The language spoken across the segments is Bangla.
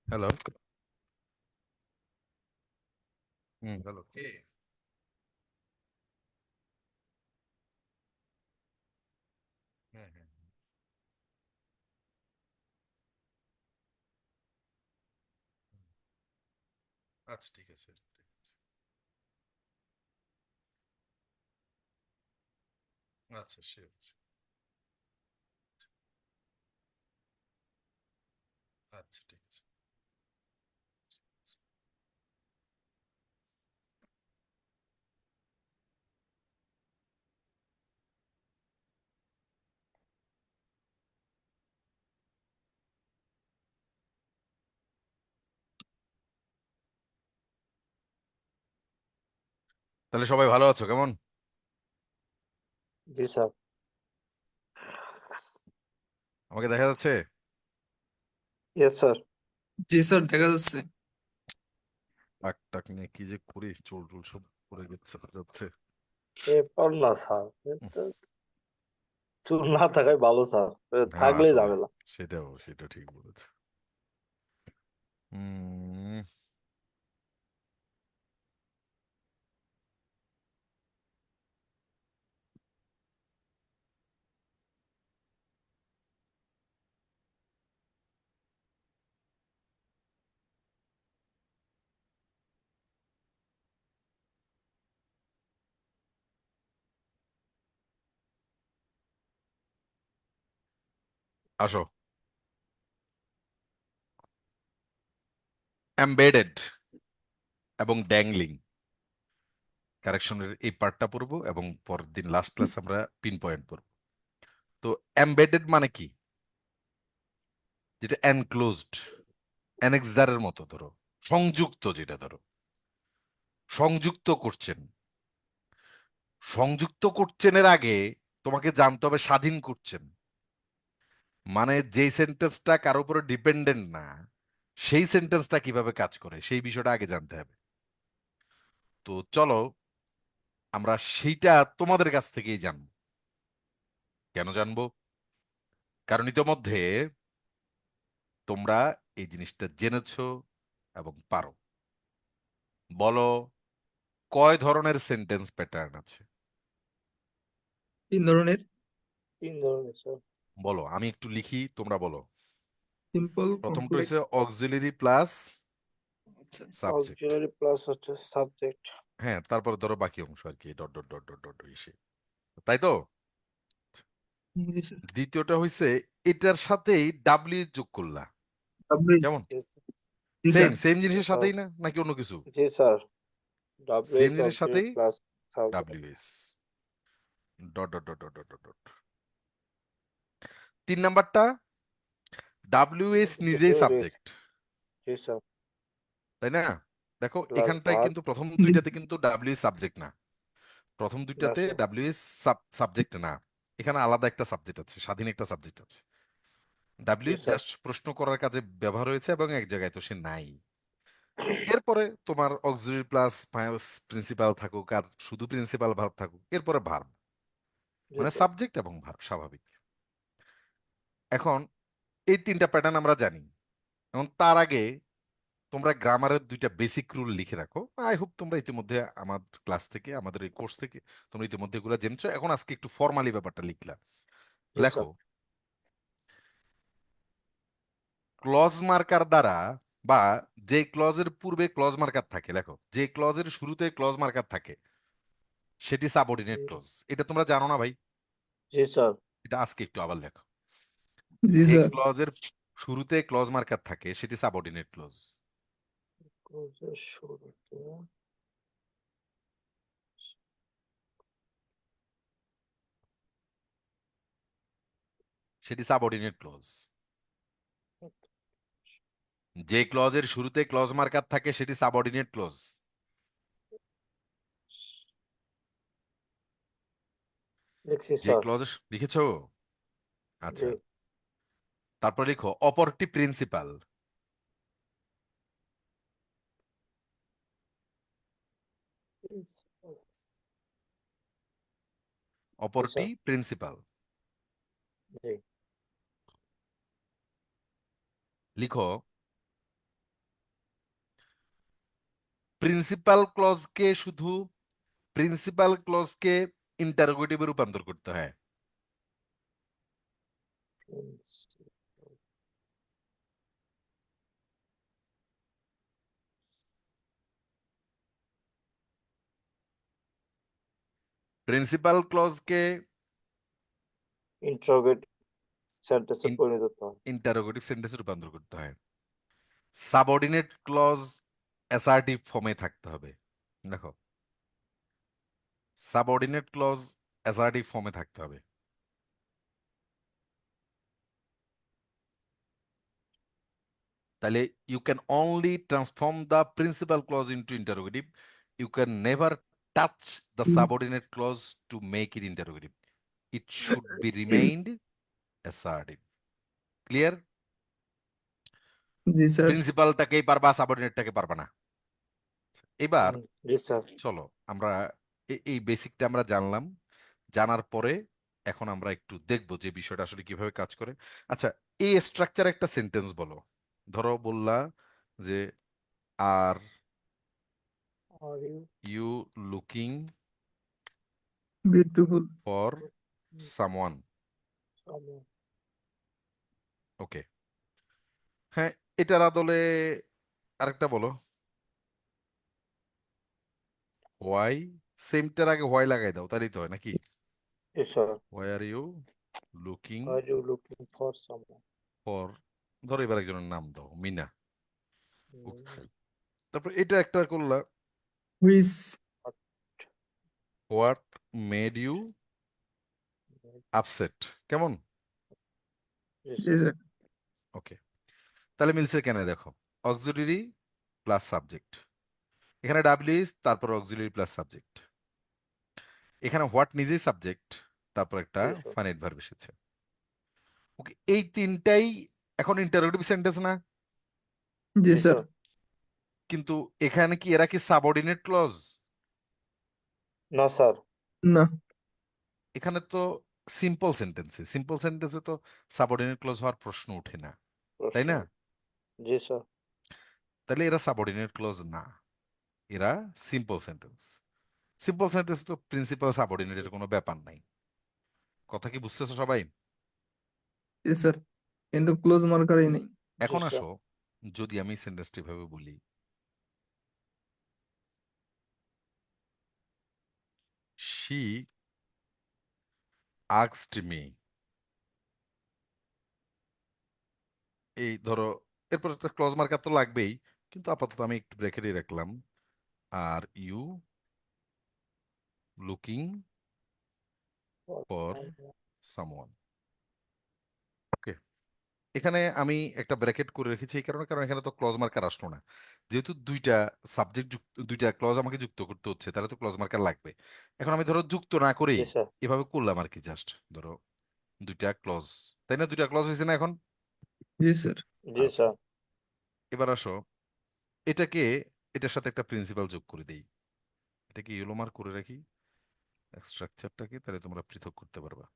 হ্যালো। হ্যালো, কে? হ্যাঁ, হ্যাঁ, হ্যাঁ। হুম, আচ্ছা, ঠিক আছে, ঠিক আছে। আচ্ছা, শিওর। আচ্ছা, ঠিক আছে। তাহলে সবাই ভালো আছো কেমন? জি স্যার। আমাকে দেখা যাচ্ছে? Yes sir. জি স্যার, দেখা যাচ্ছে। টাক টাক নিয়ে কি যে করি, চুল টুল সব পড়ে যাচ্ছে। এরপর না স্যার, উম, চুল না থাকাই ভালো স্যার, হ্যাঁ, থাকলেই আসলে ঝামেলা। সেটা ঠিক বলেছে। হুম। আসো। এমবেডেড এবং ড্যাংলিং কারেকশনের এই পার্টটা পড়বো, এবং পরের দিন লাস্ট ক্লাস আমরা পিন পয়েন্ট পড়বো। তো এমবেডেড মানে কি? যেটা এনক্লোজড, অ্যানেক্সারের মতো, ধরো সংযুক্ত, যেটা ধরো সংযুক্ত করছেন। সংযুক্ত করছেনের আগে তোমাকে জানতে হবে স্বাধীন করছেন, মানে যেই সেন্টেন্সটা কারোর উপরে ডিপেন্ডেন্ট না, সেই সেন্টেন্সটা কিভাবে কাজ করে সেই বিষয়টা আগে জানতে হবে। তো চলো আমরা সেইটা তোমাদের কাছ থেকেই জানবো। কেন জানবো? কারণ ইতোমধ্যে তোমরা এই জিনিসটা জেনেছো এবং পারো। বলো, কয় ধরনের সেন্টেন্স প্যাটার্ন আছে? 3 ধরনের। 3 ধরনের স্যার। বলো, আমি একটু লিখি, তোমরা বলো। সিম্পল, প্রথমটা কমপ্লেক্স। হচ্ছে অক্সিলারি প্লাস আচ্ছা। সাবজেক্ট। অক্সিলারি প্লাস হচ্ছে সাবজেক্ট। হ্যাঁ, তারপরে ধরো বাকি অংশ আর কি, dot dot dot dot dot এসে, তাই তো? জি স্যার। দ্বিতীয়টা হইছে এটার সাথেই ডাব্লিউ যোগ করলা। ডাব্লিউ। কেমন? জি জি সেম স্যার। সেম জিনিসের স্যার। সাথেই না, নাকি অন্য কিছু? জি স্যার, সেম ডাব্লিউএস জিনিসের অক্সিলারি সাথেই plus W subject. S, dot dot dot dot dot dot dot. 3 নাম্বারটা ডাব্লিউ এস নিজেই সাবজেক্ট, জি স্যার। তাই না? দেখো প্লাস এখানটায় ভার্ব। কিন্তু প্রথম জি দুইটাতে কিন্তু ডাব্লিউ এস সাবজেক্ট না। প্রথম না দুইটাতে স্যার। ডাব্লিউ এস সাবজেক্ট না। এখানে আলাদা একটা সাবজেক্ট আছে, স্বাধীন একটা সাবজেক্ট আছে। G W sir. জাস্ট প্রশ্ন করার কাজে ব্যবহার হয়েছে, এবং এক জায়গায় তো সে নাই। এরপরে তোমার অক্সিলারি প্লাস প্রিন্সিপাল থাকুক আর শুধু প্রিন্সিপাল ভার্ব থাকুক, এরপরে ভার্ব, জি মানে স্যার। সাবজেক্ট এবং ভার্ব, স্বাভাবিক। এখন এই 3টা প্যাটার্ন আমরা জানি। এখন তার আগে তোমরা গ্রামারের 2টা বেসিক রুল লিখে রাখো। আই হোপ তোমরা ইতিমধ্যে আমার ক্লাস থেকে, আমাদের এই কোর্স থেকে তোমরা ইতিমধ্যে এগুলো জেনেছো। এখন আজকে একটু ফর্মালি ব্যাপারটা লিখলা। জি লেখো, স্যার। ক্লজ মার্কার দ্বারা, বা যে ক্লজের পূর্বে ক্লজ মার্কার থাকে, লেখো যে ক্লজের শুরুতে ক্লজ মার্কার থাকে সেটি সাবঅর্ডিনেট ক্লজ। এটা তোমরা জানো না ভাই? জি স্যার। এটা আজকে একটু আবার লেখো। জি যে স্যার। ক্লজের শুরুতে ক্লজ মার্কার থাকে সেটি সাবঅর্ডিনেট ক্লজ। ক্লোজের শুরুতে। সেটি সাবঅর্ডিনেট ক্লজ। যে ক্লজের শুরুতে ক্লজ মার্কার থাকে সেটি সাবঅর্ডিনেট ক্লজ। লিখছি যে স্যার। ক্লজ লিখেছো? জি। আচ্ছা, তারপর লিখো অপরটি প্রিন্সিপাল। জি অপরটি স্যার। প্রিন্সিপাল। জি। লিখো প্রিন্সিপাল ক্লজকে শুধু প্রিন্সিপাল ক্লজকে ইন্টারোগেটিভে রূপান্তর করতে হয়। প্রিন্সিপাল ক্লজকে ইন্টারোগেট সেন্টেন্সে In- পরিণত হয়। ইন্টারোগেটিভ সেন্টেন্সে রূপান্তর করতে হয়। সাবঅর্ডিনেট ক্লজ অ্যাসার্টিভ ফর্মে থাকতে হবে। দেখো, সাবঅর্ডিনেট ক্লজ অ্যাসার্টিভ ফর্মে থাকতে হবে। তাহলে you can only transform the principal clause into interrogative, you can never touch the subordinate clause to make it interrogative, it should be remained assertive. Clear? জি স্যার। প্রিন্সিপালটাকেই পারবা, সাবঅর্ডিনেটটাকে পারবা না। এবার জি স্যার। চলো আমরা এই বেসিকটা আমরা জানলাম। জানার পরে এখন আমরা একটু দেখব যে বিষয়টা আসলে কিভাবে কাজ করে। আচ্ছা, এই স্ট্রাকচার একটা সেন্টেন্স বলো। ধরো বললা যে আর are you looking beautiful. For someone. You okay, হ্যাঁ, এটার আদলে আরেকটা বলো। হোয়াই, সেমটার আগে হোয়াই লাগাই দাও, তাহলেই তো হয় নাকি? জি sir. Why are you looking are you looking for someone. For, ধরো এবার একজনের নাম দাও, মিনা। Okay. তারপর এটা একটা করলা, which. What made you upset. কেমন? জি জি স্যার। স্যার। ওকে, তাহলে মিলছে কেন? দেখো, অক্সিলারি প্লাস সাবজেক্ট, এখানে ডাব্লিউএস তারপর অক্সিলারি প্লাস সাবজেক্ট, এখানে হোয়াট নিজেই সাবজেক্ট, তারপর একটা জি স্যার। ফাইনাইট ভার্ব এসেছে। ওকে, এই তিনটাই এখন ইন্টারোগেটিভ সেন্টেন্স না? জি জি স্যার। স্যার। কিন্তু এখানে কি এরা কি সাবঅর্ডিনেট ক্লজ? না স্যার। না। এখানে তো সিম্পল সেন্টেন্সে, সিম্পল সেন্টেন্সে তো সাবঅর্ডিনেট ক্লজ হওয়ার প্রশ্ন ওঠে না, তাই প্রশ্ন। না? জি স্যার। তাহলে এরা সাবঅর্ডিনেট ক্লজ না, এরা সিম্পল সেন্টেন্স। সিম্পল সেন্টেন্স তো প্রিন্সিপাল সাবঅর্ডিনেটের কোনো ব্যাপার নাই। কথা কি বুঝতেছো সবাই? জি স্যার, কিন্তু ক্লোজ মার্কারই নেই। জি এখন স্যার। আসো, যদি আমি সেন্টেন্সটা এভাবে বলি, শি আস্কড মি, এই ধরো, এরপর একটা ক্লজ মার্কার তো লাগবেই, কিন্তু আপাতত আমি একটু ব্র্যাকেটে রাখলাম, are you looking for someone. Okay, এখানে আমি একটা ব্র্যাকেট করে রেখেছি এই কারণে, কারণ এখানে তো ক্লজ মার্কার আসলো না। যেহেতু দুইটা সাবজেক্ট যুক্ত, দুইটা ক্লজ আমাকে যুক্ত করতে হচ্ছে, তাহলে তো ক্লজ মার্কার লাগবে। এখন আমি ধরো যুক্ত না করেই জি স্যার। এভাবে করলাম আর কি, জাস্ট ধরো দুইটা ক্লজ, তাই না? দুইটা ক্লজ হয়েছে না এখন? জি স্যার। জি আচ্ছা, স্যার। এবার আসো, এটাকে এটার সাথে একটা প্রিন্সিপাল যোগ করে দেই, এটাকে ইয়েলো মার্ক করে রাখি স্ট্রাকচারটাকে, তাহলে তোমরা পৃথক করতে পারবা।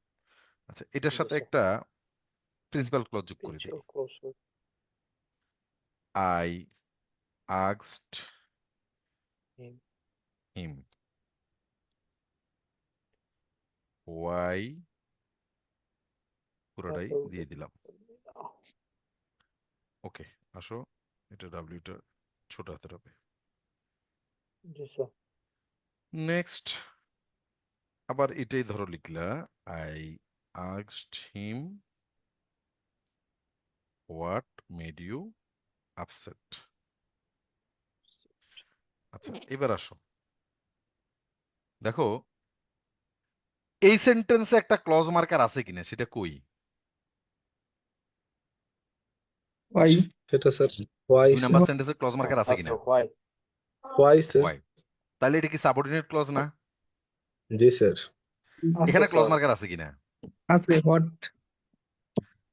আচ্ছা, এটার জি সাথে স্যার। একটা প্রিন্সিপাল ক্লজ যোগ করে পিকচার দেই, close. I asked him why, পুরোটাই দিয়ে দিলাম। ওকে, আসো, এটা ডাব্লিউটা ছোট হাতের হবে। জি স্যার। নেক্সট, আবার এটাই ধরো লিখলা, I asked him what made you upset. আচ্ছা, এবার আসো, দেখো এই সেন্টেন্সে একটা ক্লজ মার্কার আছে কিনা সেটা কই? ওয়াই। সেটা স্যার হোয়াই 2 নাম্বার সেন্টেন্সে ক্লজ মার্কার আছে আচ্ছা, কিনা? হোয়াই। Why sir. হোয়াই, তাহলে এটা কি সাবঅর্ডিনেট ক্লজ না? জি স্যার। আছে এখানে ক্লজ স্যার। মার্কার আছে কিনা? আছে হোয়াট।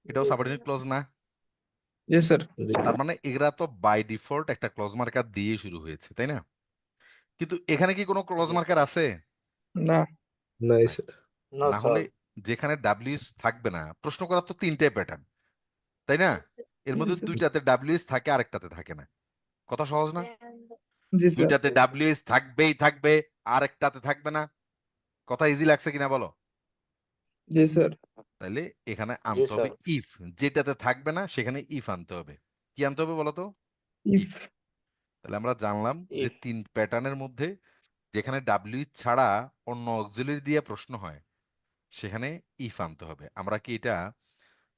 এটাও সাবঅর্ডিনেট ক্লজ না? জি স্যার। জি। তার মানে এরা তো বাই ডিফল্ট একটা ক্লজ মার্কার দিয়ে শুরু হয়েছে, তাই না? কিন্তু এখানে কি কোনো ক্লজ জি মার্কার স্যার। আছে? না। নাই নাই। স্যার। না না স্যার। হলে যেখানে ডাব্লিউএস থাকবে না, প্রশ্ন করার তো তিনটাই প্যাটার্ন, তাই না? এর জি মধ্যে স্যার। দুইটাতে ডাব্লিউএস থাকে, আরেকটাতে থাকে না। কথা সহজ না? জি স্যার দুইটাতে জি স্যার ডাব্লিউএস থাকবেই থাকবে, আর একটাতে থাকবে না। কথা ইজি লাগছে কিনা বলো? জি স্যার তাহলে এখানে জি আনতে হবে স্যার ইফ, যেটাতে থাকবে না সেখানে ইফ আনতে হবে। কি আনতে হবে বলো তো? If if. তাহলে আমরা জানলাম যে ইফ তিন প্যাটার্নের মধ্যে যেখানে ডাব্লিউ ছাড়া অন্য অক্সিলারি দিয়ে প্রশ্ন হয় সেখানে ইফ আনতে হবে। আমরা কি এটা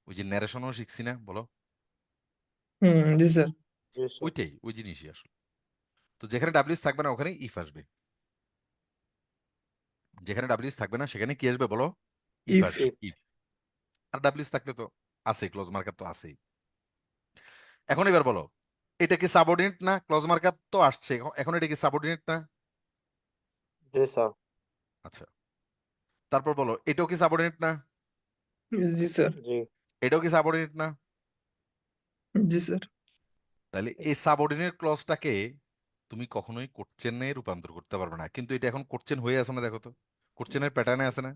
ওই যে ন্যারেশনও শিখছি না বলো? জি স্যার জি স্যার ওইটাই, ওই জিনিসই আসলে। তো যেখানে ডাব্লিউএস থাকবে না ওখানে ইফ আসবে, যেখানে ডাব্লিউএস থাকবে না সেখানে কি আসবে বলো? ইফ ইফ আসবে, ইফ ইফ। আর ডাব্লিউএস থাকলে তো আছে, ক্লোজ মার্কার তো আছেই। এখন এবার বলো, এটা কি সাবঅর্ডিনেট না? ক্লোজ মার্কার তো আসছে, এখন এটা কি সাবঅর্ডিনেট না? জি স্যার আচ্ছা, তারপর বলো এটাও কি সাবঅর্ডিনেট না? জি স্যার জি এটাও কি সাবঅর্ডিনেট না? জি স্যার তাহলে এই সাবঅর্ডিনেট ক্লজটাকে তুমি কখনোই কোটচেনে রূপান্তর করতে পারবে না, কিন্তু এটা এখন কোটচেন হয়ে আছে না, দেখো তো কোটচেনের প্যাটার্নে আছে না?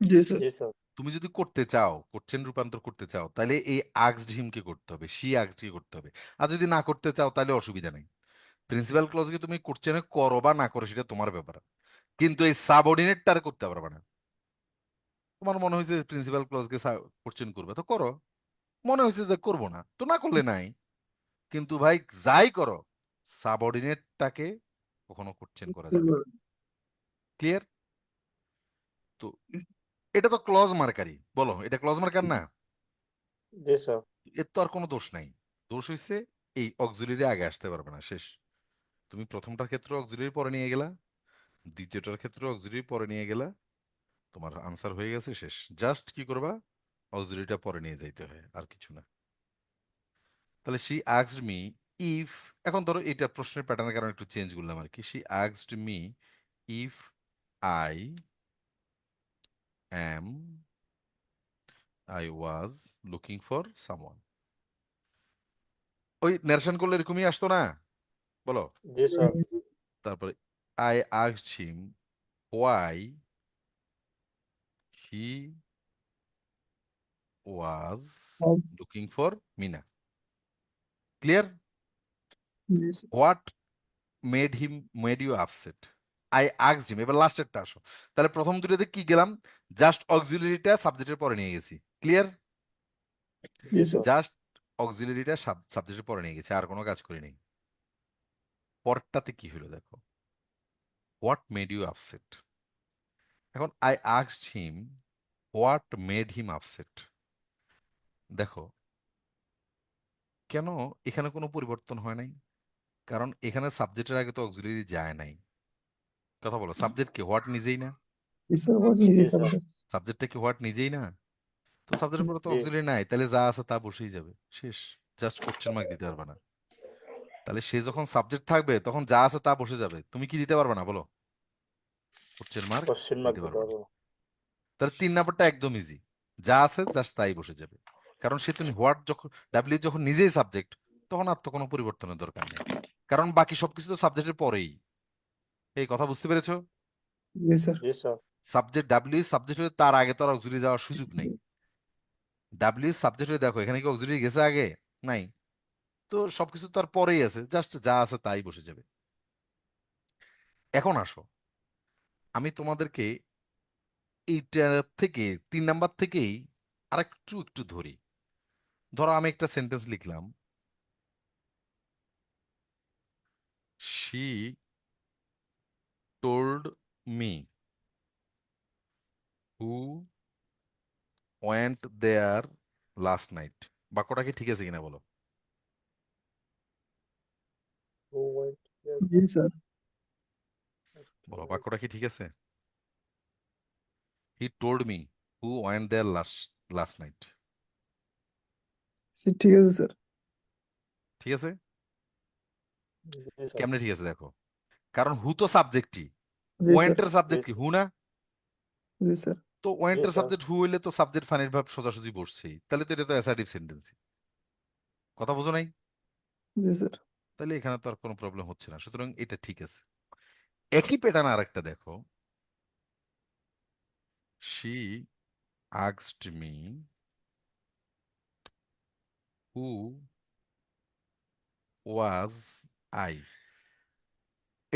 জি স্যার জি স্যার তুমি যদি করতে চাও, কোটচেন রূপান্তর করতে চাও, তাহলে এই আক্সড হিমকে করতে হবে, সি আক্সড করতে হবে। আর যদি না করতে চাও তাহলে অসুবিধা নেই, প্রিন্সিপাল ক্লজকে তুমি কোটচেনে করো বা না করো সেটা তোমার ব্যাপার, কিন্তু এই সাবঅর্ডিনেটটা করতে পারবে না। তোমার মনে হয়েছে প্রিন্সিপাল ক্লজকে কোশ্চেন করবে তো করো, মনে হয়েছে যে করবো না তো না করলে নাই। কিন্তু ভাই যাই করো, সাবঅর্ডিনেটটাকে কখনো কোশ্চেন করা যাবে না। ক্লিয়ার? তো এটা তো ক্লজ মার্কারই, বলো এটা ক্লজ মার্কার না? জি স্যার এর তো আর কোনো দোষ নাই। দোষ হইছে এই অক্সিলারি আগে আসতে পারবে না, শেষ। তুমি প্রথমটার ক্ষেত্রে অক্সিলারি পরে নিয়ে গেলা, দ্বিতীয়টার ক্ষেত্রে অক্সিলারি পরে নিয়ে গেলা, তোমার আনসার হয়ে গেছে, শেষ। জাস্ট কি করবা, অক্সিলারিটা পরে নিয়ে যাইতে হয়, আর কিছু না। তাহলে শি আস্কড মি ইফ, এখন ধরো এটা প্রশ্নের প্যাটার্নের কারণে একটু চেঞ্জ করলাম আর কি। She asked me if I am I was looking for someone. ওই নারেশন করলে এরকমই আসতো না, বলো? জি স্যার তারপরে I asked him why he was looking for Meena. Clear? জি sir what made him, made you upset? I asked him. এবার লাস্টেরটা আসো। তাহলে প্রথম দুটোতে কি গেলাম, জাস্ট অক্সিলারিটা সাবজেক্টের পরে নিয়ে গেছি। ক্লিয়ার? জি জি স্যার স্যার জাস্ট অক্সিলারিটা সাবজেক্টের পরে নিয়ে গেছে, আর কোনো কাজ করিনি। পরেরটাতে কি হলো দেখো, হোয়াট মেড ইউ আপসেট। এখন I asked him what made him upset. দেখো কেন এখানে কোনো পরিবর্তন হয় নাই, কারণ এখানে সাবজেক্টের আগে তো অক্সিলারি যায় নাই। কথা বলো, সাবজেক্ট কি হোয়াট নিজেই না? জি স্যার হোয়াট নিজে জি স্যার সাবজেক্ট সাবজেক্টটা কি হোয়াট নিজেই না? তো সাবজেক্টের পরে তো জি অক্সিলারি নাই, তাহলে যা আছে তা বসেই যাবে, শেষ। জাস্ট কোশ্চেন মার্ক দিতে পারবে না। তাহলে সে যখন সাবজেক্ট থাকবে তখন যা আছে তা বসে যাবে, তুমি কি দিতে পারবে না বলো? কোশ্চেন মার্ক কোশ্চেন মার্ক দিতে দিতে পারবে না। পারবো তাহলে 3 নাম্বারটা একদম ইজি, যা আছে জাস্ট তাই বসে যাবে। কারণ সে তুমি হোয়াট যখন, ডাব্লিউ যখন নিজেই সাবজেক্ট, তখন আর তো কোনো পরিবর্তনের দরকার নেই, কারণ বাকি সবকিছু তো সাবজেক্টের পরেই। এই কথা বুঝতে পেরেছো? জি স্যার জি স্যার সাবজেক্ট ডাব্লিউ সাবজেক্ট হলে তার আগে তো আর অক্সিলারি যাওয়ার সুযোগ নেই। ডাব্লিউ সাবজেক্ট হলে দেখো এখানে কি অক্সিলারি গেছে আগে? নাই। তো সবকিছু তার পরেই আছে, জাস্ট যা আছে তাই বসে যাবে। এখন আসো, আমি তোমাদেরকে এইটা থেকে 3 নাম্বার থেকেই আরেকটু একটু ধরি। ধরো আমি একটা সেন্টেন্স লিখলাম, she told me who went there last night। বাক্যটা কি ঠিক আছে কিনা বলো? Who went there G sir last বলো night? বাক্যটা কি ঠিক আছে? he told me who went there last night। ঠিক আছে স্যার ঠিক আছে? জি স্যার কেমনে ঠিক আছে দেখো, কারণ হু তো সাবজেক্টই, জি স্যার ওয়েন্টের জি সাবজেক্ট কি হু না? জি স্যার তো জি ওয়েন্টের স্যার সাবজেক্ট হু হইলে তো সাবজেক্ট ফানির ভাব সোজাসুজি বসছেই, তাহলে তো এটা তো অ্যাসার্টিভ সেন্টেন্স। কথা বোঝো নাই? জি স্যার তাহলে এখানে তো আর কোনো প্রবলেম হচ্ছে না, সুতরাং এটা ঠিক আছে। একই প্যাটার্ন আরেকটা দেখো, she asked me who was I।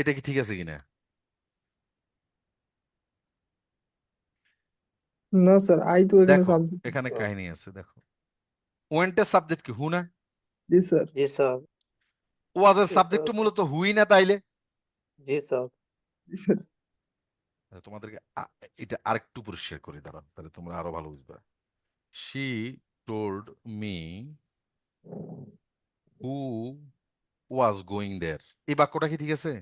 এটা কি ঠিক আছে কিনা? না স্যার, আই তো এখানে দেখো সাবজেক্ট। এখানে কাহিনী আছে, দেখো ওয়েন্টের সাবজেক্ট কি হু না? জি স্যার। जी सर ওয়াজের जी সাবজেক্ট सर মূলত হুই না তাইলে? जी सर জি স্যার। তাহলে তোমাদেরকে এটা আরেকটু পরিষ্কার করে দাঁড়ান, তাহলে তোমরা আরো ভালো বুঝবা। She told me who was going there, এই বাক্যটা কি ঠিক আছে?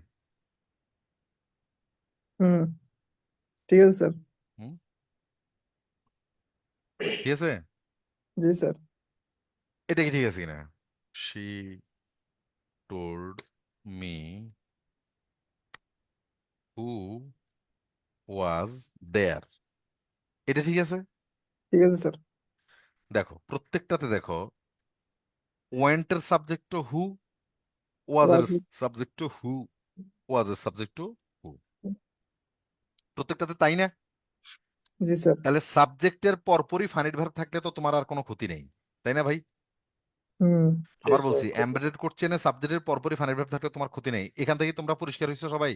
হুম, ঠিক আছে স্যার। হুম, ঠিক আছে। জি স্যার। এটা কি ঠিক আছে কিনা? She told me who was দেয়ার, এটা ঠিক আছে। ঠিক আছে স্যার। দেখো প্রত্যেকটাতে দেখো ওয়েন্টের সাবজেক্ট হু, ওয়াজের ওয়াজ। সাবজেক্ট হু, ওয়াজের সাবজেক্ট হু, প্রত্যেকটাতে তাই না? জি স্যার। তাহলে সাবজেক্টের পরপরই ফানিড ভার্ব থাকলে তো তোমার আর কোনো ক্ষতি নেই, তাই না ভাই? হুম। আবার जी বলছি सर এমবেডেড কোশ্চেনে সাবজেক্টের পরপরই ফানিড ভার্ব থাকলে তোমার ক্ষতি নেই। এখান থেকে তোমরা পরিষ্কার হয়েছে সবাই?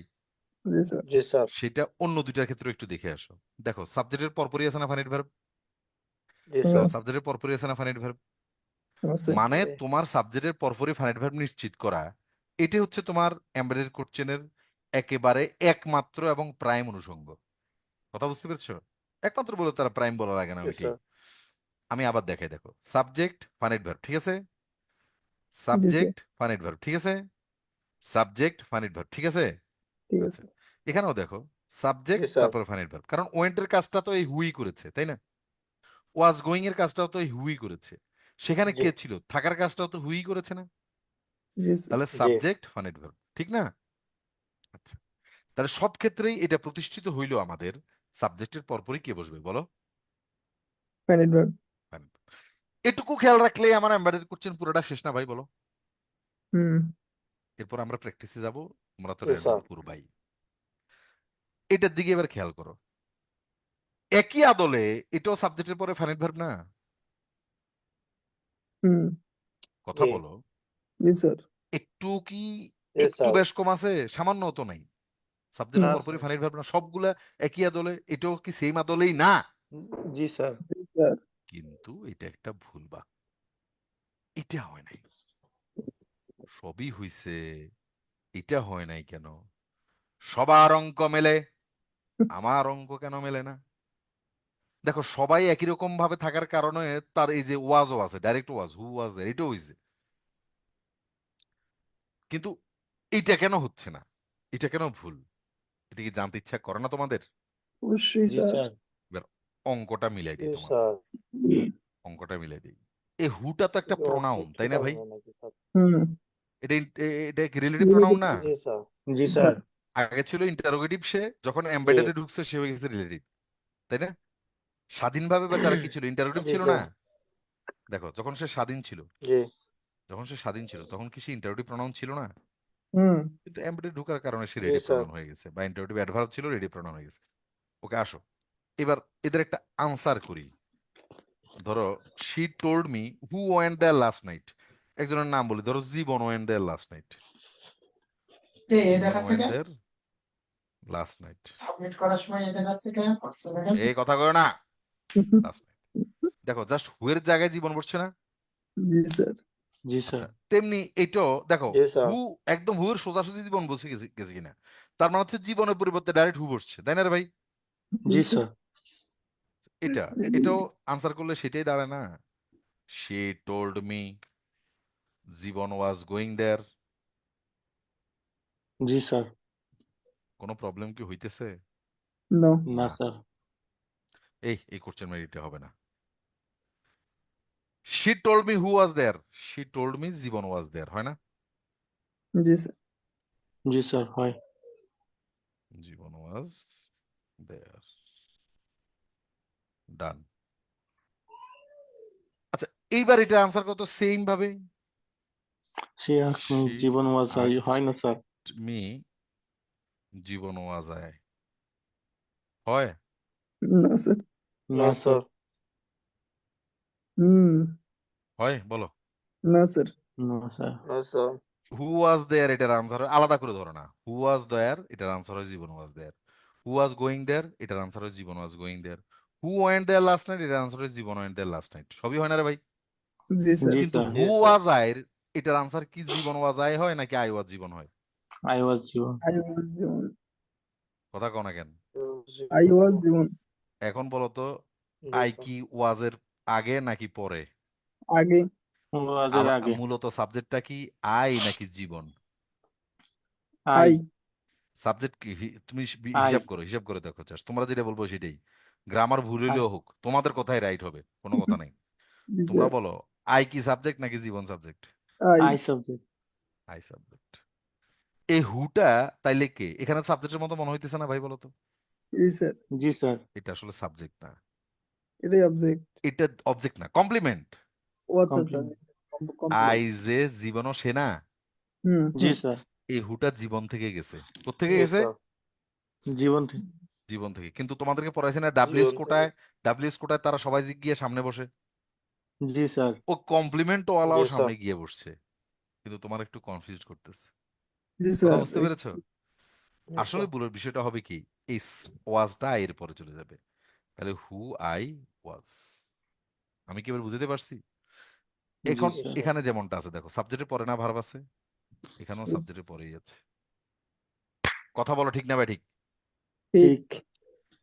জি স্যার। जी सर সেটা অন্য দুইটার ক্ষেত্রে একটু দেখে আসো। দেখো সাবজেক্টের পরপরই আছে না ফানিড ভার্ব? जी হুম, सर সাবজেক্টের পরপরই আছে না ফানিড ভার্ব? আছে। মানে जी তোমার সাবজেক্টের পরপরই ফাইনাইট ভার্ব নিশ্চিত করা, এটি হচ্ছে তোমার এমবেডেড কোশ্চেনের একেবারে একমাত্র এবং প্রাইম অনুষঙ্গ। কথা বুঝতে পেরেছো? একমাত্র বলে তারা প্রাইম বলা লাগে না जी ওইটাই। सर আমি আবার দেখাই, দেখো সাবজেক্ট ফাইনাইট ভার্ব ঠিক আছে, জি স্যার। সাবজেক্ট ফাইনাইট ভার্ব ঠিক আছে, সাবজেক্ট ফাইনাইট ভার্ব ঠিক আছে। ঠিক আছে। আচ্ছা, এখানেও দেখো সাবজেক্ট जी सर তারপর ফাইনাইট ভার্ব, কারণ ওয়েন্টের কাজটা তো এই হুই করেছে তাই না? ওয়াজ গোয়িং এর কাজটাও তো এই হুই করেছে, সেখানে जी কে ছিল? থাকার কাজটাও তো হুই করেছে না? জি স্যার। তাহলে जी সাবজেক্ট ফাইনাইট ভার্ব ঠিক না? আচ্ছা, তাহলে সব ক্ষেত্রেই এটা প্রতিষ্ঠিত হইলো আমাদের সাবজেক্টের পরপরই কে বসবে বলো? Finite verb. Verb। এটুকু খেয়াল রাখলেই আমার এমবেডেড কোশ্চেন পুরোটা শেষ না ভাই বলো? হুম। এরপর আমরা প্র্যাকটিসে যাব, তোমরা তো जी র্যান্ডম सर করবাই। এটার দিকে এবার খেয়াল করো, একই আদলে এটাও সাবজেক্টের পরে ফাইনাইট ভার্ব না? হুম। কথা जी বলো। জি স্যার। একটু কি, जी একটু सर বেশ কম আছে? সামান্য তো নাই? সাবজেক্টের না। পরপরই ফাইনাইট ভার্ব না সবগুলা? একই আদলে এটাও কি সেম আদলেই না? जी सर জি স্যার। কিন্তু এটা একটা ভুল বাক্য, এটা হয় নাই। সবই হইছে, এটা হয় নাই কেন? সবার অঙ্ক মেলে, আমার অঙ্ক কেন মেলে না? দেখো সবাই একই রকম ভাবে থাকার কারণে তার এই যে ওয়াজও আছে, ডাইরেক্ট ওয়াজ হু ওয়াজ দেয়ার, এটাও হইছে, কিন্তু এইটা কেন হচ্ছে না? এটা কেন ভুল? এটা কি জানতে ইচ্ছা করে না তোমাদের? অবশ্যই जी স্যার। सर এবার অঙ্কটা মিলাই দিই जी তোমাদের, सर অঙ্কটা মিলাই দিই। এই হুটা তো একটা প্রোনাউন তাই না ভাই? जी सर হুম। এটা এটা কি রিলেটিভ প্রোনাউন না? जी सर जी হ্যাঁ। सर আগে ছিল ইন্টারোগেটিভ, সে যখন जी এমবেডেডে ঢুকছে সে হয়ে গেছে রিলেটিভ, তাই না? স্বাধীনভাবে বা তারা কি ছিল? ইন্টারোগেটিভ जी ছিল না? सर দেখো যখন সে স্বাধীন ছিল, जी যখন সে স্বাধীন ছিল তখন কি সে ইন্টারোগেটিভ প্রোনাউন ছিল না? হুম। কিন্তু এমবেডেড ঢোকার কারণে সে जी রেডি सर প্রোনাউন হয়ে গেছে, বা ইন্টারোগেটিভ অ্যাডভার্ব ছিল রেডি প্রোনাউন হয়ে গেছে। ওকে আসো এবার এদের একটা আনসার করি। ধরো she told me who went there last night, একজনের নাম বলি, ধরো Jiban went there last night, Jiban went there last night. Submit করার সময় এদের কাছ থেকে 500 টাকা এই কথা কয় না, লাস্ট নাইট। দেখো জাস্ট হু এর জায়গায় জীবন বসছে না? জি স্যার। जी আচ্ছা सर তেমনি এটাও দেখো जी सर হু, একদম হু এর সোজাসুজি জীবন বসে গেছে গেছে কিনা, তার মানে হচ্ছে জীবনের পরিবর্তে ডাইরেক্ট হু বসছে, তাই না রে ভাই? জি जी স্যার। सर এটা, এটাও আনসার করলে সেটাই দাঁড়ায় না? She told me Jiban was going there. जी सर কোনো প্রবলেম কি হইতেছে? নো। ना না। सर এই কোশ্চেন মেরিটে হবে না। She told me who was there, she told me Jiban was there, হয় না? জি স্যার। जी सर হয় জীবন ওয়াজ দেয়ার, ডান। আচ্ছা এইবার এটা আনসার কত সেম ভাবে, সে asked me she Jiban was হয় না স্যার মি জীবন ওয়াজ আয়, হয়? না স্যার। না স্যার হুম। হয় বলো? না স্যার। না স্যার না স্যার হু ওয়াজ দেয়ার এটার আনসার আলাদা করে ধরো না। হু ওয়াজ দেয়ার এটার আনসার হয় Jiban was there. Who was going দেয়ার এটার আনসার হয় Jiban was going there. Who went there last night এটার আনসার হয় Jiban went there last night. সবই হয় না রে ভাই? জি স্যার। জি কিন্তু স্যার হু ওয়াজ আয়ের এটার আনসার কি জীবন ওয়াজ আই হয় নাকি আই ওয়াজ জীবন হয়? I was Jiban I was Jiban. কথা কও না কেন? I was Jiban. এখন বলো তো জি আই স্যার কি ওয়াজের আগে নাকি পরে? আগে। ওয়াজের আগে মূলত সাবজেক্টটা কি আই নাকি জীবন? I I. সাবজেক্ট কি তুমি আই হিসাব করে দেখো জাস্ট তোমরা যেটা বলবো সেটাই। গ্রামার ভুল আই হইলেও হোক তোমাদের কথাই রাইট হবে, কোনো কথা নাই। জি তোমরা স্যার। বলো আই কি সাবজেক্ট নাকি Jiban subject? I. I subject I subject. এই হুটা তাইলে কে এখানে সাবজেক্টের মতো মনে হইতেছে না ভাই বলো তো? জি স্যার। জি স্যার এটা আসলে সাবজেক্ট না, এটাই অবজেক্ট। এটা অবজেক্ট না, কমপ্লিমেন্ট। ও আচ্ছা আচ্ছা। Complement I complement. যে জীবনও সে না, হুম জি হুম। স্যার এই হুটা জীবন থেকে গেছে। কোত্থেকে জি গেছে? স্যার জীবন থেকে জীবন থেকে। কিন্তু তোমাদেরকে পড়াইছে না জীবন থেকে ডাব্লিউএস কোটায় তারা সবাই গিয়ে সামনে বসে, জি স্যার ও কমপ্লিমেন্ট ওয়ালাও জি স্যার সামনে গিয়ে বসছে। কিন্তু তোমার একটু কনফিউজ করতেছে। জি কথা স্যার। বুঝতে পেরেছো? জি আসলে স্যার ভুলের বিষয়টা হবে কি, এই ওয়াজটা এর পরে চলে যাবে। তাহলে হু আই ওয়াজ। আমি কি এবার বুঝতে পারছি? জি এখন জি স্যার স্যার এখানে যেমনটা আছে দেখো সাবজেক্টের পরে না ভার্ব আছে, এখানেও সাবজেক্টের পরেই আছে। কথা বলো ঠিক না ভাই ঠিক? ঠিক।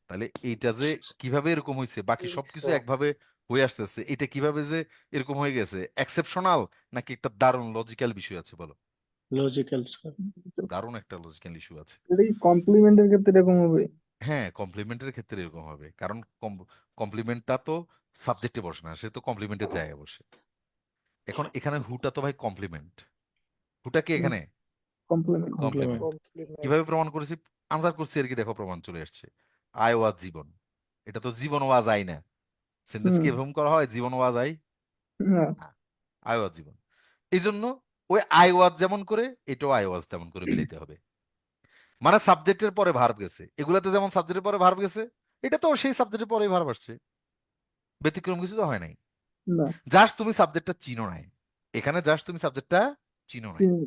তাহলে এইটা যে কিভাবে এরকম হয়েছে, বাকি ঠিক সবকিছু স্যার একভাবে হয়ে আসতেছে, এটা কিভাবে যে এরকম হয়ে গেছে, এক্সেপশনাল নাকি একটা দারুণ লজিক্যাল বিষয় আছে বলো? লজিক্যাল স্যার দারুণ একটা লজিক্যাল ইস্যু আছে। এটা কি কমপ্লিমেন্টের ক্ষেত্রে এরকম হবে? হ্যাঁ, কমপ্লিমেন্টের ক্ষেত্রে এরকম হবে, কারণ কমপ্লিমেন্টটা তো সাবজেক্টে বসে না, সে তো কমপ্লিমেন্টের জায়গায় বসে। এখন এখানে হুটা তো ভাই কমপ্লিমেন্ট। হুটা কি এখানে কমপ্লিমেন্ট। Complement complement? কমপ্লিমেন্ট কিভাবে প্রমাণ করেছি? আনসার করছি আর কি, দেখো প্রমাণ চলে আসছে। আই ওয়াজ জীবন, এটা তো জীবন ওয়াজ আই না। সেন্টেন্স কি হুম। এরকম করা হয় জীবন ওয়াজ আই? হ্যাঁ। না, আই ওয়াজ জীবন। এই জন্য ওই আই ওয়াজ যেমন করে এটাও আই ওয়াজ তেমন করে মিলাইতে হবে। মানে সাবজেক্টের পরে ভার্ব গেছে, এগুলাতে যেমন সাবজেক্টের পরে ভার্ব গেছে, এটা তো সেই সাবজেক্টের পরেই ভার্ব আসছে, ব্যতিক্রম কিছু তো হয় নাই। না। জাস্ট তুমি সাবজেক্টটা চিনো নাই, এখানে জাস্ট তুমি সাবজেক্টটা চিনো নাই। চিনি।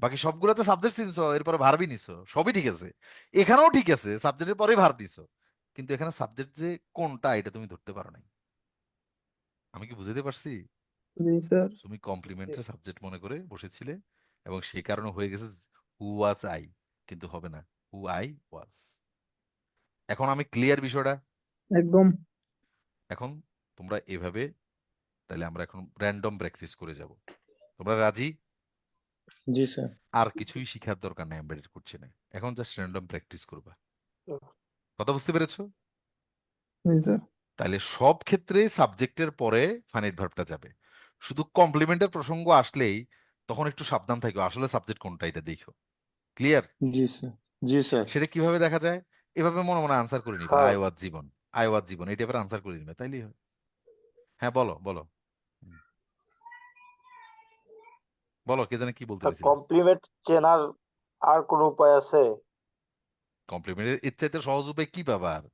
বাকি সবগুলোতে সাবজেক্ট চিনছো, এরপরে ভার্বই নিছো, সবই ঠিক আছে। এখানেও ঠিক আছে, সাবজেক্টের পরেই ভার্ব নিছো, কিন্তু এখানে সাবজেক্ট যে কোনটা এটা তুমি ধরতে পারো নাই। আমি কি বুঝাতে পারছি? জি স্যার। তুমি কমপ্লিমেন্টের সাবজেক্ট মনে করে বসেছিলে এবং সেই কারণে হয়ে গেছে হু ওয়াজ আই, কিন্তু হবে না, হু আই ওয়াজ। এখন আমি ক্লিয়ার বিষয়টা? একদম। এখন তোমরা এভাবে, তাহলে আমরা এখন র্যান্ডম প্র্যাকটিস করে যাব। তোমরা রাজি? জি স্যার আর কিছুই শিখার দরকার নাই, এমবেডেড করছি না, এখন জাস্ট র্যান্ডম প্র্যাকটিস করবা। কথা বুঝতে পেরেছো? জি স্যার। তাহলে সব ক্ষেত্রে সাবজেক্টের পরে ফাইনাইট ভার্বটা যাবে, শুধু কমপ্লিমেন্টের প্রসঙ্গ আসলেই তখন একটু সাবধান থাকো, আসলে সাবজেক্ট কোনটা এটা দেখো। ক্লিয়ার? জি স্যার জি স্যার সেটা কিভাবে দেখা যায়? এভাবে মনে মনে আনসার করে নিবা, sir I was Jiban, I was Jiban, এই টাইপের আনসার করে নিবে, তাইলেই হয়। হ্যাঁ বলো বলো। হুম, বলো, কে জানে কি বলতে স্যার চাইছিলে? কমপ্লিমেন্ট চেনার আর কোনো উপায় আছে? কমপ্লিমেন্টের এর চাইতে সহজ উপায় কি পাবা আর?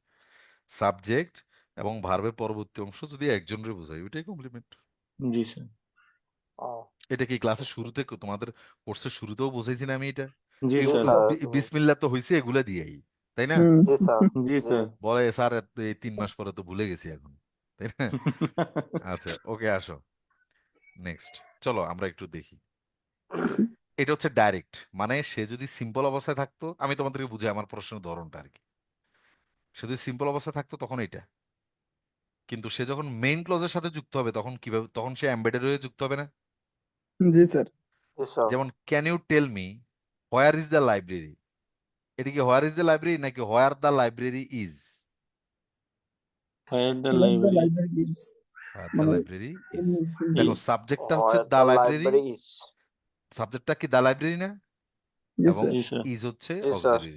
সাবজেক্ট এবং ভার্বের পরবর্তী অংশ যদি একজনের বোঝায় ওইটাই কমপ্লিমেন্ট। জি স্যার ও, এটা কি ক্লাসের শুরুতে তোমাদের কোর্সের শুরুতেও বুঝাইছি না আমি এটা? জি এই জি স্যার স্যার বিসমিল্লাহ তো হইছে এগুলা দিয়েই, তাই না? হুম। জি স্যার জি জি স্যার বলে স্যার এই 3 মাস পরে তো ভুলে গেছি এখন, তাই না? আচ্ছা ওকে, আসো নেক্সট। চলো আমরা একটু দেখি। এটা হচ্ছে ডাইরেক্ট, মানে সে যদি সিম্পল অবস্থায় থাকতো, আমি তোমাদেরকে বুঝাই আমার প্রশ্নের ধরনটা আর কি। সে যদি সিম্পল অবস্থায় থাকতো তখন এটা, কিন্তু সে যখন মেইন ক্লজের সাথে যুক্ত হবে তখন কিভাবে, তখন সে এমবেডেড হয়ে যুক্ত হবে না? জি স্যার। জি স্যার যেমন can you tell me where is the library, এটা কি হোয়ার ইজ দ্য লাইব্রেরি নাকি হোয়ার দ্য লাইব্রেরি ইজ? ফায়ার the Where the library library is where the মানে লাইব্রেরি ইজ। দেখো ইজ সাবজেক্টটা হচ্ছে where the the library, library is. সাবজেক্টটা কি দ্য লাইব্রেরি না? জি এবং স্যার। জি স্যার ইজ হচ্ছে জি স্যার অক্সিলারি,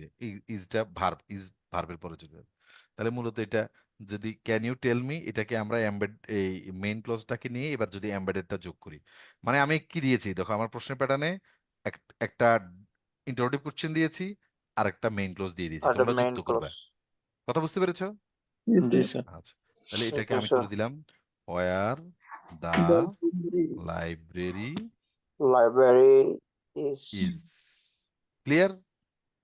ইজটা ভার্ব, ইজ ভার্বের পরে চলে যাবে। তাহলে মূলত এটা যদি ক্যান ইউ টেল মি, এটাকে আমরা এমবেড, এই মেইন ক্লজটাকে নিয়ে এবার যদি এমবেডেডটা যোগ করি, মানে আমি কি দিয়েছি দেখো আমার প্রশ্নের প্যাটার্নে, একটা ইন্টারোগেটিভ কোশ্চেন দিয়েছি আর একটা মেইন ক্লজ দিয়ে দিয়েছি, আর তোমরা মেইন যুক্ত করবে। ক্লোজ। কথা বুঝতে পেরেছো? জি জি স্যার। স্যার আচ্ছা, তাহলে এটাকে জি আমি স্যার করে দিলাম হোয়ার দা The library library library is clear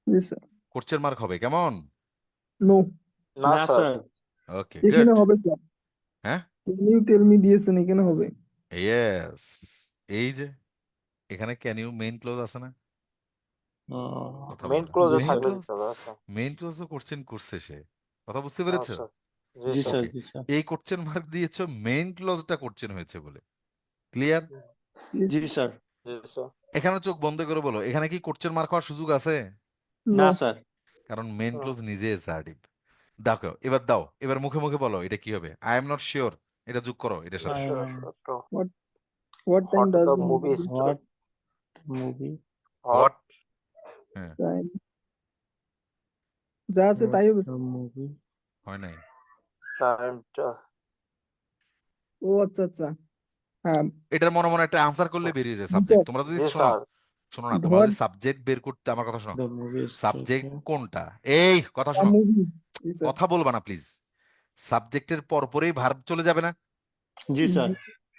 Yes, sir. Question mark হবে কেমন No. না না স্যার স্যার ওকে গুড এখানে হবে স্যার হ্যাঁ Can you tell me দিয়েছেন এখানে হবে ইয়েস এই যে এখানে ক্যান ইউ মেইন ক্লোজ আছে না কথা মেইন বলে ক্লোজে জি, মেইন স্যার। থাকলে ক্লোজ দিতে হবে আচ্ছা মেইন ক্লোজ তো কোশ্চেন করছে সে কথা বুঝতে হ্যাঁ পেরেছো স্যার জি জি স্যার স্যার ওকে জি স্যার এই কোশ্চেন মার্ক দিয়েছো মেইন ক্লোজটা কোশ্চেন হয়েছে বলে ক্লিয়ার Yes. জি স্যার জি স্যার এখানে চোখ বন্ধ করে বলো এখানে কি কোশ্চেন মার্ক হওয়ার সুযোগ আছে না No. স্যার কারণ মেইন না। ক্লোজ নিজে অ্যাসার্টিভ দেখো এবার দাও এবার মুখে মুখে বলো এটা কি হবে আই এম নট শিওর এটা যোগ করো এটার সাথে Sure, sure, sure. What time What does the the movie movie start? What movie what time যা আছে তাই হবে মুভি হয় নাই Time to ও আচ্ছা আচ্ছা হ্যাঁ এটার মনে মনে একটা আনসার করলে বেরিয়ে যায় জি, সাবজেক্ট স্যার। তোমরা যদি জি শোনো স্যার শোনো না তোমরা What যদি সাবজেক্ট বের করতে আমার কথা শোনো দ্য মুভি সাবজেক্ট কোনটা এই কথা the শোনো movie জি স্যার কথা বলবা না প্লিজ সাবজেক্টের পরপরই ভার্ব চলে যাবে না জি স্যার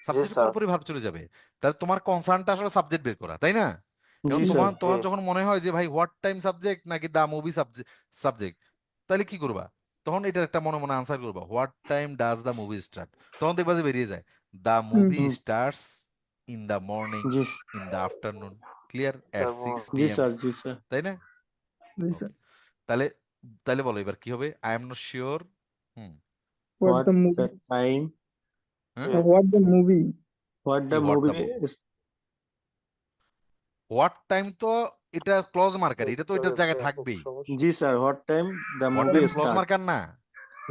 সাবজেক্টের স্যার। পরপরই ভার্ব চলে যাবে তাহলে তোমার কনসার্নটা আসলে সাবজেক্ট বের করা তাই না এবং জি তোমার স্যার তোমার জি। যখন মনে হয় যে ভাই হোয়াট টাইম সাবজেক্ট নাকি দা মুভি সাবজেক্ট তাহলে কি করবা তখন এটার একটা মনে মনে আনসার করবা what time does the movie start তখন দেখবা যে বেরিয়ে যায় the movie hmm. Starts in the morning জি in the afternoon clear at The 6 জি p.m. স্যার জি স্যার তাই না জি স্যার তাহলে তাহলে বলো এবার কি হবে I am not sure hmm What what the the movie time হ্যাঁ What the movie হোয়াট কি the what the movie movie? What time তো এটা ক্লজ মার্কার এটা তো এটার জায়গায় থাকবেই জি sir what time the what movie time clause start marker না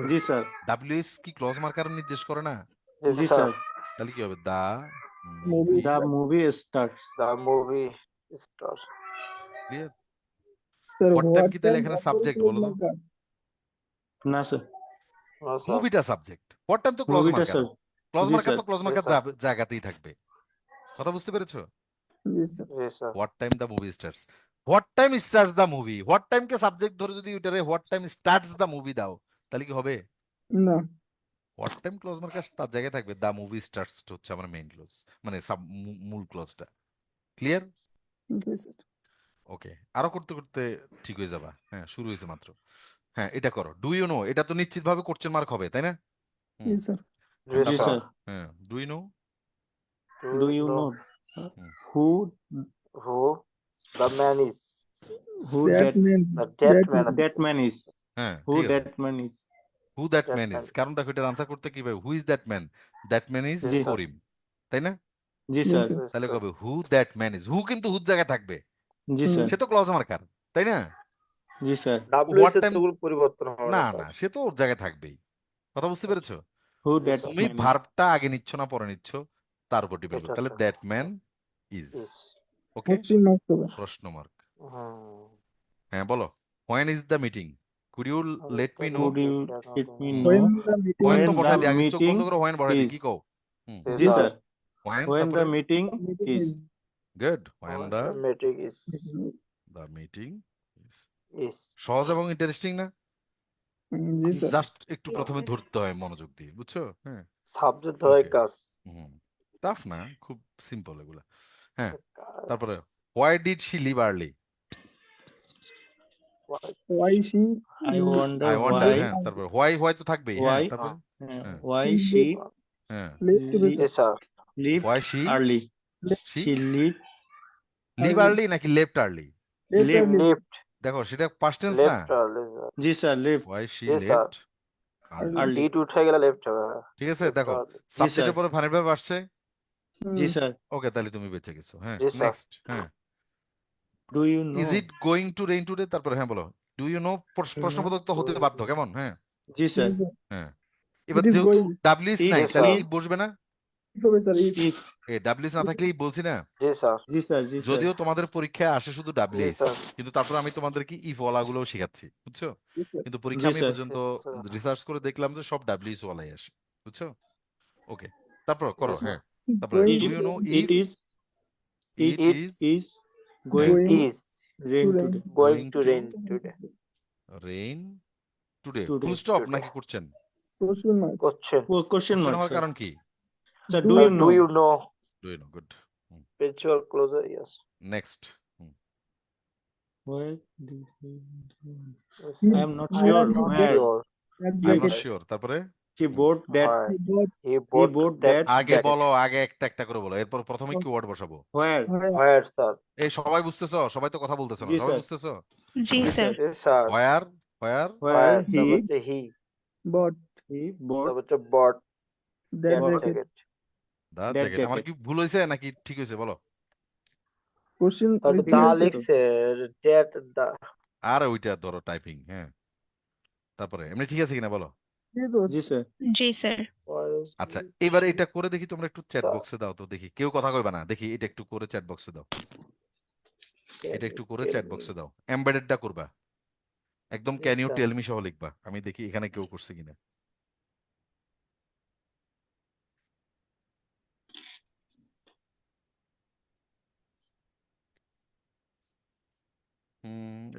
জি স্যার ডাব্লিউএস কি ক্লজ মার্কার নির্দেশ করে না জি স্যার তাহলে কি হবে the Movie. The movie starts The movie starts. Clear sir What time কি তাহলে এখানে number subject close বলো তো? marker? না স্যার No, sir. মুভিটা সাবজেক্ট হোয়াট টাইম তো ক্লজ মুভিটা মার্কার স্যার ক্লজ জি, মার্কার তো স্যার। ক্লজ জি, মার্কার স্যার। জায়গাতেই থাকবে কথা বুঝতে পেরেছো জি sir Yes, sir. What time the movie starts what time starts the movie what time কে সাবজেক্ট ধরে যদি ওইটারে what time starts the movie দাও তাহলে কি হবে না হোয়াট টাইম ক্লজ মার্কার তার জায়গায় থাকবে দা মুভি স্টার্টস হচ্ছে আমার মেইন ক্লজ মানে মূল ক্লজটা ক্লিয়ার জি স্যার ওকে আরো করতে করতে ঠিক হয়ে যাবা হ্যাঁ শুরু হয়েছে মাত্র হ্যাঁ এটা করো ডু ইউ নো এটা তো নিশ্চিত ভাবে কোশ্চেন মার্ক হবে তাই না জি স্যার Yes, জি sir. স্যার হ্যাঁ do you know do you know who who the man is? Who That that man The dead That man. man. That man is হ্যাঁ হু ঠিক আছে that man is who that That man man. Is কারণ দেখো এটার আনসার করতে কি ভাই who is that man is জি, স্যার। করিম তাই না জি Yes, স্যার sir. Yes, তাহলে sir. কবে হু দ্যাট ম্যান ইজ হু কিন্তু হুর জায়গায় থাকবে জি স্যার সে তো ক্লজ মার্কার তাই না জি স্যার WS What এর time- তো কোনো পরিবর্তন হবে না না না সে তো ওর জায়গায় থাকবেই কথা বুঝতে পেরেছো হু দ্যাট তুমি ভার্বটা আগে নিচ্ছ না পরে নিচ্ছ তার উপর ডিপেন্ড Yes, করে তাহলে sir. That man is Yes. Okay Question mark হবে প্রশ্ন মার্ক Hmm. হ্যাঁ বলো when is the meeting could you let me know Could you let me know When the meeting হোয়েন তো when বসাই the দিই আগে চোখ বন্ধ meeting করে হোয়েন বসাই দিই is- কি কও Yes, জি sir. Sir when when the meeting meeting is is good when When the the meeting is the meeting is. সহজ এবং ইন্টারেস্টিং না জি স্যার জাস্ট একটু প্রথমে ধরতে হয় মনোযোগ দিয়ে বুঝছো হ্যাঁ Subject হয় Okay. কাজ টাফ না খুব সিম্পল এগুলা হ্যাঁ তারপরে why did she leave early why she I wonder I wonder why হ্যাঁ তারপরে হোয়াই তো থাকবেই হ্যাঁ Why? তারপরে uh, হ্যাঁ। why Is she হ্যাঁ late to be Yes, sir. left why she early she she left leave early. Early নাকি left early late Leave. early. Left. দেখো সেটা পাস্ট টেন্স না Left early, sir. জি sir left why she Yes, sir. Left early early It উঠে গেলে লেফট হবে ঠিক আছে Left দেখো early. সাবজেক্টের sir. পরে ফানি ভার্ব আসছে জি Hmm. স্যার ওকে তাহলে তুমি বেঁচে গেছো হ্যাঁ Yes, sir. নেক্সট হ্যাঁ do you know is it going to rain today তারপরে হ্যাঁ বলো ডু ইউ নো প্রশ্নবোধক তো হতে বাধ্য কেমন হ্যাঁ জি স্যার Yes, sir. হ্যাঁ এবার is যেহেতু going. ডাব্লিউএস If নাই Yes, তাহলে sir. কি বসবে না If হবে স্যার if if ডাব্লিউএস না থাকলেই বলছি না Yes, sir. জি স্যার জি স্যার যদিও তোমাদের পরীক্ষায় আসে শুধু ডাব্লিউএস sir. কিন্তু তারপর আমি তোমাদেরকে ইফ ওয়ালা গুলো শেখাচ্ছি বুঝছো Yes, sir. কিন্তু পরীক্ষা জি, আমি স্যার। পর্যন্ত Yes, sir. রিসার্চ করে দেখলাম যে সব ডাব্লিউএস ওয়ালাই আসে বুঝছো ওকে তারপর করো Yes, sir. হ্যাঁ তারপরে Going do if you know it if is it it is is going Going to Is rain to rain. today going Going to to- rain today. Rain today Today, full stop today. নাকি করছেন Question mark. Question. question question mark হওয়ার sir কারণ কি sir Do do Sir, you do know you know? Do you know good Spiritual closer, yes. Next Where did he Yes, I sir. am not I sure am not where sure. I am Exactly. Not sure তারপরে he bought that. Where He he bought bought that that আগে jacket. বলো, আগে একটা একটা করে বলো, এরপর প্রথমে কি ওয়ার্ড বসাবো। Where? Where, sir? এই সবাই বুঝতেছো? সবাই তো কথা বলতেছো না, জি, সবাই স্যার। বুঝতেছো? জি Yes, sir sir. Yes, sir. Where where Where তারপর he হচ্ছে he, But bought তারপর হচ্ছে bought that that Bought. jacket. jacket. The That jacket. আমার jacket. কি ভুল হয়েছে নাকি ঠিক হয়েছে বলো? Question তারপর ঠিক দা আছে তো। লিখছে that the আর ওইটা ধরো টাইপিং, হ্যাঁ। তারপরে এমনি ঠিক আছে কিনা বলো? জি স্যার। জি স্যার where is আচ্ছা the এবার এটা করে দেখি, তোমরা একটু চ্যাট the বক্সে দাও তো দেখি, কেউ কথা কইবা না, দেখি এটা একটু করে চ্যাট বক্সে দাও, can এটা you একটু করে tell চ্যাট me? বক্সে দাও, এমবেডেডটা করবা, একদম Yes, can you sir. Tell me সহ লিখবা, আমি দেখি এখানে কেউ করছে কিনা।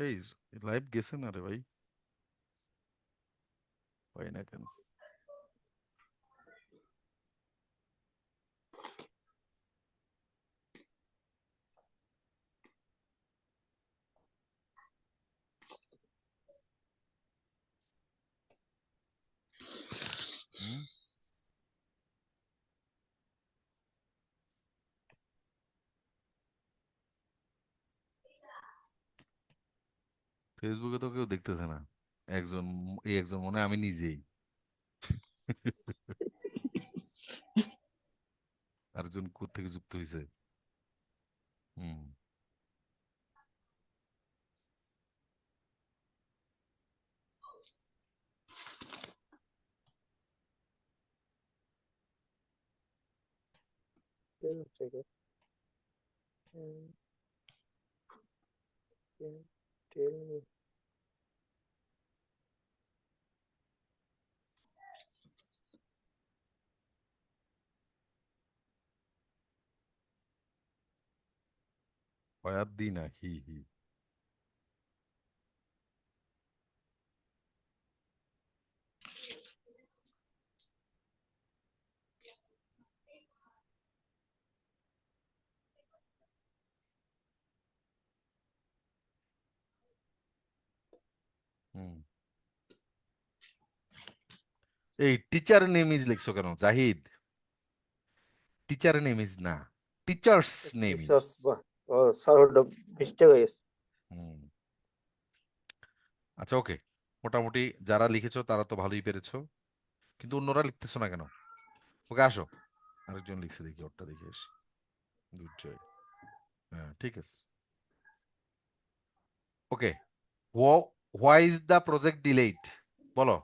এই লাইভ গেছে না রে ভাই, হয় না কেন? হুম? ফেসবুকে তো কেউ দেখতেছে না, একজন, এই একজন মনে হয় আমি নিজেই। আরেকজন কোত্থেকে যুক্ত হয়েছে। হুম, Can check it. Can you tell me? হয়ার দি না হি হি। হুম, এই টিচার নেম ইজ লিখছো কেন জাহিদ? টিচার নেম ইজ না, teachers name is. Jesus, oh, sorry, the mistake is. হুম, আচ্ছা ওকে, মোটামুটি যারা লিখেছো তারা তো ভালোই পেরেছো, কিন্তু অন্যরা লিখতেছো না কেন? ওকে আসো, আরেকজন লিখছে দেখি, ওরটা দেখে আসি। দুর্জয়, হ্যাঁ ঠিক আছে। Okay, why is the project delayed বলো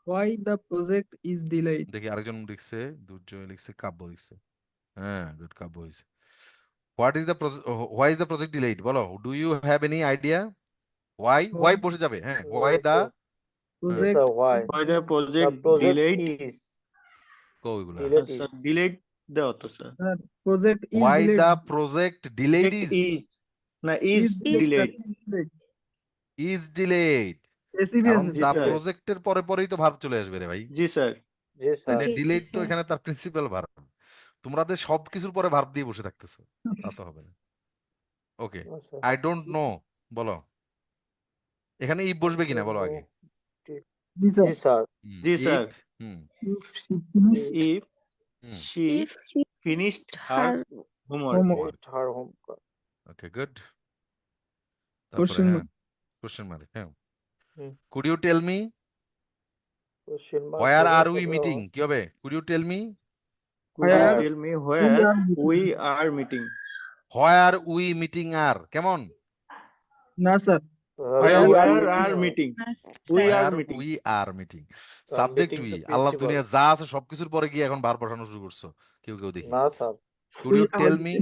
Why the project is delayed? দেখি। আরেকজন লিখছে, দুর্জয় লিখছে, কাব্য লিখছে, হ্যাঁ গুড, কাব্য হয়েছে। Why is the project delayed বলো, do you have any idea? Why why বসে যাবে, হ্যাঁ, why the Yes, Project sir, why? Why the The project project delayed? is কইগুলা, delayed Sir, is delayed দেওয়া তো sir. the project is why delayed. The project delayed Project is না is delayed. Is delayed, Passive কারণ answer. জি দা স্যার। প্রজেক্টের পরে পরেই তো ভার্ব চলে আসবে রে ভাই, জি স্যার। yes, তাইলে sir. ডিলেড তো এখানে তার প্রিন্সিপাল ভার্ব। তোমাদের সব কিছুর পরে ভার্ব দিয়ে বসে থাকতেছো, তা তো হবে না। ওকে, No, sir. I don't know বলো, এখানে ইফ বসবে কিনা বলো আগে। Yes, sir. Yes, sir. জি sir. If, hmm If she finished If hmm, she if she finished her her homework. homework. Finished her homework. Okay good. তারপরে Question হ্যাঁ, mark. কোশ্চেন মার্ক, হ্যাঁ। হুম। Could you tell me Question mark where হবে, আর উই তারপরে মিটিং, কি হবে? Could you tell me Could you Where tell me we where are meeting? we are meeting? Where we meeting are, কেমন? না sir, Where Where are meeting our or- meeting? We sir, are where meeting. We are meeting, subject meeting we, the Allah principal. দুনিয়া যা আছে সবকিছুর পরে গিয়ে এখন বার বসানো শুরু করছো, কেউ কেউ দেখি। না sir, could We you are tell me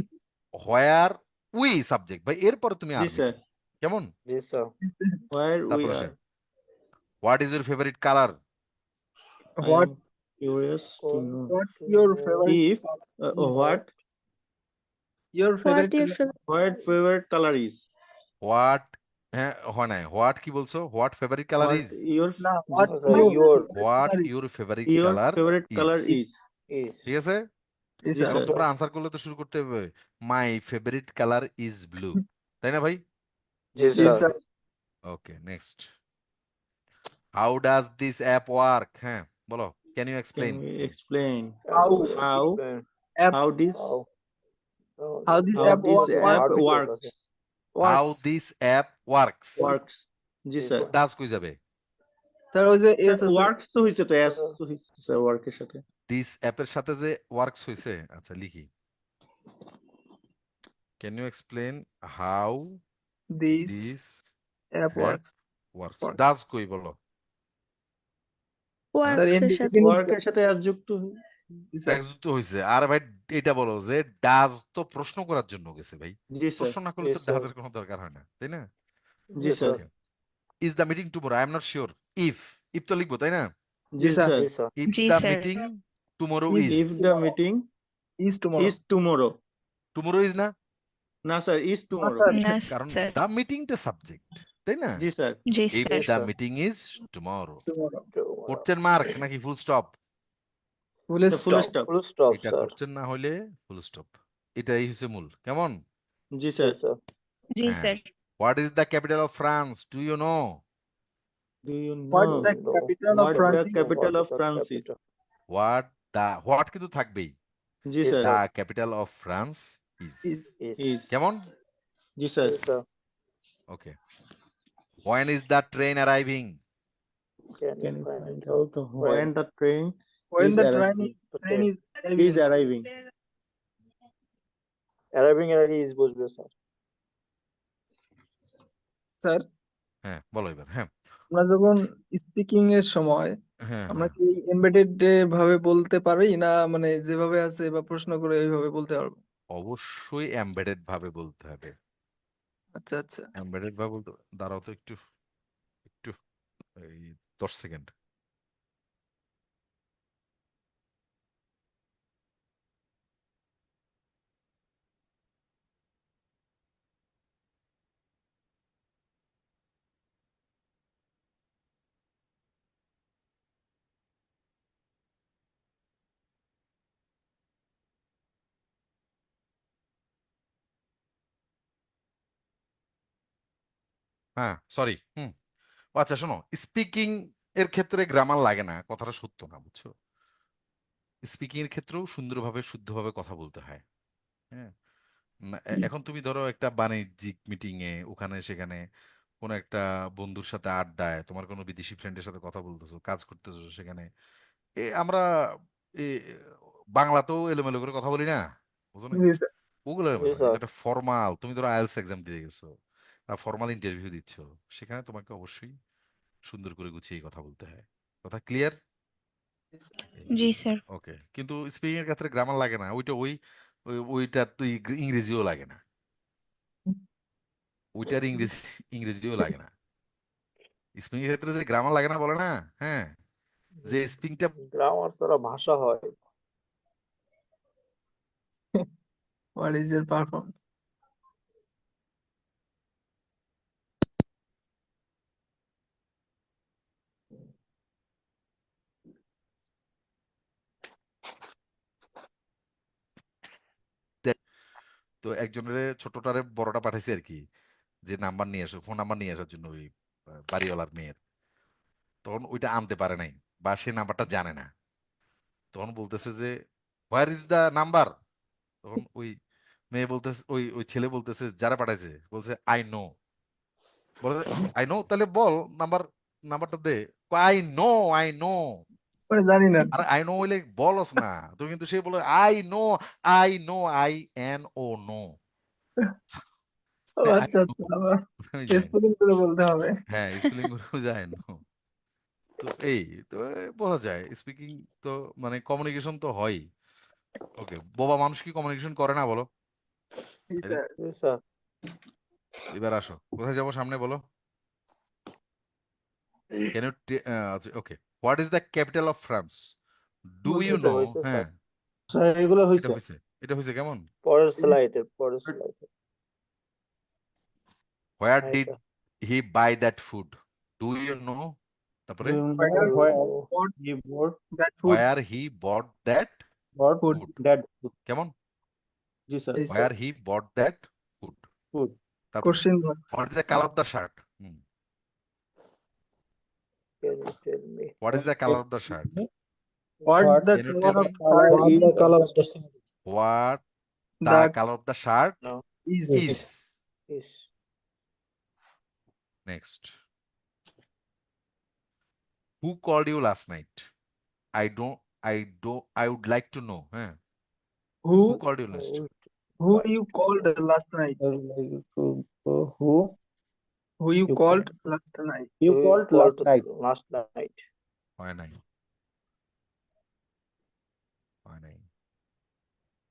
where we subject, ভাই এরপরে তুমি জি আর স্যার। meeting, কেমন? জি স্যার। Where we তারপরে সে are. What is your favourite colour? I what am curious to know what your favorite if is what your what favorite your color? what favorite color is. What, হ্যাঁ হয় নাই, হোয়াট কি বলছো? What favourite colour What is, your না what Okay, your your what color is? Your favourite your colour favorite color is, is. is ঠিক আছে? জি এখন স্যার তোমরা আনসার করলে তো শুরু করতে হবে my favourite colour is blue, তাই না ভাই? জি জি sir sir okay next, how does this app work? হ্যাঁ বলো, can you can explain? we explain How how app how this How how this how app this work app hard video works আছে। How works this app works? works জি জি স্যার স্যার। ডাজ কই যাবে? স্যার ওই যে এস আছে works তো হইছে তো s তো হইছে স্যার work এর সাথে দিস অ্যাপের সাথে যে ওয়ার্কস হইছে, আচ্ছা লিখি, can you explain how this this app app works works? work does কই বলো? স্যার ওয়ার্কস এম এর সাথে work এর সাথে s যুক্ত স্যার যুক্ত হয়েছে। আর ভাই এটা বলো যে ডাজ তো প্রশ্ন করার জন্য গেছে ভাই, জি স্যার প্রশ্ন না করলে জি তো স্যার। ডাজের কোনো দরকার হয় না, তাই না? জি sir okay, is the meeting tomorrow? I am not sure. If if তো লিখবো, তাই না? জি জি স্যার স্যার জি স্যার। ইফ জি the sir meeting tomorrow Is is, if the meeting is tomorrow is tomorrow tomorrow is না, না স্যার is না tomorrow স্যার না কারণ স্যার দ্য মিটিংটা সাবজেক্ট, তাই না? জি স্যার জি if sir the sir. Meeting is tomorrow, tomorrow question mark নাকি ফুল স্টপ? full ফুল stop স্টপ ফুল স্টপ এটা স্যার। কোশ্চেন না হলে ফুল স্টপ, এটাই হচ্ছে মূল। কেমন? জি জি স্যার স্যার। জি হ্যাঁ, sir what is the capital of France? Do you know? do you what know the No. capital of what France the is capital of France is what কিন্তু থাকবেই, জি জি sir the capital of France is. is is কেমন? জি স্যার জি sir. Okay, when is the train arriving? Can can you you find find out out when the train when is the arriving train is is arriving arriving এর আগে ইজ বসবে স্যার। স্যার হ্যাঁ বলো এবার। হ্যাঁ আমরা যখন স্পিকিং এর সময় হ্যাঁ আমরা হ্যাঁ, কি এমবেডেড ভাবে বলতে পারি না মানে যেভাবে আছে বা প্রশ্ন করে ওইভাবে বলতে পারবো? অবশ্যই এমবেডেড ভাবে বলতে হবে। আচ্ছা আচ্ছা এমবেডেড ভাবে বলতে, দাঁড়াও তো একটু একটু এই 10 সেকেন্ড। হ্যাঁ সরি, আচ্ছা শোনো, স্পিকিং এর ক্ষেত্রে গ্রামার লাগে না, কথাটা সত্য না, বুঝছো? স্পিকিং এর ক্ষেত্রেও সুন্দরভাবে শুদ্ধভাবে কথা বলতে হয়। হ্যাঁ, এখন তুমি ধরো একটা বাণিজ্যিক মিটিং এ, ওখানে সেখানে কোন একটা বন্ধুর সাথে আড্ডায় তোমার কোনো বিদেশি ফ্রেন্ডের সাথে কথা বলতেছো, কাজ করতেছো সেখানে, আমরা এ, বাংলাতেও এলোমেলো করে কথা বলি না, বুঝো না? জি স্যার ওগুলো জি এলোমেলো না, স্যার। কিন্তু একটা ফর্মাল, তুমি ধরো আইএলটিএস এক্সাম দিয়ে গেছো, ফর্মাল ইন্টারভিউ দিচ্ছ, সেখানে তোমাকে অবশ্যই সুন্দর করে গুছিয়ে কথা বলতে হয়। কথা ক্লিয়ার? জি স্যার জি স্যার ওকে, কিন্তু স্পিকিং এর ক্ষেত্রে গ্রামার লাগে না, ওইটা তো ইংরেজিও লাগে না, ওইটার ইংরেজিও লাগে না। স্পিকিং এর ক্ষেত্রে যে গ্রামার লাগে না বলে না, হ্যাঁ, যে স্পিংটা গ্রামার ছাড়া ভাষা হয়। হোয়াট ইজ ইয়ার পারফর্ম তো একজনের ছোটটারে বড়টা পাঠাইছে আর কি, যে নাম্বার নিয়ে আসো, ফোন নাম্বার নিয়ে আসার জন্য ওই বাড়িওয়ালার মেয়ের। তখন ওইটা আনতে পারে নাই, বা সে নাম্বারটা জানে না। তখন বলতেছে যে হোয়ার ইজ দা নাম্বার? তখন ওই মেয়ে বলতেছে, ওই ওই ছেলে বলতেছে, যারা পাঠাইছে বলছে আই নো, বলে আই নো, তাহলে বল নাম্বারটা দে। আই নো মানে জানি না আর আই নো হইলে বলস না তো, কিন্তু সে বলে আই নো INO নো। ও আচ্ছা আচ্ছা আবার আমি জানি না। স্পেলিং করে বলতে হবে হ্যাঁ স্পেলিং করেও যায় নো। তো এই তো বোঝা যায় স্পিকিং তো মানে কমিউনিকেশন তো হয়। ওকে, বোবা মানুষ কি কমিউনিকেশন করে না বলো? জি তাই না? স্যার জি স্যার। এবার আসো, কোথায় যাবো সামনে বলো। Can you, okay, what is the capital of France? Do বলছি ইউ হয়েছে নো? স্যার হয়েছে হ্যাঁ, স্যার। স্যার এগুলো এটা হইছে হয়েছে, এটা হয়েছে কেমন? পরের স্লাইডে। হোয়ার হ্যাঁ ডিড এটা। He buy that food? Do you know? তারপরে do you know where where bought he bought that food where he bought that Bought Food. that food. কেমন? জি sir. Yes, sir. Where he bought that food. Food. তারপরে Question mark. what is the color of the shirt? Can you tell me? What is the color of the shirt? What the Can you color tell of me? shirt What is? the color of the shirt? What the That color of the shirt No. is. is. Is. Next. Who called you last night? I would like to know. Who Who called you last? who Like you to called know. last night? I would like to know who Who you You called last night? you Who called last night. Last night. Why নাই? Why নাই?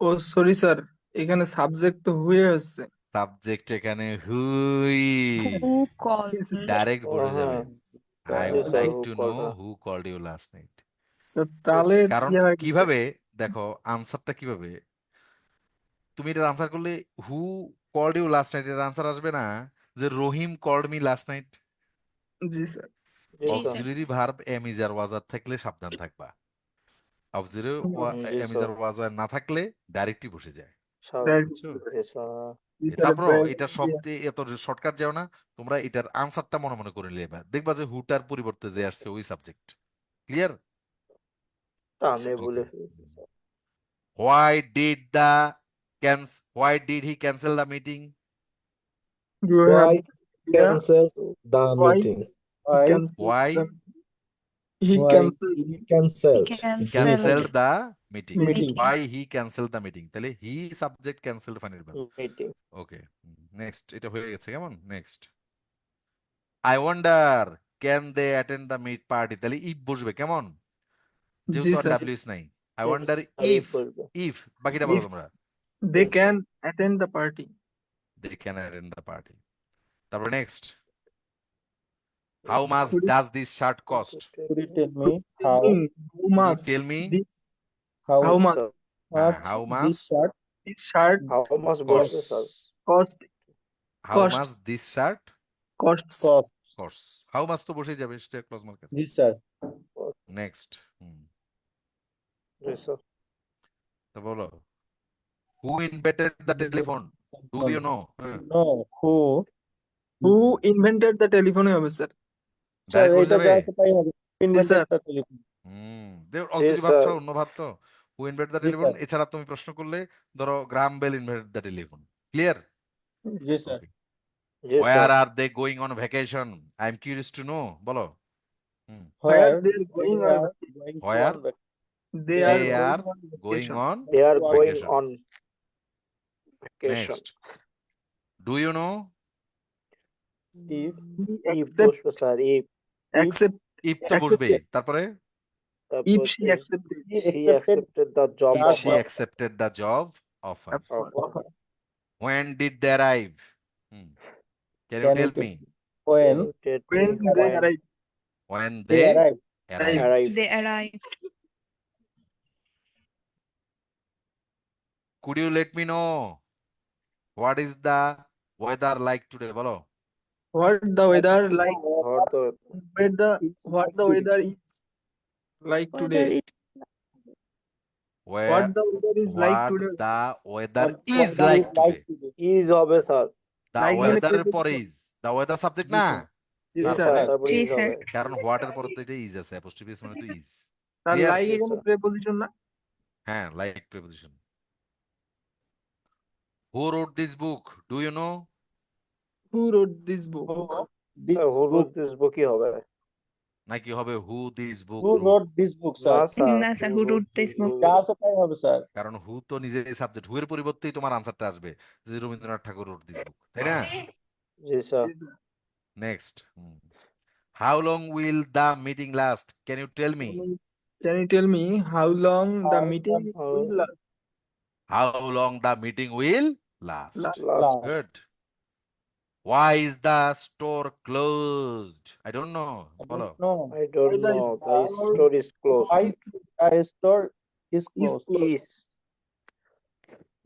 ও সরি স্যার, এখানে সাবজেক্ট তো হয়ে হচ্ছে। সাবজেক্ট এখানে হুই Who called? ডাইরেক্ট বসে যাবে। I Yes, would sir, like who to called know her? who called you last night. Sir তাহলে কারণ কি হয়? কিভাবে দেখো আনসারটা কিভাবে তুমি এটার আনসার করলে who called you last night এর আনসার আসবে না যে Rahim called me last night. জি স্যার। জি, sir. Auxiliary verb am is are was আর থাকলে সাবধান থাকবা। অক্সিলারি জি, am is are sir. Was আর না থাকলে ডাইরেক্টলি বসে যায়। বুঝছো? Yes, sir. জি স্যার, তারপর ব্যাগ এটা দিয়ে। সবচেয়ে এত শর্টকাট যাও না, তোমরা এটার আনসারটা মনে মনে করে নিলে দেখবা যে হুটার পরিবর্তে যে আসছে ওই সাবজেক্ট। ক্লিয়ার? তা আমি বলে Okay. ফেলেছি sir. Why did he cancel the meeting? You have Why yeah, cancel the why meeting? he Why? canceled Why the- he Why? canceled He cancelled. He he cancelled canceled the meeting? Meeting. Why he canceled the meeting? তাহলে he subject cancelled ফানির বার। মিটিং। ওকে নেক্সট, এটা হয়ে গেছে কেমন? Next I wonder can they attend the meet party? তাহলে if বসবে কেমন? জি যেহেতু আর স্যার, ডাব্লিউএস নাই। I wonder If if বলবে। বাকিটা বলো If- তোমরা। they can attend the party. They can attend the party. তারপর next how much Could you- does this shirt cost? Could you tell me how Who must tell me? how how much much how this much shirt this shirt How much বসবে sir? cost how costs? much this shirt costs? cost? costs? how much তো বসেই যাবে সেটা ক্লোজ মার্কেট। জি স্যার। নেক্সট জি স্যার। তো বলো who invented the telephone? Do you know? No, Who invented the telephone হবে স্যার? স্যার ডাইরেক্ট বসে এটা যাবে। যা আছে তাই হবে। Invented sir. the telephone. দেওর অক্সিলারি ভার্ব স্যার। ছাড়া অন্য ভার্ব তো who invented the জি, telephone স্যার। এছাড়া তুমি প্রশ্ন করলে ধরো Graham Bell invented the telephone. Clear? জি স্যার। Okay. জি Where sir. are they going on vacation? I am curious to know. বলো। Where they are going they on are going to Where? on vacation. They They are are going going on vacation. on They are going vacation. on vacation. Next. Do you know? If He If accept বসবে স্যার। If accept if তো বসবেই। তারপরে তারপর if she accepted she accepted the job if she offer. accepted the job offer. offer. When did they arrive? Can you Can tell you me? when when they arrive. When they they arrive. arrived. arrive. They arrived. Could you let me know what is the weather like today? বলো। What the weather like? What the What the weather is like Weather today? is Where What the weather is like what today? the weather What is weather like today. is হবে স্যার। The Like weather মানে এর পরে is. The weather subject না? জি জি স্যার। স্যার। তারপর জি is স্যার। হবে। কারণ হোয়াট এর পরে তো এটা ইজ আছে অ্যাপোস্ট্রফি এস মানে তো ইজ। তার Clear? like Yes, এখানে sir. preposition না? হ্যাঁ like preposition. Who wrote this book? Do you know? Who wrote this book? This who book. wrote this book কি হবে? নাকি হবে who this book Who wrote? wrote this book, না sir? স্যার। না sir, who wrote this book? যা আছে তাই হবে স্যার। কারণ হু তো নিজে সাবজেক্ট, হু এর পরিবর্তেই তোমার আনসারটা আসবে যে রবীন্দ্রনাথ ঠাকুর wrote this book, তাই না? জি sir. Next how long will the meeting last? Can you tell me? Can you tell me how long the How meeting long- will last? How long the meeting will last? Last. Good. Why is the store closed? I don't know. বলো। No. I don't the know. The store- store is closed. Why a store is closed? Is.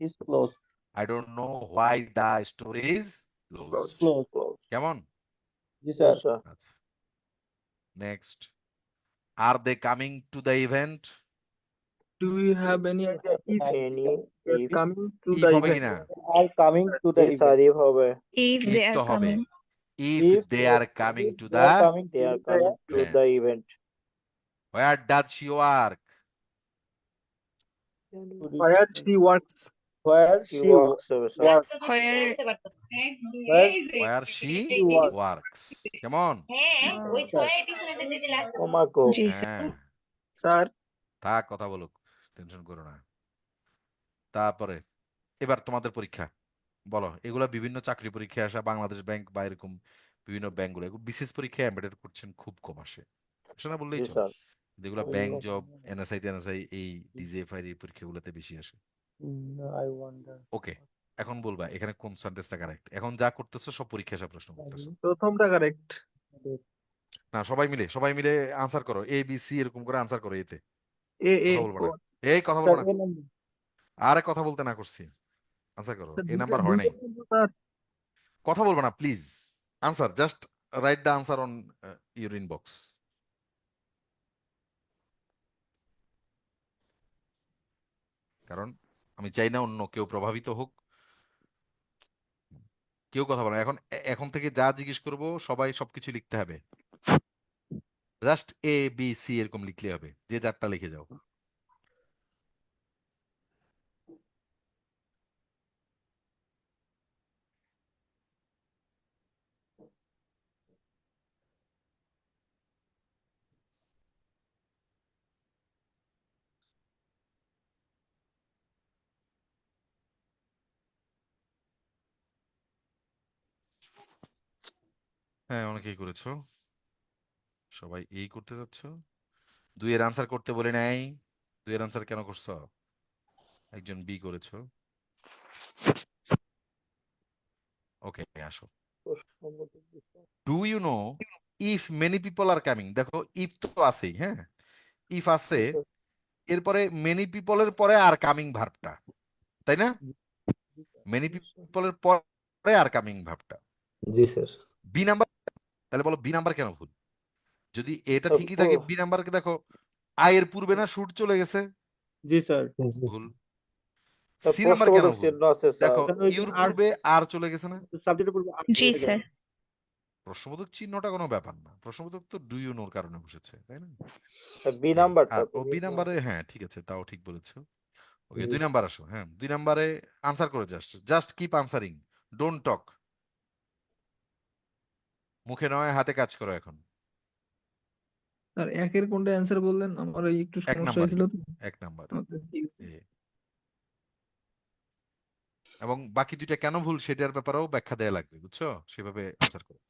Is closed. I don't know why the store is closed. Closed. Closed. কেমন? জি জি স্যার। স্যার। আচ্ছা। Next. Are they coming to the event? Do you have any idea if Any they are if coming to if the হবে event? কিনা Are coming to the জি স্যার event. if হবে If ইফ they তো are হবে coming. If If they are coming if to they the are coming they to are the coming to event. the event. Where does she work Where she works. where She she works হবে sir work, Where where she she work. Works কেমন ওমাকো জি স্যার হ্যাঁ Sir, থাক কথা বলুক টেনশন করো না তারপরে এবার তোমাদের পরীক্ষা বলো এগুলা বিভিন্ন চাকরি পরীক্ষায় আসা বাংলাদেশ ব্যাংক বা এরকম বিভিন্ন ব্যাংকগুলো বিশেষ পরীক্ষায় এমবেডেড করছেন খুব কম আসে আসে না বললেই জি চলে স্যার যেগুলো ব্যাংক জব এনএসআই টেনএসআই এই ডিজিএফআই এই পরীক্ষাগুলোতে বেশি আসে I wonder. ওকে এখন বলবা এখানে কোন সেন্টেন্সটা কারেক্ট এখন যা করতেছো সব পরীক্ষা আসা প্রশ্ন করতেছো প্রথমটা correct. না সবাই মিলে আনসার করো এ বি সি এরকম করে আনসার করো এতে A. কথা বলবো না এই কথা বলবো না Sir, A number. আরে কথা বলতে না করছি আনসার করো এ নাম্বার হয় নাই Sir, কথা বলবো না please answer just write the answer on your inbox কারণ আমি চাই না অন্য কেউ প্রভাবিত হোক কেউ কথা বলে না। এখন থেকে যা জিজ্ঞেস করব সবাই সবকিছু লিখতে হবে জাস্ট এ বি সি এরকম লিখলে হবে যে যারটা লিখে যাও হ্যাঁ অনেকেই করেছো সবাই এই করতে যাচ্ছ দুইয়ের আনসার করতে বলে নাই দুইয়ের আনসার কেন করছো একজন বি করেছো ওকে আসো do you know if many people are coming দেখো ইফ তো আছেই হ্যাঁ ইফ আছে এরপরে মেনি পিপলের পরে আর কামিং ভার্বটা তাই না মেনি পিপলের পরে আর কামিং ভার্বটা জি স্যার বি নাম্বার তাহলে বলো বি নাম্বার কেন ভুল যদি এটা ঠিকই থাকে বি নাম্বারকে দেখো আয়ের পূর্বে না শুট চলে গেছে জি স্যার ভুল স্যার সি নাম্বার কেন প্রশ্নবোধক ভুল চিহ্ন আছে স্যার দেখো কারণ ওই যে ইউর আর পূর্বে আর চলে গেছে না সাবজেক্টের পূর্বে জি স্যার প্রশ্নবোধক চিহ্নটা কোনো ব্যাপার না প্রশ্নবোধক তো ডু ইউ নোর কারণে বসেছে তাই না বি এই, নাম্বারটা আর ও বি নাম্বারে হ্যাঁ ঠিক আছে তাও ঠিক বলেছো ওকে দুই নাম্বার আসো হ্যাঁ দুই নাম্বারে আনসার করে just keep answering don't talk মুখে নয় হাতে কাজ করো এখন স্যার একের কোনটা অ্যান্সার বললেন আমার এই একটু এক সমস্যা নাম্বারই হয়েছিল তো এক নাম্বার আমাকে ঠিক আছে। এবং বাকি দুইটা কেন ভুল সেটার ব্যাপারেও ব্যাখ্যা দেয়া লাগবে বুঝছো সেভাবে আনসার করো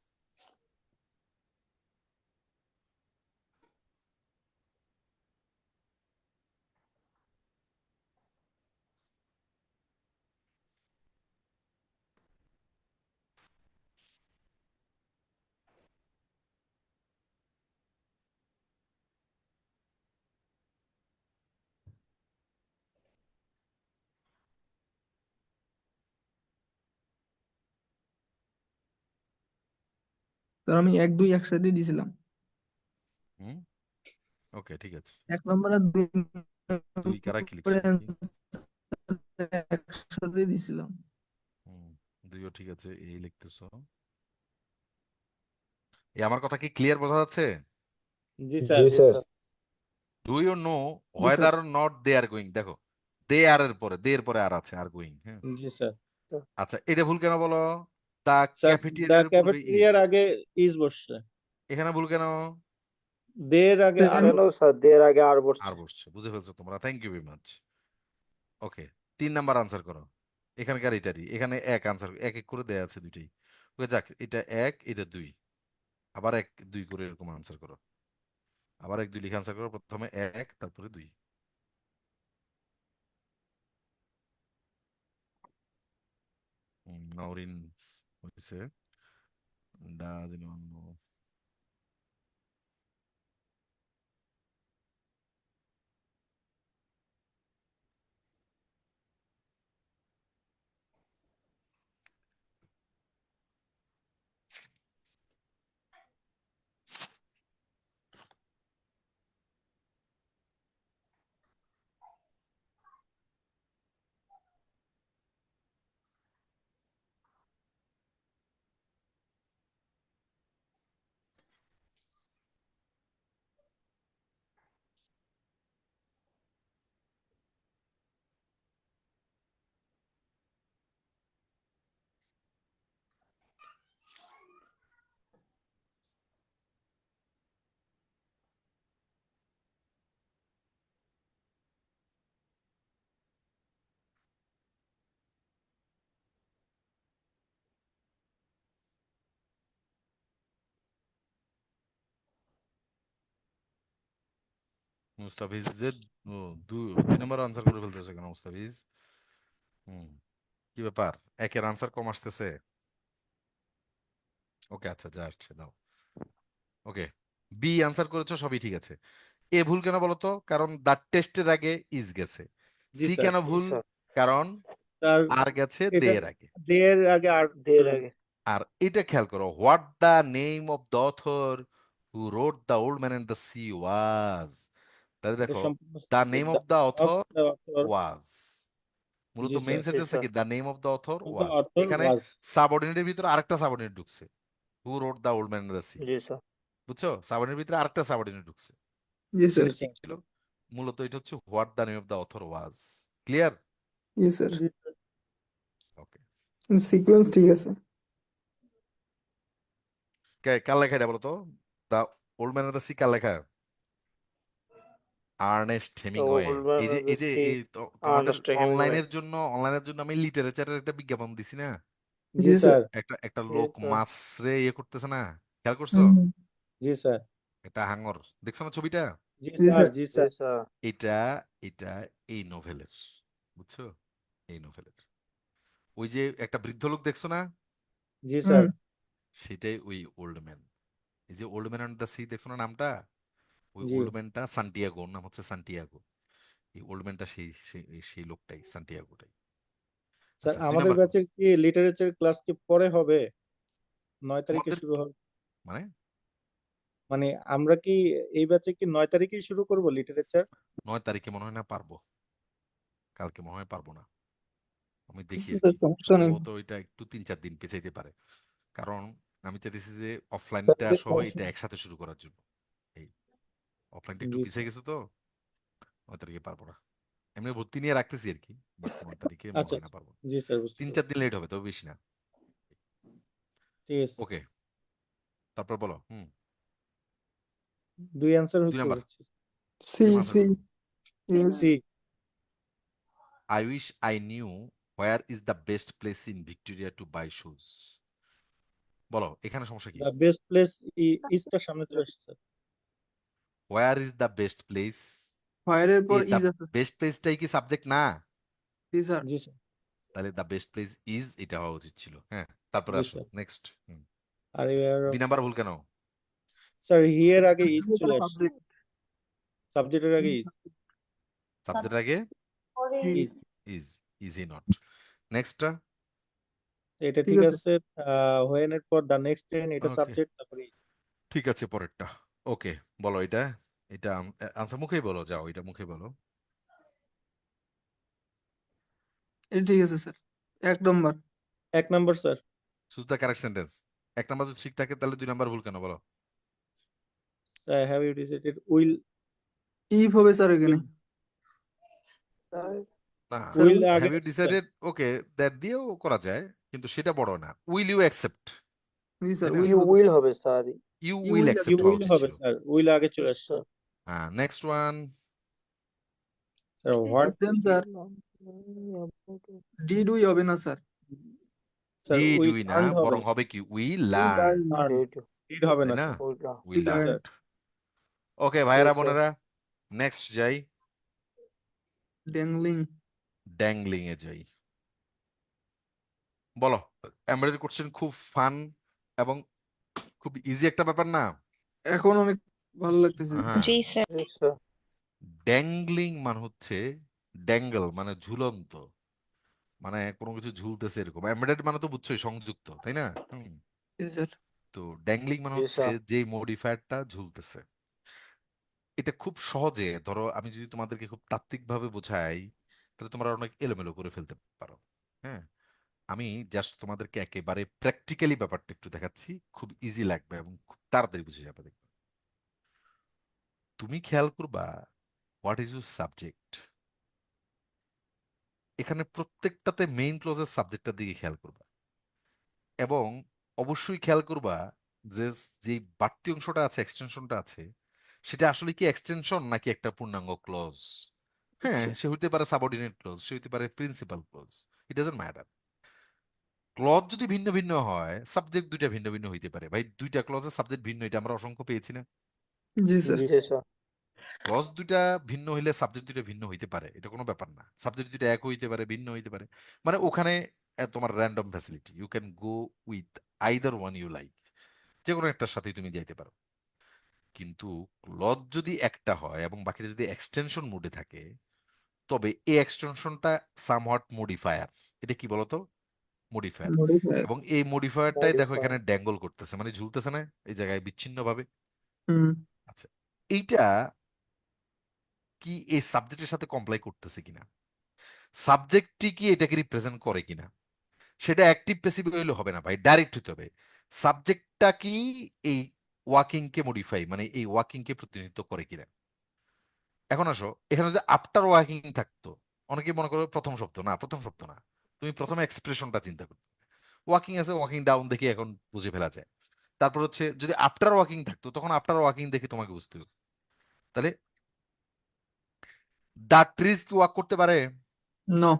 স্যার আমি 1 2 একসাথে দিয়েছিলাম হুম ওকে ঠিক আছে এক নম্বর আর দুই দুই কারা কি নম্বরে লিখছো দেখি answer একসাথে দিয়েছিলাম হুম দুইও ঠিক আছে এই লিখতেছো এই আমার কথা কি ক্লিয়ার বোঝা যাচ্ছে জি জি sir sir do you know জি sir whether not they are going দেখো দে আর এর পরে দে এর পরে আর আছে আর গোয়িং হ্যাঁ জি স্যার আচ্ছা এটা ভুল কেন বলো দা স্যার দা ক্যাফেটেরিয়ার পূর্বে ইজ ক্যাফেটেরিয়ার আগে ইজ বসছে এখানে ভুল কেন দের আগে আর কেন স্যার দের আগে আর আর বসছে বসছে বুঝে ফেলছো তোমরা thank you very much okay 3 number answer করো এখানকার এটারই এখানে এক আনসার এক এক করে দেয়া আছে দুইটাই ওকে যাক এটা এক এটা দুই আবার এক দুই করে এরকম আনসার করো আবার এক দুই লিখে আনসার করো প্রথমে এক তারপরে দুই নাউরিন হয়েছে ডাজ anyone know? মুস্তাফিজ যে ও, দুই নম্বর আনসার করে ফেলতেছে কেন মুস্তাফিজ? হুম, কি ব্যাপার, একের আনসার কম আসতেছে? ওকে, আচ্ছা, যা আসছে দাও। ওকে, বি আনসার করেছো, সবই ঠিক আছে। এ ভুল কেন বলো তো? কারণ দ্য টেস্টের আগে ইজ গেছে। জি সি স্যার কেন জি ভুল? স্যার কারণ স্যার আর গেছে দে এটা এর আগে। দের আগে আর দের চলে আগে আসছে। আর এটা খেয়াল করো, what the name of the author who wrote the old man and the sea was. তাহলে এটা দেখো, সম্পূর্ণ the name of the of author the author. Was, মূলত জি মেইন স্যার জি সেন্টেন্সটা স্যার কি? The name of the author of the was. Author এখানে ওয়াজ। সাবঅর্ডিনেটের ভিতরে আরেকটা সাবঅর্ডিনেট ঢুকছে, who wrote the old man and the sea. জি স্যার বুঝছো? সাবঅর্ডিনেটের ভিতরে আরেকটা সাবঅর্ডিনেট ঢুকছে। জি জি স্যার। তাহলে কি স্যার ছিল? মূলত এটা হচ্ছে what the name of the author was. Clear? জি স্যার। জি স্যার ওকে, সিকোয়েন্স ঠিক আছে। কার লেখা এটা বলো তো? The old man and the sea কার লেখা? Ernest Hemingway. ওল্ড ম্যান এই যে অফ দ্য এই যে সি এই তোমাদের আর্নেস্ট হেমিংওয়ে অনলাইনের জন্য আমি লিটারেচারের একটা বিজ্ঞাপন দিছি না? জি জি স্যার। স্যার একটা একটা জি লোক স্যার মাছ রে ইয়ে করতেছে না, খেয়াল করছো? হুম। জি স্যার এটা হাঙর, দেখছো না ছবিটা? জি জি স্যার স্যার। জি জি স্যার স্যার এটা এটা এই নোভেলের, বুঝছো? এই নোভেলের ওই যে একটা বৃদ্ধ লোক দেখছো না, জি হুম। স্যার সেটাই ওই ওল্ড ম্যান। এই যে old man and the sea, দেখছো না নামটা? ওই জি ওল্ড ম্যানটা সান্টিয়াগো, ওর নাম হচ্ছে সান্টিয়াগো। এই ওল্ড ম্যানটা সেই সেই সেই লোকটাই, সান্টিয়াগোটাই। স্যার আচ্ছা, দুই আমাদের নাম্বার ব্যাচে কি লিটারেচার ক্লাস কি পরে হবে? 9 তারিখে আমাদের শুরু হবে। মানে মানে আমরা কি এই ব্যাচে কি 9 তারিখেই শুরু করব লিটারেচার? 9 তারিখে মনে হয় না পারবো, কালকে মনে হয় পারবো না, আমি দেখি আর স্যার কি। সমস্যা নেই। সম্ভবত ওইটা একটু 3-4 দিন পেছাইতে পারে, কারণ আমি চাইতেছি যে অফলাইনটা সহ এটা একসাথে শুরু করার জন্য। এই অফলাইনটা একটু জি পিছিয়ে স্যার গেছে তো, 9 তারিখে পারবো না। এমনি ভর্তি নিয়ে রাখতেছি আর কি, বাট 9 তারিখে মনে আচ্ছা হয় না আচ্ছা পারবো। জি স্যার বুঝতে 3-4 দিন পারছি। লেট হবে, তবে বেশি না। ঠিক আছে ওকে, তারপর বলো। দুই অ্যান্সার 2 নাম্বার, করেছি। সি কিরকম আনসার সি। করবো? Yes. C I wish I knew where is the best place in Victoria to buy shoes. বলো এখানে সমস্যা কি? দ্য বেস্ট প্লেস ইজটার সামনে চলে এসেছে। হোয়ার ইজ দ্য বেস্ট প্লেস, ফায়ারের পর এই দ্য ইজ আছে। বেস্ট প্লেসটাই কি সাবজেক্ট না? জি স্যার। জি স্যার তাহলে দ্য বেস্ট প্লেস ইজ এটা হওয়া উচিত ছিল। হ্যাঁ, তারপরে জি আসো স্যার নেক্সট। আর এবার বি নাম্বার ভুল কেন? স্যার হিয়ের আগে ইজ সাবজেক্টের চলে আসছে। সাবজেক্ট। সাবজেক্টের আগে ইজ সাবজেক্ট আগে is is, is it not. নেক্সটটা এটা ঠিক ঠিক আছে। আছে। হোয়েন এর পর দ্য নেক্সট ট্রেন এটা ওকে, সাবজেক্ট তারপরে is। ঠিক আছে, পরেরটা। ওকে, বলো এটা, এটা আনসার মুখেই বলো, যাও এটা মুখে বলো। এটা ঠিক আছে sir. 1 number. 1 number sir. Choose the correct sentence. 1 number যদি ঠিক থাকে তাহলে 2 নাম্বার ভুল কেন বলো? Have you decided will if হবে স্যার এখানে। উইল না, স্যার উইল আগে হ্যাভ ইউ আসছে স্যার। ডিসাইডেড, ওকে, দ্যাট দিয়েও করা যায়, কিন্তু সেটা বড় না। উইল ইউ অ্যাকসেপ্ট, জি স্যার তাই না? উইল ইউ হবে। উইল হবে sir you you will will you accept হওয়া উইল উচিত হবে ছিল। স্যার উইল আগে চলে আসছে। স্যার হ্যাঁ, next one. Sir what same sir. Did we হবে না sir. Sir did we we না, লার্নড হবে। বরং হবে কি? We we learn, learn. Learn did did হবে তাই না না? স্যার। উইল উই জি লার্ন। Sir learn. ওকে জি ভাইয়েরা স্যার বোনেরা, নেক্সট যাই, ড্যাংলিং। ড্যাংলিং এ যাই। বলো, এমবেডেড কোশ্চেন খুব ফান এবং খুব ইজি একটা ব্যাপার না? এখন অনেক ভালো লাগতেছে। হ্যাঁ, जी सर জি স্যার ড্যাংলিং মানে হচ্ছে, ড্যাঙ্গল মানে ঝুলন্ত, মানে কোনো কিছু ঝুলতেছে এরকম। এমবেডেড মানে তো বুঝছোই, সংযুক্ত, তাই না? জি স্যার। তো ড্যাংলিং মানে জি হচ্ছে স্যার যে মডিফায়ারটা ঝুলতেছে। এটা খুব সহজে, ধরো আমি যদি তোমাদেরকে খুব তাত্ত্বিক ভাবে বোঝাই, তাহলে তোমরা অনেক এলোমেলো করে ফেলতে পারো। হ্যাঁ, আমি জাস্ট তোমাদেরকে একেবারে প্র্যাকটিক্যালি ব্যাপারটা একটু দেখাচ্ছি, খুব ইজি লাগবে এবং খুব তাড়াতাড়ি বুঝে যাবে, দেখবে। তুমি খেয়াল করবা, হোয়াট ইজ ইউর সাবজেক্ট, এখানে প্রত্যেকটাতে মেইন ক্লজের সাবজেক্টটার দিকে খেয়াল করবা, এবং অবশ্যই খেয়াল করবা যে যে বাড়তি অংশটা আছে, এক্সটেনশনটা আছে, সেটা আসলে কি এক্সটেনশন নাকি একটা পূর্ণাঙ্গ ক্লজ। হ্যাঁ, আচ্ছা। সে হইতে পারে সাবঅর্ডিনেট ক্লজ, সে হইতে পারে principal clause, it doesn't matter. Clause যদি ভিন্ন ভিন্ন হয়, সাবজেক্ট দুইটা ভিন্ন ভিন্ন হইতে পারে। ভাই, দুইটা ক্লজের সাবজেক্ট ভিন্ন, এটা আমরা অসংখ্য পেয়েছি না? জি স্যার। জি জি স্যার ক্লজ দুইটা ভিন্ন হইলে সাবজেক্ট দুইটা ভিন্ন হইতে পারে, এটা কোনো ব্যাপার না। সাবজেক্ট দুইটা এক হইতে পারে, ভিন্ন হইতে পারে, মানে ওখানে তোমার random facility, you can go with either one you like, যে কোনো একটার সাথেই তুমি যাইতে পারো। কিন্তু ক্লজ যদি একটা হয় এবং বাকিটা যদি এক্সটেনশন মোডে থাকে, তবে এই এক্সটেনশনটা সামহাট মডিফায়ার। এটা কি বলতো? মডিফায়ার। মডিফায়ার। এবং এই মডিফায়ারটাই দেখো Modifier. এখানে ড্যাঙ্গল করতেছে, মানে ঝুলতেছে না এই জায়গায় বিচ্ছিন্ন ভাবে। হুম আচ্ছা, এইটা কি এই সাবজেক্টের সাথে কমপ্লাই করতেছে কিনা, সাবজেক্টটি কি এটাকে রিপ্রেজেন্ট করে কিনা, সেটা অ্যাক্টিভ প্যাসিভ হইলে হবে না ভাই, ডাইরেক্ট হতে হবে। সাবজেক্টটা কি এই ওয়াকিং কে মডিফাই, মানে এই ওয়াকিং কে প্রতিনিধিত্ব করে কিনা। এখন আসো, এখানে যদি আফটার ওয়াকিং থাকতো, অনেকে মনে করো প্রথম শব্দ না, প্রথম শব্দ না, তুমি প্রথমে এক্সপ্রেশনটা চিন্তা করো। ওয়াকিং আছে, ওয়াকিং ডাউন দেখে এখন বুঝে ফেলা যায়। তারপর হচ্ছে যদি আফটার ওয়াকিং থাকতো, তখন আফটার ওয়াকিং দেখে তোমাকে বুঝতে হবে। তাহলে দা ট্রিজ কি ওয়াক করতে পারে? নো।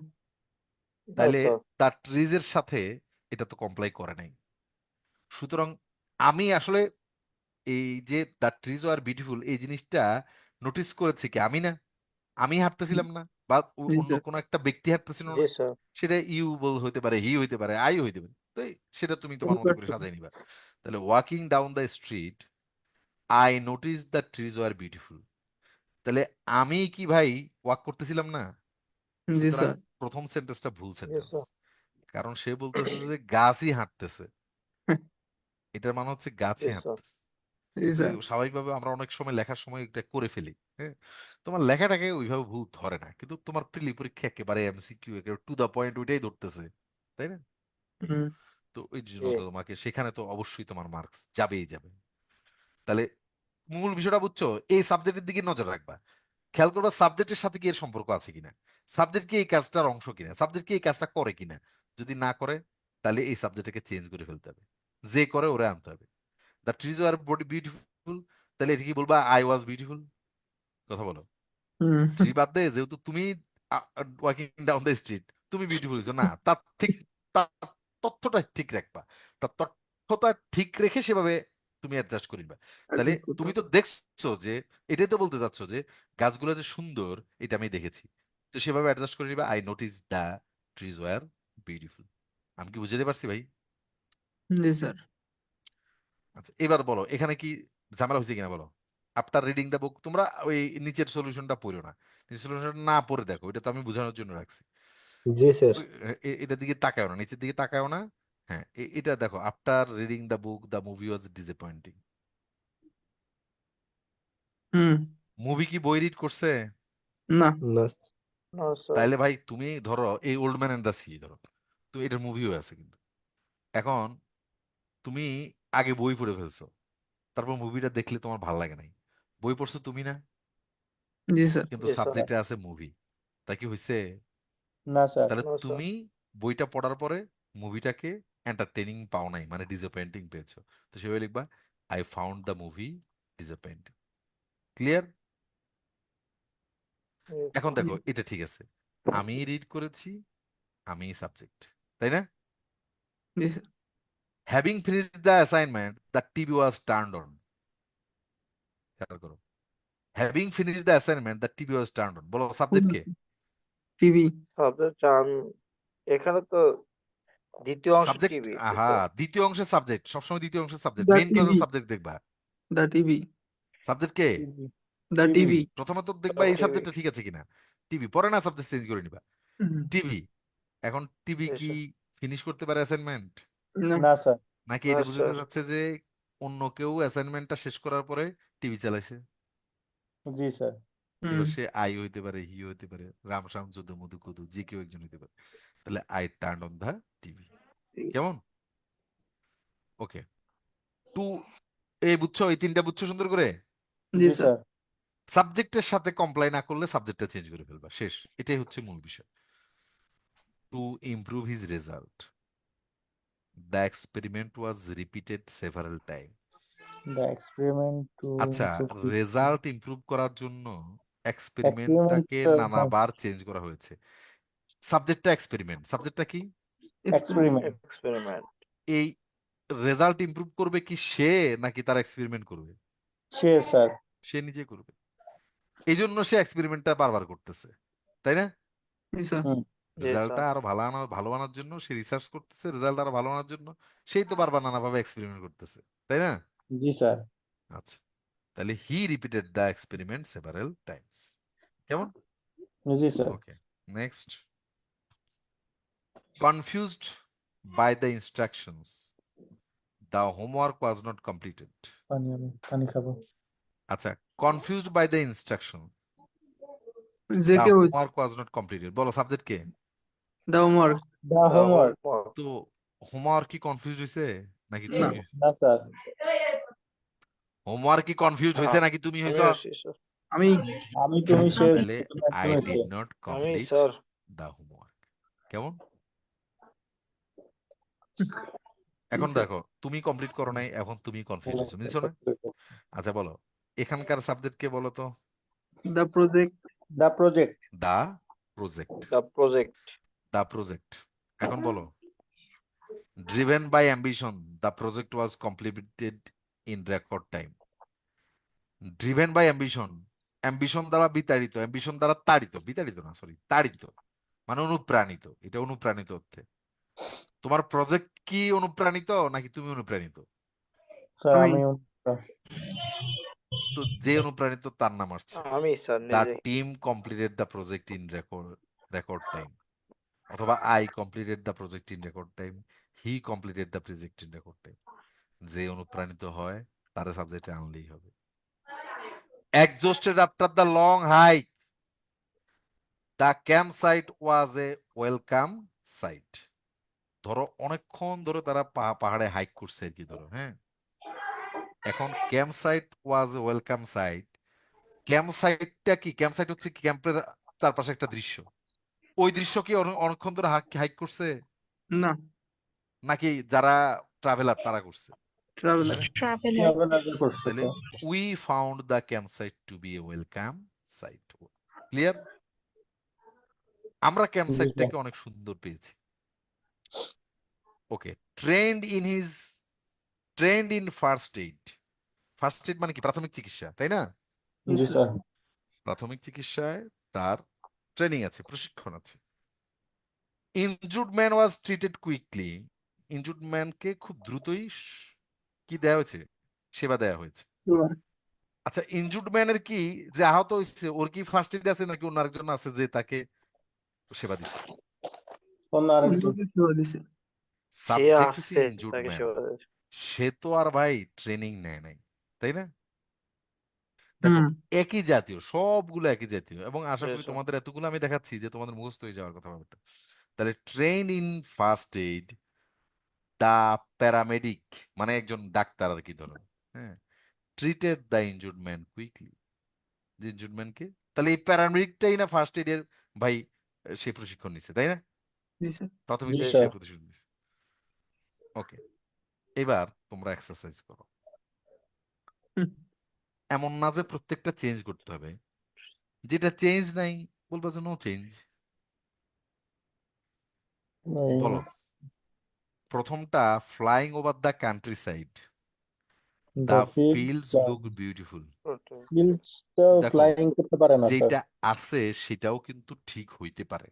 No, তাহলে sir. দা ট্রিজের সাথে এটা তো কমপ্লাই করে নাই। সুতরাং আমি আসলে এই যে দ্য ট্রিজ আর বিউটিফুল এই জিনিসটা নোটিস করেছি কি আমি না, আমি হাঁটতেছিলাম না, বা অন্য কোনো একটা ব্যক্তি হাঁটতেছিল না, জি স্যার। সেটা ইউ বল হইতে পারে, হি হইতে পারে, আই হইতে পারে, তো সেটা তুমি তোমার মতো করে সাজাই নিবা। তাহলে walking down the street I notice the trees are beautiful, তাহলে আমি কি ভাই ওয়াক করতেছিলাম না? জি সুতরাং স্যার। প্রথম সেন্টেন্সটা ভুল জি সেন্টেন্স, স্যার। কারণ সে বলতেছে যে গাছই হাঁটতেছে, এটার মানে হচ্ছে জি গাছই স্যার। হাঁটতেছে। জি কিন্তু স্যার। স্বাভাবিকভাবে আমরা অনেক সময় লেখার সময় এটা করে ফেলি, হ্যাঁ, তোমার লেখাটাকে ওইভাবে ভুল ধরে না, কিন্তু তোমার প্রিলি পরীক্ষা একেবারে এমসিকিউ একেবারে টু দা পয়েন্ট ওইটাই ধরতেছে, তাই না? হুম তো ওই জন্য জি। তো তোমাকে সেখানে তো অবশ্যই তোমার মার্কস যাবেই যাবে। তাহলে মূল বিষয়টা বুঝছো, এই সাবজেক্টের দিকে নজর রাখবা, খেয়াল করবা সাবজেক্টের সাথে কি এর সম্পর্ক আছে কিনা, সাবজেক্ট কি এই কাজটার অংশ কিনা, সাবজেক্ট কি এই কাজটা করে কিনা। যদি না করে, তাহলে এই সাবজেক্টটাকে চেঞ্জ করে ফেলতে হবে, যে করে ওরে আনতে হবে। দ্য ট্রিজ আর বিউটিফুল, তাহলে এটা কি বলবা আই ওয়াজ বিউটিফুল? কথা বলো। হুম ট্রি বাদ দে, যেহেতু তুমি ওয়াকিং ডাউন দ্য স্ট্রিট তুমি বিউটিফুল হইছো না, তার ঠিক তার তথ্যটা ঠিক রাখবা, তার তথ্যটা ঠিক রেখে সেভাবে তুমি অ্যাডজাস্ট করিবা। তাহলে অ্যাডজাস্ট করতে তুমি তো হবে। দেখছো যে, এটাই তো বলতে চাচ্ছ যে গাছগুলো যে সুন্দর এটা আমি দেখেছি, তো সেভাবে অ্যাডজাস্ট করে নিবা, I notice the trees war beautiful. আমি কি বুঝাতে পারছি ভাই? জি স্যার। আচ্ছা, এবার বলো এখানে কি ঝামেলা হয়েছে কিনা বলো। আফটার রিডিং দ্য বুক, তোমরা ওই নিচের সলিউশনটা পড়ো না, নিচের সলিউশনটা না পড়ে দেখো, এটা তো আমি বোঝানোর জন্য রাখছি। জি স্যার। এটার দিকে তাকাও না, নিচের দিকে তাকাও না। হ্যাঁ, এটা দেখো, after reading the book the movie was disappointing. হুম মুভি কি বই রিড করছে? না। না। No sir. তাইলে ভাই তুমি ধরো এই old man and the sea ধরো, তো এটার মুভিও আছে কিন্তু। এখন তুমি আগে বই পড়ে ফেলছো, তারপর মুভিটা দেখলে তোমার ভালো লাগে নাই, বই পড়ছো তুমি না, জি স্যার। কিন্তু জি স্যার। সাবজেক্টে আছে মুভি, তা কি হয়েছে? না স্যার। তাহলে নো স্যার। তুমি বইটা পড়ার পরে মুভিটাকে এন্টারটেইনিং পাও নাই, মানে ডিসঅ্যাপয়েন্টিং পেয়েছো, তো সেভাবে লিখবা I found the movie disappointing. Clear? এখন দেখো এটা ঠিক আছে, আমি রিড করেছি, আমি সাবজেক্ট, তাই না? জি sir. Having finished the assignment the TV was turned on. খেয়াল করো, having finished the assignment the TV was turned on, বলো সাবজেক্ট কে? টিভি। সাবজেক্ট এখানে তো দ্বিতীয় অংশ সাবজেক্ট, টিভি। আহা, দ্বিতীয় অংশের সাবজেক্ট সবসময় দ্বিতীয় অংশের সাবজেক্ট, দা মেইন টিভি। ক্লজের সাবজেক্ট দেখবা। The TV. সাবজেক্ট কে? The TV. টিভি। টিভি। প্রথমে তো দেখবা এই টিভি। সাবজেক্টটা ঠিক আছে কিনা, টিভি, পরে না সাবজেক্ট চেঞ্জ করে নিবা। টিভি। এখন টিভি জি কি স্যার। ফিনিশ করতে পারে অ্যাসাইনমেন্ট? না। না স্যার। নাকি না এটা বুঝাতে স্যার। চাচ্ছে যে অন্য কেউ অ্যাসাইনমেন্টটা শেষ করার পরে টিভি চালাইছে? জি স্যার। হুম এবার সে আই হইতে পারে, হি হইতে পারে, রাম শাম যদু মধু কদু, যে কেউ একজন হইতে পারে। তাহলে I turn on the TV. কেমন? ওকে, টু, এই বুঝছো, এই তিনটা বুঝছো সুন্দর করে? জি জি স্যার। স্যার। সাবজেক্টের সাথে কমপ্লাই না করলে সাবজেক্টটা চেঞ্জ করে ফেলবা, শেষ, এটাই হচ্ছে মূল বিষয়। Two improve his result the experiment was repeated several time. The experiment to আচ্ছা, improve the রেজাল্ট ইমপ্রুভ করার জন্য experiment এক্সপেরিমেন্টটাকে নানাবার চেঞ্জ করা হয়েছে। সাবজেক্টটা এক্সপেরিমেন্ট, সাবজেক্টটা কি? এক্সপেরিমেন্ট। experiment experiment. এই রেজাল্ট ইমপ্রুভ করবে কি সে, নাকি তার এক্সপেরিমেন্ট করবে? সে স্যার। সে নিজে করবে। এই জন্য সে এক্সপেরিমেন্টটা বারবার করতেছে, তাই না? জি স্যার। হুম, জি রেজাল্টটা স্যার আরো ভালো আনার জন্য সে রিসার্চ করতেছে, রেজাল্ট আরো ভালো আনার জন্য সেই তো বারবার নানাভাবে এক্সপেরিমেন্ট করতেছে, তাই না? জি স্যার। আচ্ছা, তাহলে he repeated the experiment several times. কেমন? জি sir. Okay, next. Confused by the instructions, the homework was not completed. পানি খাবো। আচ্ছা, কনফিউজড বাই দ্য ইনস্ট্রাকশন, যে দ্য কেউ হোমওয়ার্ক ওয়াজ নট কমপ্লিটেড, বলো সাবজেক্ট কে? The homework. The homework. তো হোমওয়ার্ক কি কনফিউজ হয়েছে নাকি না। তুমি? না স্যার, হোমওয়ার্ক কি কনফিউজ হয়েছে নাকি তুমি আমি হয়েছ? আসি স্যার আমি তুমি সে তাহলে একজন আই হয়েছে। ডিড নট আমি কমপ্লিট স্যার দ্য হোমওয়ার্ক। কেমন? জি এখন স্যার। দেখো, তুমি কমপ্লিট করো নাই, এখন তুমি কনফিউজ হয়েছো, বুঝছো না? আচ্ছা বলো, এখানকার সাবজেক্ট কে বলো তো? The project. The project. The project. The project the project. এখন বলো, driven by ambition, the project was completed in record time. Driven by ambition, ambition দ্বারা বিতাড়িত, অ্যাম্বিশন দ্বারা তাড়িত, বিতাড়িত না সরি, তাড়িত মানে অনুপ্রাণিত, এটা অনুপ্রাণিত অর্থে। তোমার প্রজেক্ট কি অনুপ্রাণিত নাকি তুমি অনুপ্রাণিত? স্যার আমি। আমি তো যে অনুপ্রাণিত তার নাম আসছে। আমি স্যার দ্য নিজে team completed the project in record time, অথবা I completed the project in record time, he completed the project in record time. যে অনুপ্রাণিত হয় তার সাবজেক্টে আনলেই হবে। Exhausted after the long hike, the campsite was a welcome sight. ধরো অনেকক্ষণ ধরে তারা পাহাড়ে হাইক করছে আর কি, ধরো হ্যাঁ। এখন camp site was a welcome site, camp সাইটটা কি? ক্যাম্প সাইট হচ্ছে কি ক্যাম্পের চারপাশে একটা দৃশ্য। ওই দৃশ্য কি অনেকক্ষণ ধরে হাইক করছে না। নাকি যারা ট্রাভেলার তারা করছে? ট্রাভেলার। তাই না? ট্রাভেলার। করছে তাহলে we found the camp site to be a welcome site. Clear? আমরা ক্যাম্প সাইটটাকে অনেক সুন্দর পেয়েছি। Okay, trained in first aid. First aid মানে কি? প্রাথমিক চিকিৎসা, তাই না? জি স্যার। প্রাথমিক চিকিৎসায় তার ট্রেনিং আছে, প্রশিক্ষণ আছে। Injured man was treated quickly, injured ম্যানকে খুব দ্রুতই কি দেওয়া হয়েছে? সেবা দেওয়া হয়েছে। আচ্ছা, ইনজুর্ড ম্যানের কি, যে আহত হয়েছে ওর কি ফার্স্ট এইড আছে নাকি অন্য আরেকজন আছে যে তাকে সেবা দিছে? অন্য আরেকজন। দিছে। সে সাবজেক্ট হচ্ছে আসছে ইনজুর্ড তাকে ম্যান, সেবা দেবে। সে তো আর ভাই ট্রেনিং নেয় নাই, তাই না? দেখো, হুম। একই জাতীয়, সবগুলো একই জাতীয়, এবং আশা জি করি স্যার তোমাদের এতগুলো আমি দেখাচ্ছি যে তোমাদের মুখস্থ হয়ে যাওয়ার কথা ব্যাপারটা। তাহলে train in first aid, the paramedic মানে একজন ডাক্তার আর কি, ধরো হ্যাঁ, treated the injured man quickly, যে ইনজুর্ড ম্যানকে, তাহলে এই প্যারামেডিকটাই না ফার্স্ট এইড এর ভাই সে প্রশিক্ষণ নিচ্ছে, তাই না? জি স্যার। প্রাথমিক জি জি চিকিৎসায় স্যার। প্রশিক্ষণ নিচ্ছে। ওকে, এবার তোমরা এক্সারসাইজ করো। হুম। এমন না যে প্রত্যেকটা চেঞ্জ করতে হবে, যেটা চেঞ্জ নাই বলবো যে নো চেঞ্জ। বলো, প্রথমটা flying over the countryside, the fields look beautiful. ফিল্ডসটা দেখো, ফ্লাইং করতে পারে না স্যার। যেটা আছে সেটাও কিন্তু ঠিক হইতে পারে,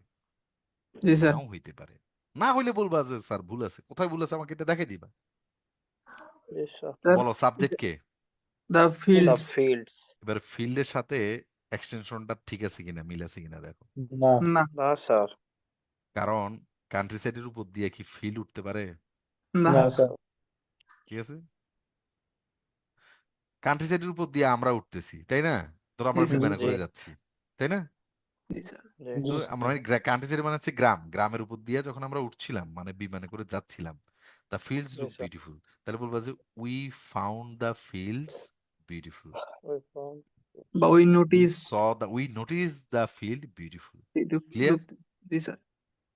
জি স্যার। নাও হইতে পারে। না হইলে বলবা যে স্যার ভুল আছে, কোথায় ভুল আছে আমাকে এটা দেখাই দিবা। জি স্যার বলো সাবজেক্ট কে? The the fields. ফিল্ডস এবার ফিল্ডের সাথে এক্সটেনশনটা ঠিক আছে কিনা, মিল আছে কিনা দেখো। না। না। না স্যার কারণ কান্ট্রি সাইডের উপর দিয়ে কি ফিল্ড উঠতে পারে? না। না না স্যার। স্যার ঠিক আছে, কান্ট্রি সাইডের উপর দিয়ে আমরা উঠতেছি, তাই না? ধরো আমরা জি স্যার। বিমানে জি করে যাচ্ছি, তাই না? জি স্যার। জি জি তো স্যার। আমরা কান্ট্রি সাইড মানে হচ্ছে গ্রাম, গ্রামের উপর দিয়ে যখন আমরা উঠছিলাম মানে বিমানে করে যাচ্ছিলাম, দ্য ফিল্ডস জি লুক স্যার বিউটিফুল, তাহলে বলবো যে we found the fields beautiful, ওই found বা we notice. We notice the field beautiful. Look. Clear? জি স্যার।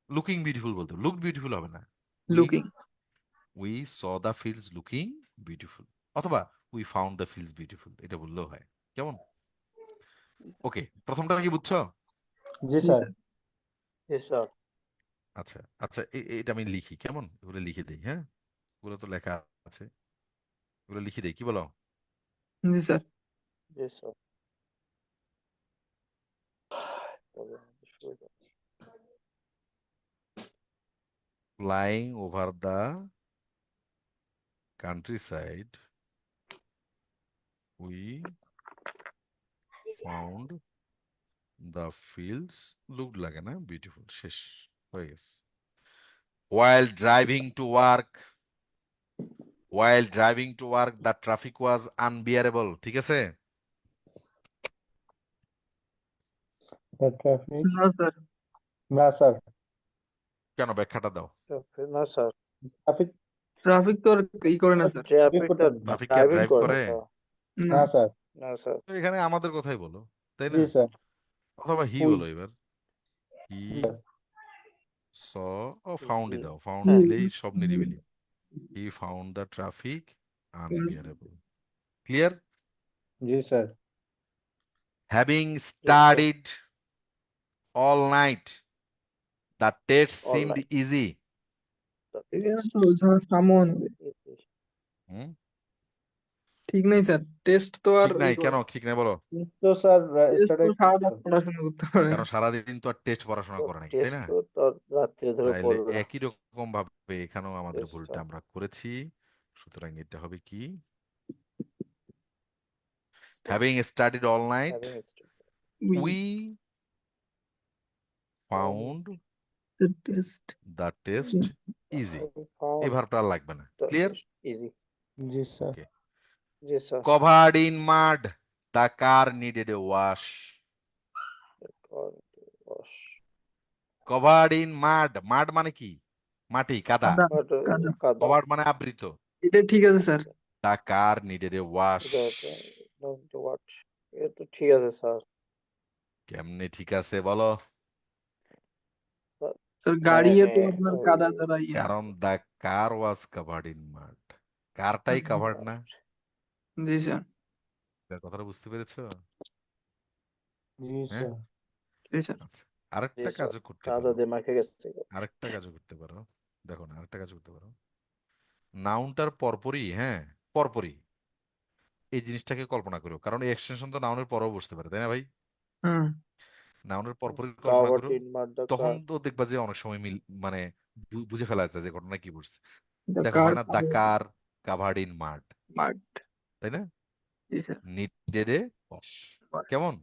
লুকিং বিউটিফুল বলতে, লুক বিউটিফুল হবে না, looking. We saw the fields looking beautiful, অথবা we found the fields beautiful, এটা বললেও হয়। কেমন? ওকে, প্রথমটা কি বুঝছো? জি স্যার। জি স্যার আচ্ছা আচ্ছা, এটা আমি লিখি, কেমন? এগুলো লিখে দেই, হ্যাঁ, এগুলো তো লেখা আছে, এগুলো লিখে দেই, কি বলো? জি স্যার। জি স্যার তবে আমাদের সুবিধা। flying over the countryside, we found the fields looked like na beautiful. শেষ হয়ে গেছে। While driving to work, the traffic was unbearable. ঠিক আছে? The traffic, না স্যার, না স্যার, কেন ব্যাখ্যাটা দাও। না স্যার, ট্রাফিক ট্রাফিক তো আর ই করে না স্যার। ট্রাফিক তো ট্রাফিক কি ড্রাইভিং ড্রাইভ করে না করে? স্যার। না, না স্যার, না স্যার, তো এখানে আমাদের কথাই বলো, তাই না? জি স্যার, অথবা হি ওই বলো এবার। হি স্যার, saw ও ফাউন্ডই জি। দাও, ফাউন্ড হ্যাঁ। দিলেই সব নিরিবিলি। He found the traffic unbearable. Clear? G sir, Having studied all night, the test All seemed night. easy. এখানে তো সামন হুম? ঠিক নেই স্যার, টেস্ট তো আর ঠিক নাই কেন? ঠিক নাই বলো। তো স্যার টেস্ট তো স্টাডি সারা রাত পড়াশোনা করতে পারে। কারণ সারাদিন তো আর টেস্ট পড়াশোনা করে নাই, তাই টেস্ট না? তো তার রাত্রে ধরে তাইলে পড়বে না। একই রকম ভাবে এখানেও আমাদের Test ভুলটা টা। আমরা করেছি। সুতরাং এটা হবে কি? Having studied all night, Having we found test the test easy. found এই ভার্বটা আর লাগবে না। the clear? test easy. G sir, Okay. G sir. Covered in mud, the car needed a wash. Covered in mud, mud মানে কি? মাটি, কাদা। কাদা, কাদা। কাদা। Covered মানে আবৃত। এটা ঠিক আছে sir. The car needed a wash. What? এটা তো ঠিক আছে স্যার। কেমনে ঠিক আছে বলো? স্যার গাড়িও তো মানে আপনার ওই কাদা দ্বারা ইয়ে। কারণ the car was covered in mud. কারটাই covered না? জি স্যার, এটার কথাটা বুঝতে পেরেছো? জি হ্যাঁ? স্যার, জি স্যার। আচ্ছা, আরেকটা জি স্যার। কাজও করতে কাদা পারো। দিয়ে মাখে গেছে। আরেকটা কাজও করতে পারো। দেখো না, আরেকটা কাজও করতে পারো। নাউনটার পরপরই, হ্যাঁ, পরপরই এই জিনিসটাকে কল্পনা করো, কারণ এই এক্সটেনশন তো নাউনের পরেও বসতে পারে, তাই না ভাই? হুম, নাউনের পরপরই কল্পনা Covered করো, in mud, the তখন car. তো দেখবা যে অনেক সময় মানে বুঝে ফেলা যাচ্ছে যে ঘটনা কি ঘটছে। the দেখো car হয় না, দা কার কাভার্ড ইন মাড, mud। তাই না? জি স্যার। নিডেড এ ওয়াশ। কেমন?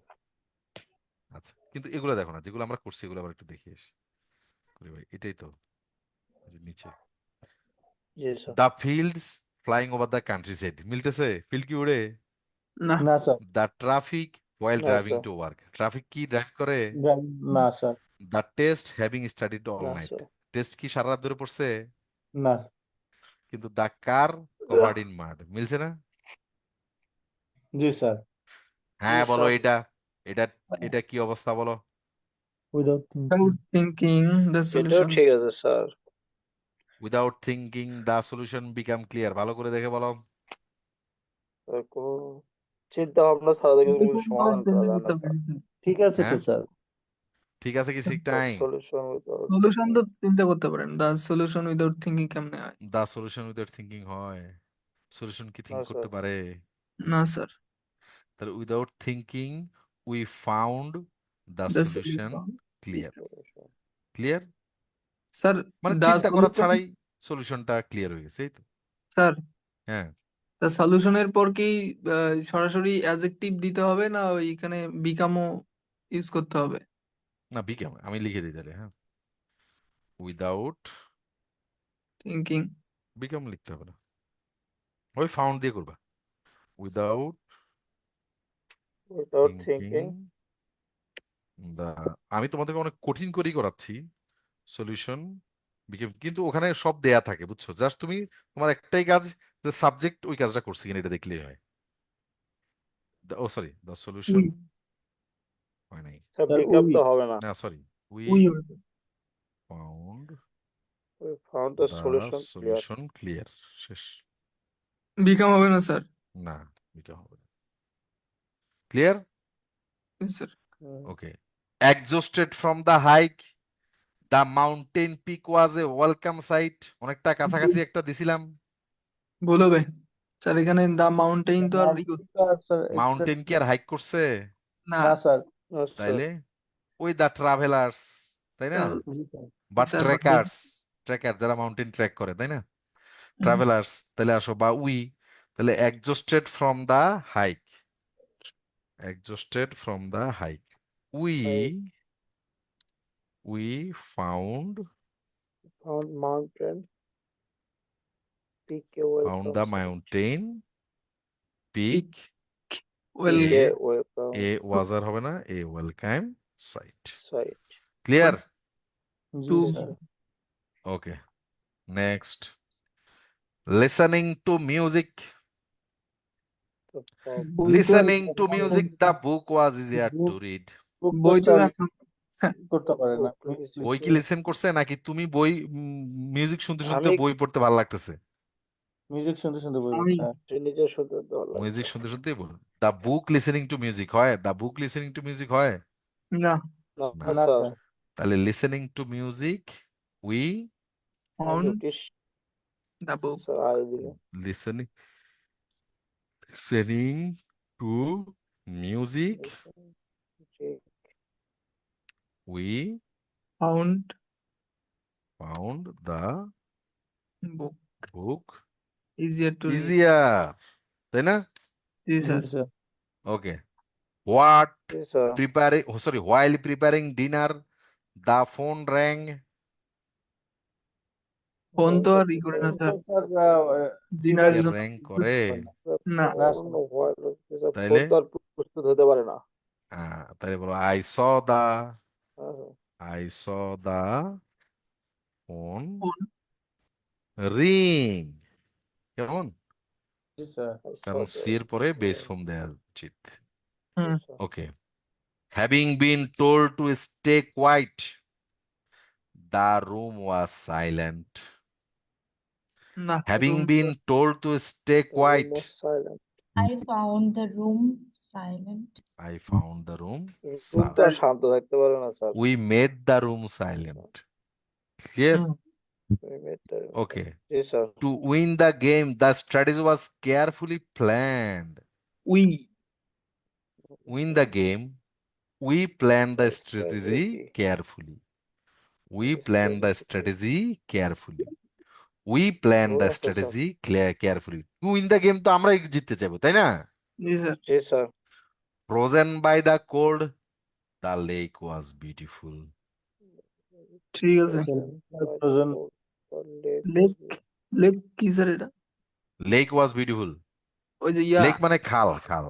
আচ্ছা, কিন্তু এগুলো দেখো না, যেগুলো আমরা করছি এগুলো আবার একটু দেখি আসি করি ভাই, এটাই তো এই যে নিচে জি sir. The fields flying over the countryside, মিলতেছে? ফিল্ড কি উড়ে? না, না স্যার, দ্য ট্রাফিক ওয়াইল না, driving sir. To work, traffic কি ড্রাইভ করে? না sir, the test having studied all না নাইট, স্যার। টেস্ট কি সারা রাত ধরে পড়ছে? না, কিন্তু the car covered in mud, মিলছে না? জি স্যার, হ্যাঁ জি বলো, স্যার। এটা এটা এটা কি অবস্থা বলো? উইদাউট without thinking the এটাও solution। ঠিক আছে sir. Without thinking the solution become clear, ভালো করে দেখে বলো। কোনো চিন্তা ভাবনা ছাড়া দেখে কোনো কিছু সমাধান করা যায় না স্যার। ঠিক আছে তো হ্যাঁ? স্যার, ঠিক আছে কি ঠিক নাই? সলিউশন উইদাউট সলিউশন তো চিন্তা করতে পারেন, the solution without thinking কেমনে হয়? দ্য সলিউশন উইদাউট থিঙ্কিং হয়? সলিউশন কি না থিঙ্ক করতে স্যার। পারে? না স্যার, তাহলে without thinking we found the the solution solution। Clear. Clear sir মানে the চিন্তা করা solution, ছাড়াই সলিউশনটা ক্লিয়ার হয়ে গেছে, এই তো। স্যার হ্যাঁ, the solution-এর পর কি সরাসরি অ্যাডজেক্টিভ দিতে হবে না ওইখানে বিকামও ইউজ করতে হবে? না বিকাম আমি লিখে দিই তাহলে, হ্যাঁ, উইদাউট থিঙ্কিং। বিকাম লিখতে হবে না, ওই ফাউন্ড দিয়ে করবা। উইদাউট থিঙ্কিং থিঙ্কিং আমি তোমাদেরকে অনেক কঠিন করেই করাচ্ছি সলিউশন বিকেম, কিন্তু ওখানে সব দেয়া থাকে, বুঝছো? জাস্ট তুমি তোমার একটাই কাজ, যে সাবজেক্ট ওই কাজটা করছে কিনা এটা দেখলেই হয়। ও সরি, দ্য সলিউশন হয় নাই, স্যার, স্যার, বিকাপ উই তো হবে না। না sorry, we we found We found the the solution clear. Solution clear, শেষ। বিকাম হবে না স্যার? না, বিকাম হবে না। Clear? Sir okay. Exhausted from the hike, the mountain peak was a welcome sight. অনেকটা কাছাকাছি একটা দিছিলাম। ভুল হবে স্যার, এখানে দা মাউন্টেইন তো আর স্যার মাউন্টেন কি আর হাইক করছে? না, না স্যার, না স্যার। তাইলে ওই দ্য ট্রাভেলার্স, তাই না? জি স্যার বা তারপর ট্রেকার্স, ট্রেকার যারা মাউন্টেন ট্রেক করে, তাই না? ট্রাভেলার্স তাহলে আসো, বা উই, তাহলে exhausted from the hike, exhausted from the hike, we Hike. We found Found mountain. Peak a found welcome the sight. Mountain peak well Peak a a welcome এ ওয়াজার হবে না, a welcome sight. sight. Clear? জি টু sir okay, next, listening to music, The pub. বই তো আর listening to music, the book was easier to book read. Book বই তো স্যার এখন করতে পারে না Book list. বই কি লিসেন করছে নাকি তুমি বই মিউজিক শুনতে শুনতে আমি বই পড়তে ভালো লাগতেছে? মিউজিক শুনতে শুনতে বই আমি পড়তে হয়। নিজের শুনতে ভালো লাগছে। মিউজিক শুনতে শুনতেই বলুন, the book listening to music হয়? The book listening to music হয় না না না? না স্যার, স্যার তাহলে listening to music we I found noticed, the book sir, I will. Listening listening to music Check. We found found the book book easier to read. Easier, তাই না? জি জি sir. Sir okay, what Yes, sir. preparing, oh, sorry, while preparing dinner, the phone rang. Phone তো আর ই করে না স্যার, ডিনারের এ জন্য র্যাং করে, না। না ফোন হয়, ফোন তাইলে তো আর প্রস্তুত হতে পারে না। তাই বলো, আই saw the, হ্যাঁ, I saw the phone phone ring, কেমন? জি স্যার I saw কারণ the সি এর পরে বেস phone. ফর্ম দেওয়া উচিত। হুম Yes, sir. Okay, having been told to stay quiet, the room was silent. না Having room been told to stay The room quiet, was silent. I found the room silent. I found the room room তো আর silent. শান্ত থাকতে পারে না sir. We made the room silent. Clear? Hmm Okay. G sir. To win the game, the strategy was carefully planned. We Win the game, we planned the Strategy. strategy carefully. We planned the strategy carefully. We planned the আচ্ছা sir. strategy carefully. To win the game তো আমরাই জিততে চাইবো, তাই না? জি স্যার। জি sir. Frozen by the cold, the lake was beautiful. ঠিক আছে। Frozen. লেক লেক কি স্যার এটা? Lake was beautiful. ওই যে ইয়া, Lake মানে খাল, খাল।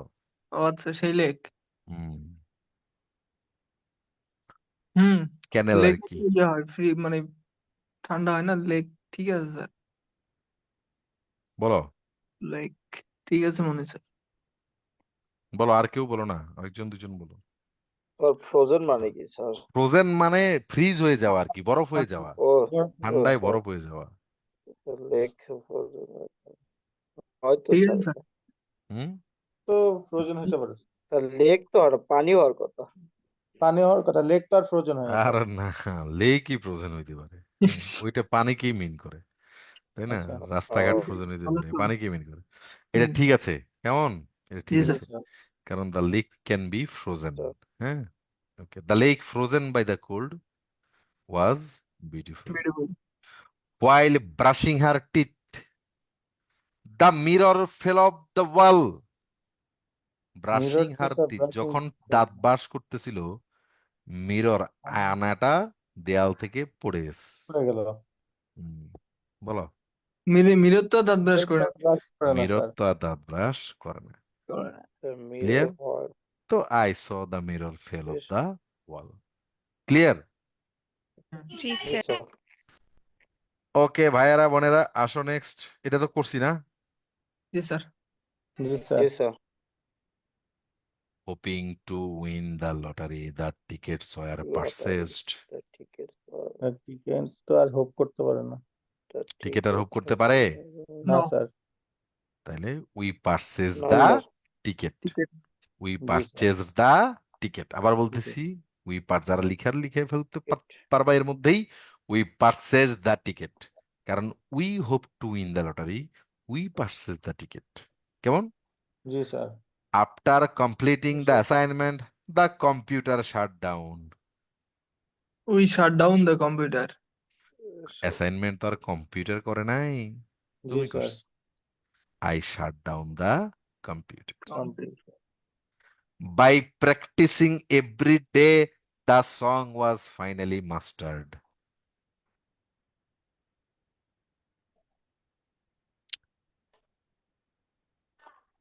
ও আচ্ছা সেই লেক। হুম, হুম ক্যানেল লেক আর কি। ইয়া হয় ফ্রি, মানে ঠান্ডা হয় না লেক। ঠিক আছে স্যার, বলো, লেক ঠিক আছে মনে স্যার। বলো, আর কেউ বলো না, আরেকজন দুজন বলো। ফ্রোজেন মানে কি স্যার? ফ্রোজেন মানে ফ্রিজ হয়ে যাওয়া আর কি, বরফ হয়ে যাওয়া, ও ঠান্ডায় বরফ হয়ে যাওয়া। লেক ফ্রোজেন হয়তো ঠিক স্যার। আছে স্যার। হুম, তো ফ্রোজেন হতে পারে স্যার লেক তো আর পানি হওয়ার কথা। পানি হওয়ার কথা লেক তো আর ফ্রোজেন হয় না আর স্যার। না, লেকই ফ্রোজেন হইতে পারে। ওইটা পানিকেই মিন করে, তাই না? আচ্ছা রাস্তাঘাট ও, ফ্রোজেন হইতে ভালো পারে, তো। পানিকে মিন করে। এটা হুম, ঠিক আছে, কেমন? এটা ঠিক জি জি স্যার। আছে, স্যার কারণ the lake can be frozen. Sir. হ্যাঁ, okay, the lake frozen by the cold was beautiful. Beautiful. While brushing her teeth, the mirror fell off the wall. Brushing mirror her teeth, যখন দাঁত ব্রাশ করতেছিল, মিরর আয়নাটা দেয়াল থেকে পড়ে গেছে। পড়ে গেল হুম, বলো, মিরর তো দাঁত ব্রাশ করে না। ব্রাশ করে না মিরর স্যার তো আর দাঁত ব্রাশ করে না। করে না। Clear? মিরর হয়। তো I saw the mirror fell off Yes. The wall. Clear? জি জি স্যার। স্যার। ওকে ভাইয়ারা বোনেরা, আসো নেক্সট। এটা তো করছি না? জি স্যার। জি স্যার জি sir. Hoping to win the lottery, the tickets were purchased. Ticket তো আর হোপ করতে পারে না টিকেট আর হোপ করতে পারে? না No. স্যার তাইলে উই পারচেজ না the sir. Ticket. Ticket we sir. Purchase the ticket. আবার বলতেছি, উই যারা লিখে ফেলতে পারবা এর মধ্যেই, উই পারচেজ দ্য টিকেট, কারণ we hope to win the lottery, we purchase the ticket. কেমন? জি sir after completing the assignment, the computer shut down. We shut down the computer. Assignment তো আর কম্পিউটার করে নাই, জি তুমি স্যার করছো। I shut down the computer. Computer By practicing every day, the song was finally mastered.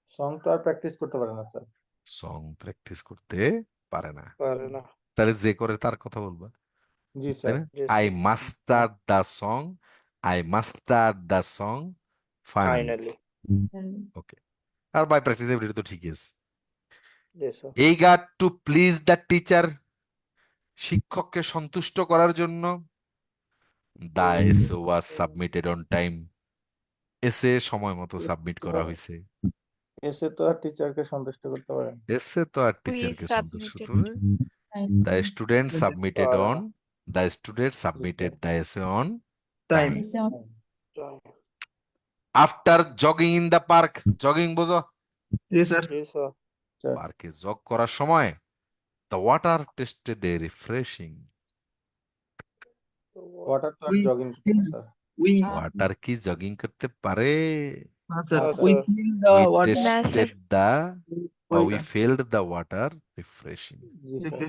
Song তো আর প্র্যাকটিস করতে পারে না স্যার সং প্র্যাকটিস করতে পারে না, পারে না। তাহলে যে করে তার কথা বলবা, জি তাই স্যার না? জি I sir, mastered the song, I mastered the song finally. Finally. Okay, আর বাই প্র্যাকটিস এভরি ডে তো ঠিকই আছে। জি sir. Eager to please the teacher, শিক্ষককে সন্তুষ্ট করার জন্য। The essay was submitted on time, এসে সময় মতো সাবমিট করা হয়েছে। এসে তো আর টিচারকে সন্তুষ্ট করতে পারে না এসে তো আর We টিচারকে সন্তুষ্ট submitted করে। The time. student submitted পারে on, না। the student submitted the essay on Time. time. Is on After jogging in the park, jogging বোঝো, Yes, sir. জি স্যার। স্যার পার্কে জগ করার সময় the water tasted refreshing. Water তো আর We- জগিং করে না স্যার We, ওয়াটার কি জগিং করতে পারে? না, sir. না, We sir. feel the We water. Na, sir. tasted the, or we Water. felt the water refreshing. G sir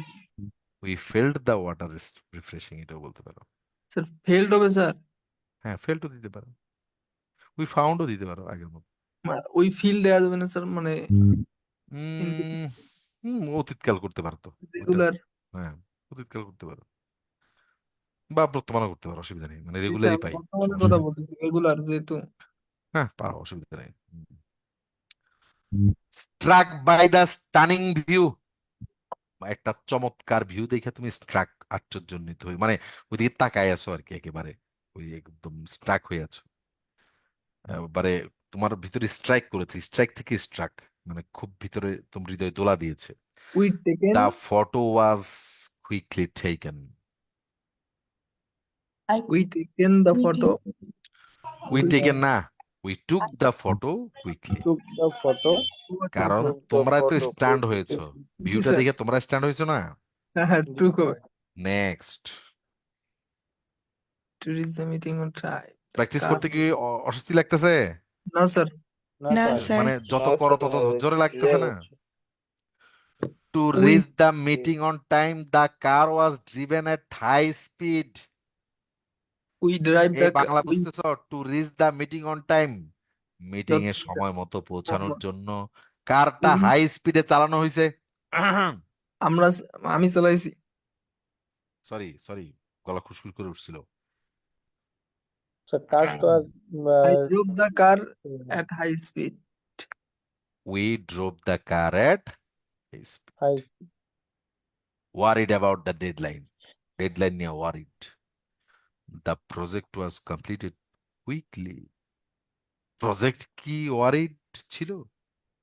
We felt the water is refreshing, এটাও বলতে পারো। Sir, failed হবে স্যার। হ্যাঁ, felt ও দিতে পারো, we found ও দিতে পারো আগের মতো। ওই ফিল দেওয়া যাবে না স্যার, মানে অতীতকাল করতে পারতো, রেগুলার। হ্যাঁ অতীতকাল করতে পারো, বা বর্তমানও করতে পারো, অসুবিধা নেই, মানে রেগুলারই পাই, বর্তমানের সমস্যা কথা নেই। বলছি, রেগুলার যেহেতু। হ্যাঁ পারো, অসুবিধা নেই। Struck by the stunning view, একটা চমৎকার ভিউ দেখে তুমি স্ট্রাক, আশ্চর্যান্বিত হয়ে, মানে ওইদিকে তাকায় আছো আর কি, একেবারে ওই একদম স্ট্রাক হয়ে আছো, এবারে তোমার ভিতরে স্ট্রাইক করেছে, স্ট্রাইক থেকে স্ট্রাক, মানে খুব ভিতরে তোমার হৃদয় দোলা দিয়েছে। We taken, the photo was quickly taken, we taken the We photo. We taken না, we took the photo quickly. Took the photo কারণ Took the তোমরা তো photo স্ট্যান্ড quickly. হয়েছো, ভিউটা স্যার। দেখে তোমরা স্ট্যান্ড হয়েছো না। হ্যাঁ, টুক হবে। Next, To reach the meeting on time. Practice করতে কি অস্বস্তি লাগতেছে? না স্যার। না না, স্যার স্যার। মানে যত না, করো স্যার, তত আমাদের জোরে লাগতেছে clear না? হচ্ছে। To We- reach the meeting on time, the car was driven at high speed. We drive এই the বাংলা বুঝতেছো? To reach the meeting on time, meeting এ যত- সময় মতো পৌঁছানোর জন্য কারটা Mhm. হাই স্পিডে চালানো হয়েছে। আমি চালাইছি। সরি সরি, গলা খুশখুশ করে উঠছিল। স্যার কার তো আর I drove the car at high speed. We drove the car at high worried about the deadline নিয়ে worried. The project was completed quickly. Project কি worried ছিল?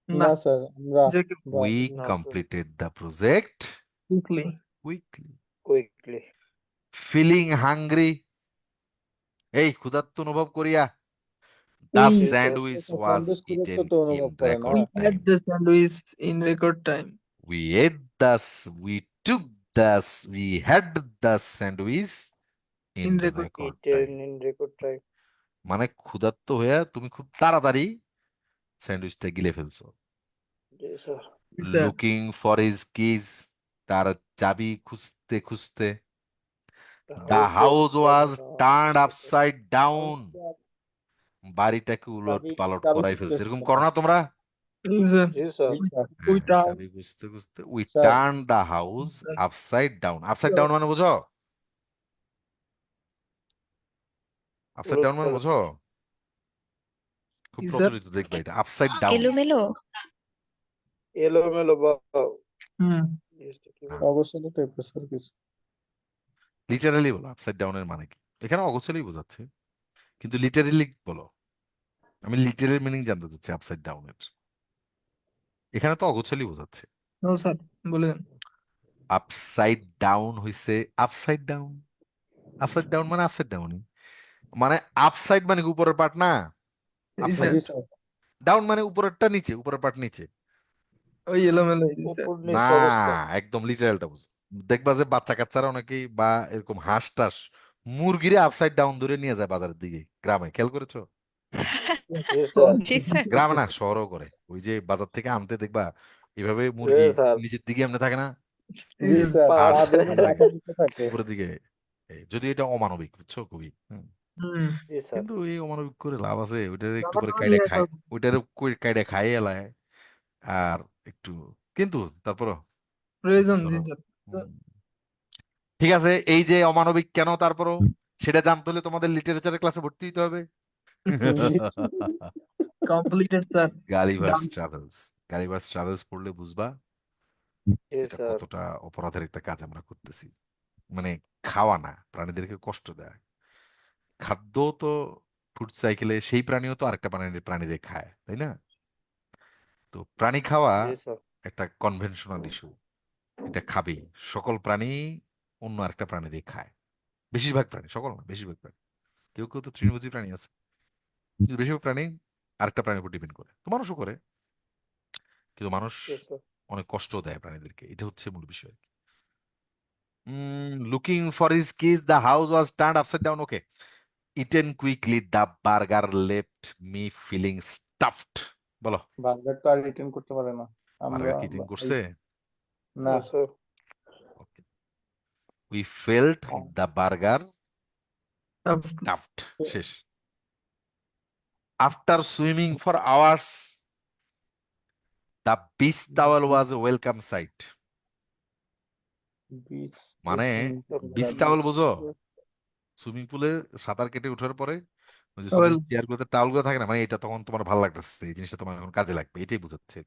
না, না স্যার আমরা যে We না, sir. completed the project quickly. quickly. Quickly. Feeling hungry, এই ক্ষুধার্ত অনুভব করিয়া, the We- Yes, sir. sandwich was Sandesh eaten বিরক্ত তো in অনুভব করে না record We had time. the sandwich in record time. We had the sandwich in In record record Eaten time. in record time. মানে ক্ষুধার্ত হয়ে তুমি খুব তাড়াতাড়ি স্যান্ডউইচটা গিলে ফেলছো। Yes, sir. Sir. Looking for his keys, তার চাবি খুঁজতে খুঁজতে। The house was turned upside down, বাড়িটাকে উলট পালট চাবি করাই খুঁজতে ফেলছে। এরকম খুঁজতে। করো না তোমরা? Yes, sir. জি স্যার We হ্যাঁ, turn- চাবি খুঁজতে খুঁজতে we Sir. Turn the house upside down. Upside down মানে বোঝো? আপসাইড উলট ডাউন মানে পালট। বোঝো? খুব Yes, sir. প্রচলিত, দেখবে এটা আপসাইড ডাউন। এলোমেলো এলোমেলো বা হুম। জিনিসটা কি বলে? অবশ্যই টাইপের স্যার কিছু লিটারালি বলো আপসাইড ডাউনের মানে কি। এখানে অগোছালি বোঝাচ্ছে, কিন্তু লিটারালি বলো। আমি লিটারাল মিনিং জানতে চাচ্ছি আপসাইড ডাউনের। এখানে তো অগোছালি বোঝাচ্ছে। No, sir. বলে দেন। আপসাইড ডাউন হইছে আপসাইড ডাউন। আপসাইড ডাউন মানে আপসাইড ডাউনই, মানে আপসাইড মানে কি উপরের পার্ট না, Yes, আপসাইড জি sir. স্যার ডাউন মানে উপরেরটা নিচে, উপরের পার্ট নিচে। ওই এলোমেলো। উপর না, নিচে অবস্থা। একদম লিটারালটা বুঝো। দেখবা যে বাচ্চা কাচ্চারা অনেকেই বা এরকম হাঁস টাস মুরগিরে আপসাইড ডাউন ধরে নিয়ে যায় বাজারের দিকে, গ্রামে খেয়াল করেছো? জি স্যার, জি স্যার গ্রামে না, শহরও করে। ওই যে বাজার থেকে আনতে দেখবা এভাবে জি মুরগি স্যার, নিচের দিকে এমনি থাকে না, জি স্যার, পা আর পা দিয়ে মানে মাথা নিচে থাকে। উপরের দিকে। যদি এটা অমানবিক, বুঝছো, খুবই। হুম জি স্যার, কিন্তু এই অমানবিক করে লাভ আছে? ওইটার একটু আমার করে তো কাইডা নিয়ে খায়, যেতে হবে। ওইটার কাইডা খাইয়ে এলায়। আর একটু, কিন্তু তারপরও প্রয়োজন জি ধরো, স্যার হুম, ঠিক আছে, এই যে অমানবিক কেন, তারপরও সেটা জানতে হলে তোমাদের লিটারেচারের ক্লাসে ভর্তি হতে হবে। কমপ্লিটেড স্যার গালিভার্স ডান ট্রাভেলস, গালিভার্স ট্রাভেলস পড়লে বুঝবা জি এটা স্যার, কতটা অপরাধের একটা কাজ আমরা করতেছি। মানে খাওয়া না, প্রাণীদেরকে কষ্ট দেয়। খাদ্য তো ফুড সাইকেলে সেই প্রাণীও তো আরেকটা প্রাণীরে খায়, তাই না? তো প্রাণী খাওয়া জি স্যার, একটা কনভেনশনাল ইস্যু। এটা খাবেই, সকল প্রাণী অন্য আরেকটা প্রাণীরে খায়। বেশিরভাগ প্রাণী, সকল না, বেশিরভাগ প্রাণী। কেউ কেউ তো তৃণভোজী প্রাণী আছে, কিন্তু বেশিরভাগ প্রাণী আরেকটা প্রাণীর উপর ডিপেন্ড করে। তো মানুষও করে, কিন্তু মানুষ জি স্যার, অনেক কষ্ট দেয় প্রাণীদেরকে, এটা হচ্ছে মূল বিষয়। Looking for his keys the house was turned upside down, okay. Eaten quickly the burger left me feeling stuffed. বলো, বার্গার তো আর রিটার্ন করতে পারে না। আমরা বার্গার কি ইটিং করছে? না, জি sir, we felt the burger stuffed. শেষ। After swimming for hours the beach towel was a welcome sight. Beach মানে বিচ টাওয়েল বুঝো? সুইমিং পুলে সাঁতার কেটে ওঠার পরে ওই যে সুইমিং চেয়ার গুলোতে টাওয়েল গুলো থাকে না, মানে এটা তখন তোমার ভালো লাগতেছে, এই জিনিসটা তোমার এখন কাজে লাগবে, এটাই বোঝাচ্ছে।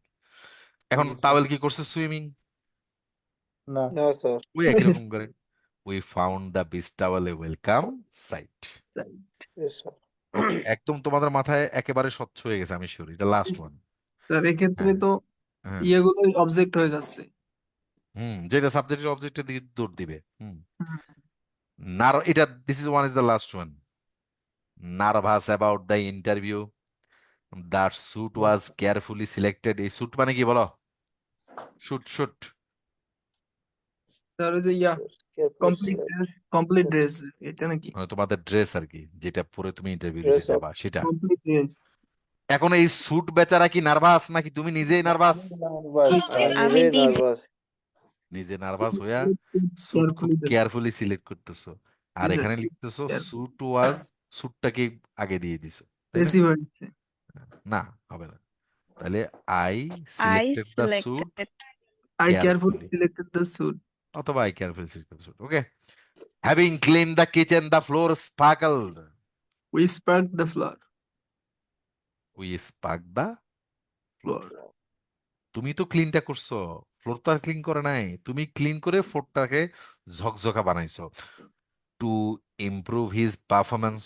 এখন টাওয়েল কি করছে? সুইমিং। না, না স্যার, ওই একই রকম করে we found the beach towel a welcome sight. জি স্যার, একদম তোমাদের মাথায় একেবারে স্বচ্ছ হয়ে গেছে, আমি শিওর এটা লাস্ট ওয়ান। স্যার এক্ষেত্রে হ্যাঁ, তো হ্যাঁ, ইয়েগুলো অবজেক্ট হয়ে যাচ্ছে যেটা সাবজেক্টের অবজেক্টের দিকে দৌড় দিবে। হুম, এটা this is one is the last one. Nervous about the interview the suit was carefully selected. এই স্যুট মানে কি বলো? শুট শুট স্যার ওই যে ইয়া কমপ্লিট ড্রেস এটা নাকি মানে তোমাদের ড্রেস আর কি, যেটা পরে তুমি ইন্টারভিউ ড্রেস দিতে যাবা সেটা। কমপ্লিট ড্রেস এখন এই স্যুট বেচারা কি নার্ভাস নাকি তুমি নিজেই নার্ভাস? আমি আমি নিজেই নিজে নার্ভাস। নিজে নার্ভাস হইয়া স্যুট খুব কেয়ারফুলি কেয়ারফুলি সিলেক্ট করতেছো, আর এখানে লিখতেছো স্যুট ওয়াজ, স্যুটটাকে আগে দিয়ে দিছো, তাই না? বেশি হয়েছে না, হবে না। তাহলে I I selected the suit selected I carefully carefully, selected the suit অথবা I carefully selected the suit, okay. Having clean the kitchen the floor sparkled. We spark the floor we spark the floor. Floor তুমি তো ক্লিনটা করছো, ফ্লোর তো আর ক্লিন করে নাই, তুমি ক্লিন করে ফ্লোরটাকে ঝকঝকা বানাইছো। To improve his performance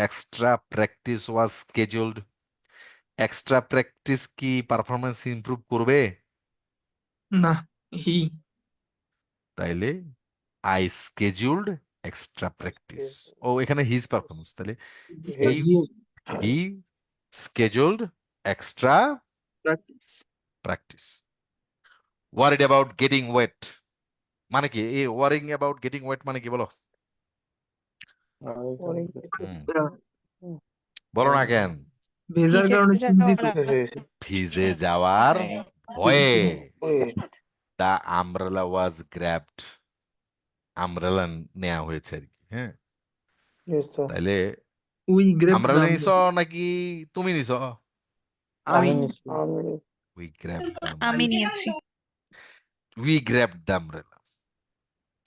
extra practice was scheduled. Extra practice কি পারফরমেন্স ইমপ্রুভ করবে? না হি তাইলে আই স্কেজুলড এক্সট্রা প্র্যাকটিস। ও, এখানে হিজ পারফরমেন্স, তাহলে he he scheduled extra practice practice. Worried about getting weight মানে কি? এই ওয়ারিং অ্যাবাউট গেটিং ওয়েট মানে কি বলো? হুম, বলো না কেন? ভেজার ভিজে কারণে চিন্তিত যাওয়ার ভিজে যাওয়ার ভয়ে। ভয়ে দা আমব্রেলা ওয়াজ গ্র্যাবড। আমব্রেলা নেওয়া হয়েছে আর কি, হ্যাঁ। তাইলে উই গ্রেপ আমব্রেলা দাম নিছো নাকি তুমি নিছো? আমি উই গ্র্যাবড দ্য আমি আমব্রেলা। নিয়েছি we grabbed the umbrella.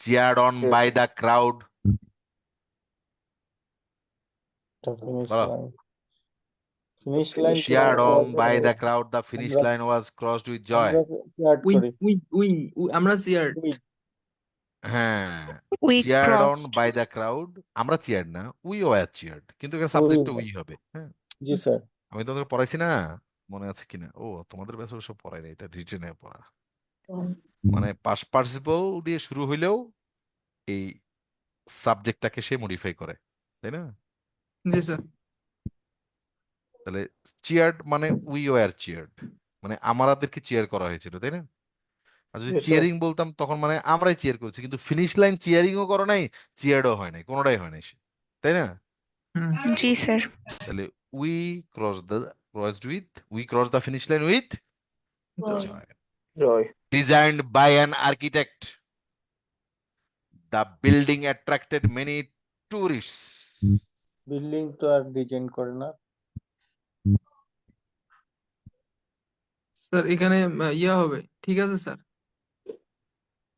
Cheered on by the crowd. বলো, finish line cheered on by the crowd, the finish line was crossed with joy. We we we আমরা সিয়ার্ড হ্যাঁ, we cheered on crossed by the crowd, আমরা cheered না, we were cheered, কিন্তু এখানে সাবজেক্টটা উই হবে, হ্যাঁ। জি স্যার, আমি তোমাদের পড়াইছি না, মনে আছে কিনা? ও, তোমাদের ব্যাচে সব পড়াই না, এটা রিটেনে পড়া। মানে পাস্ট পার্টিসিপল দিয়ে শুরু হইলেও এই সাবজেক্টটাকে সে মডিফাই করে, তাই না? জি স্যার তাহলে চিয়ার্ড মানে উই ওয়ার চিয়ার্ড, মানে আমাদেরকে চিয়ার করা হয়েছিল, তাই না? আর যদি জি স্যার চিয়ারিং বলতাম তখন মানে আমরাই চিয়ার করছি, কিন্তু ফিনিশ লাইন চিয়ারিংও করো নাই, চিয়ার্ডও হয় নাই, কোনোটাই হয় নাই সে, তাই না? হুম জি স্যার তাহলে we cross the finish line with Joy. Joy. Joy Designed by an architect, the building attracted many tourists. Building তো আর ডিজাইন করে না। স্যার এখানে ইয়া হবে, ঠিক আছে স্যার।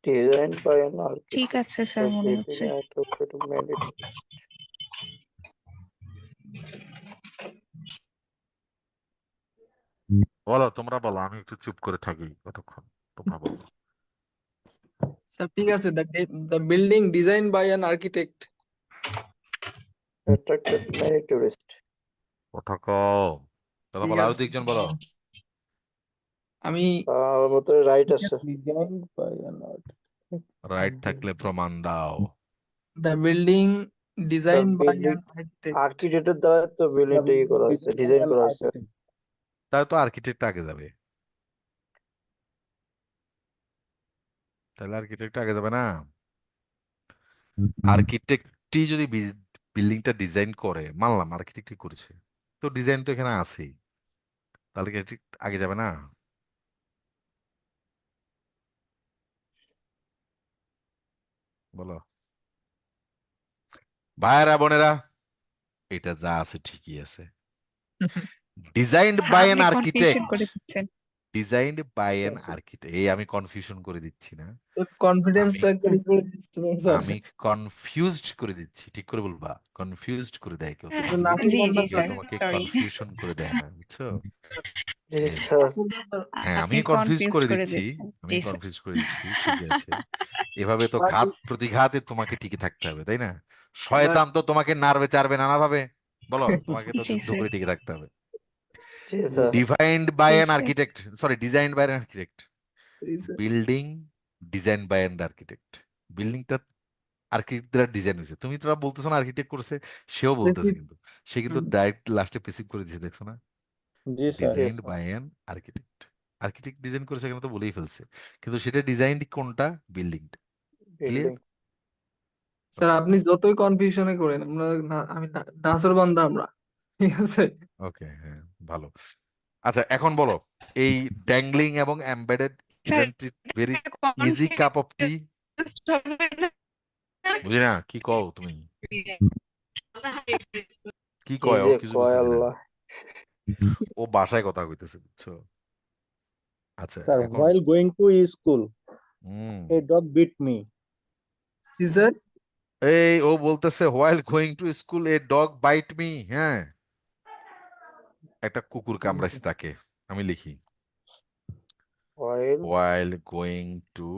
ডিজাইন বাই অ্যান ঠিক আর্কিটেক্ট আছে স্যার মনে হচ্ছে attracted many tourists. বলো, তোমরা বলো, আমি একটু চুপ করে থাকি কতক্ষণ, তোমরা বলো। স্যার ঠিক আছে, the building design by an architect. Attracted many tourists. কথা কও, কথা ঠিক বলো, আরো আছে, দুইজন বলো। আমি আমার মতো রাইট আছে ডিজাইন বাই অ্যান রাইট থাকলে প্রমাণ দাও। The building design by building an architect. আর্কিটেক্টের দ্বারা তো বিল্ডিংটা করা হয়েছে, ডিজাইন করা হয়েছে। তাহলে তো আর্কিটেক্ট আগে যাবে, তাহলে আর্কিটেক্ট আগে যাবে না? আর্কিটেক্টই যদি বিল্ডিংটা ডিজাইন করে, মানলাম আর্কিটেক্টই করেছে, তো ডিজাইন তো এখানে আছেই, তাহলে কি architect আগে যাবে না? বলো ভাইয়েরা বোনেরা, এটা যা আছে ঠিকই আছে। ডিজাইন্ড বাই আপনি অ্যান কনফিউশন আর্কিটেক্ট, করে দিচ্ছেন ডিজাইন্ড বাই অ্যান আর্কিটেক্ট, এই আমি কনফিউশন করে দিচ্ছি না, কনফিডেন্সটা একটু করে দিচ্ছিলেন স্যার। আমি কনফিউজড করে দিচ্ছি, ঠিক করে বলবা, কনফিউজড করে দেয় কেউ, হ্যাঁ, তোমাকে নাকি জি জি কেউ স্যার তোমাকে সরি কনফিউশন করে দেয় না, বুঝছো? জি এই, স্যার হ্যাঁ আমি আপনি কনফিউজ কনফিউজ করে করে দিচ্ছি, দিচ্ছেন আমি জি স্যার কনফিউজ করে দিচ্ছি, ঠিকই আছে। এভাবে তো ঘাত প্রতিঘাতে তোমাকে টিকে থাকতে হবে, তাই না? শয়তান তো তোমাকে নাড়বে চাড়বে নানাভাবে, বলো, তোমাকে তো জি যুদ্ধ স্যার করে টিকে থাকতে হবে। জি স্যার ডিফাইন্ড বাই জি an sir architect, sorry designed by an architect, building design by an architect, বিল্ডিংটা আর্কিটেক্ট দ্বারা ডিজাইন হয়েছে, তুমি তোরা বলতেছো না আর্কিটেক্ট করেছে, সেও বলতেছে, কিন্তু সে কিন্তু ডাইরেক্ট লাস্টে পেসিভ করে দিয়েছে, দেখছো না? জি sir designed by an architect, architect design করেছে, এখানে তো বলেই ফেলছে, কিন্তু সেটা ডিজাইন কোনটা? বিল্ডিংটা। ক্লিয়ার? বিল্ডিং স্যার আপনি যতই কনফিউশনে করেন, আমি নাসর বান্দা আমরা, ঠিক আছে। ওকে, হ্যাঁ, ভালো। আচ্ছা এখন বলো, এই ড্যাংলিং এবং embedded, sir isn't it very easy cup of tea? বুঝি না কি কও তুমি, কি কি কয় ও, যে কিছু কয় বুঝতেছি না, আল্লাহ। ও বাসায় কথা কইতেছে, বুঝছো? আচ্ছা স্যার এখন while going to school hmm, a dog bit me. G sir. এই ও বলতেছে while going to school a dog bite me, হ্যাঁ, একটা কুকুর কামড়াইছে তাকে, আমি লিখি while while going to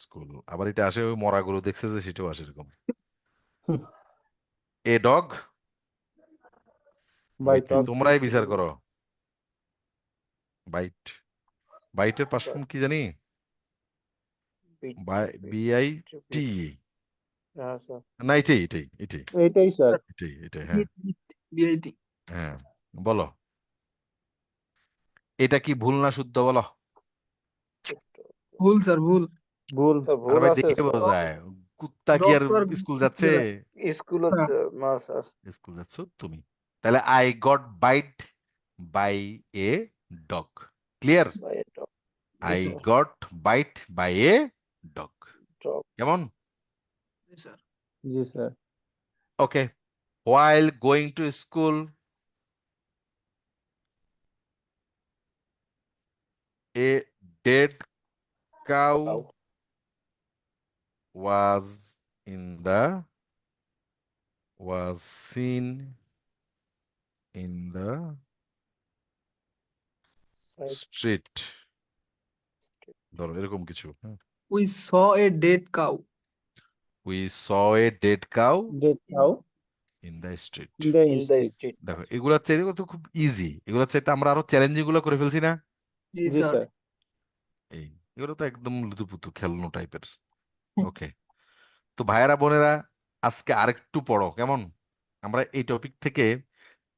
school, আবার এটা আসে ওই মরা গরু দেখছে যে, সেটাও আসে এরকম, এ ডগ Bite me. তোমরাই বিচার করো, বাইট, বাইটের পাশফর্ম কি জানি, bit বিআই টি, হ্যাঁ স্যার না এটাই এটাই এটাই এটাই স্যার। এটাই এটাই, হ্যাঁ বিআইটি। হ্যাঁ, বলো এটা কি ভুল না শুদ্ধ, বলো। ভুল স্যার, ভুল। ভুল। স্যার আরে ভুল ভাই আছে দেখে স্যার, বোঝা যায়, কুত্তা কি আর ডক্টর স্কুল যাচ্ছে? স্কুল হচ্ছে না স্যার, স্কুল যাচ্ছ তুমি, তাহলে I got bite by a dog, clear? By dog I sir got bite by a dog, dog কেমন? জি স্যার। জি sir. Okay, while going to school a dead cow was seen in the street, ধরো এরকম কিছু, we saw a dead cow. we saw a dead cow Dead cow in the street। in the in the street. Street. দেখো এগুলার চাইতে তো খুব ইজি, এগুলোর চাইতে আমরা আরো চ্যালেঞ্জিং গুলো করে ফেলছি না? জি জি স্যার। স্যার। এই এগুলো তো একদম লুতুপুতু খেলনো টাইপের। ওকে, তো ভাইয়েরা বোনেরা, আজকে আরেকটু পড়ো কেমন, আমরা এই টপিক থেকে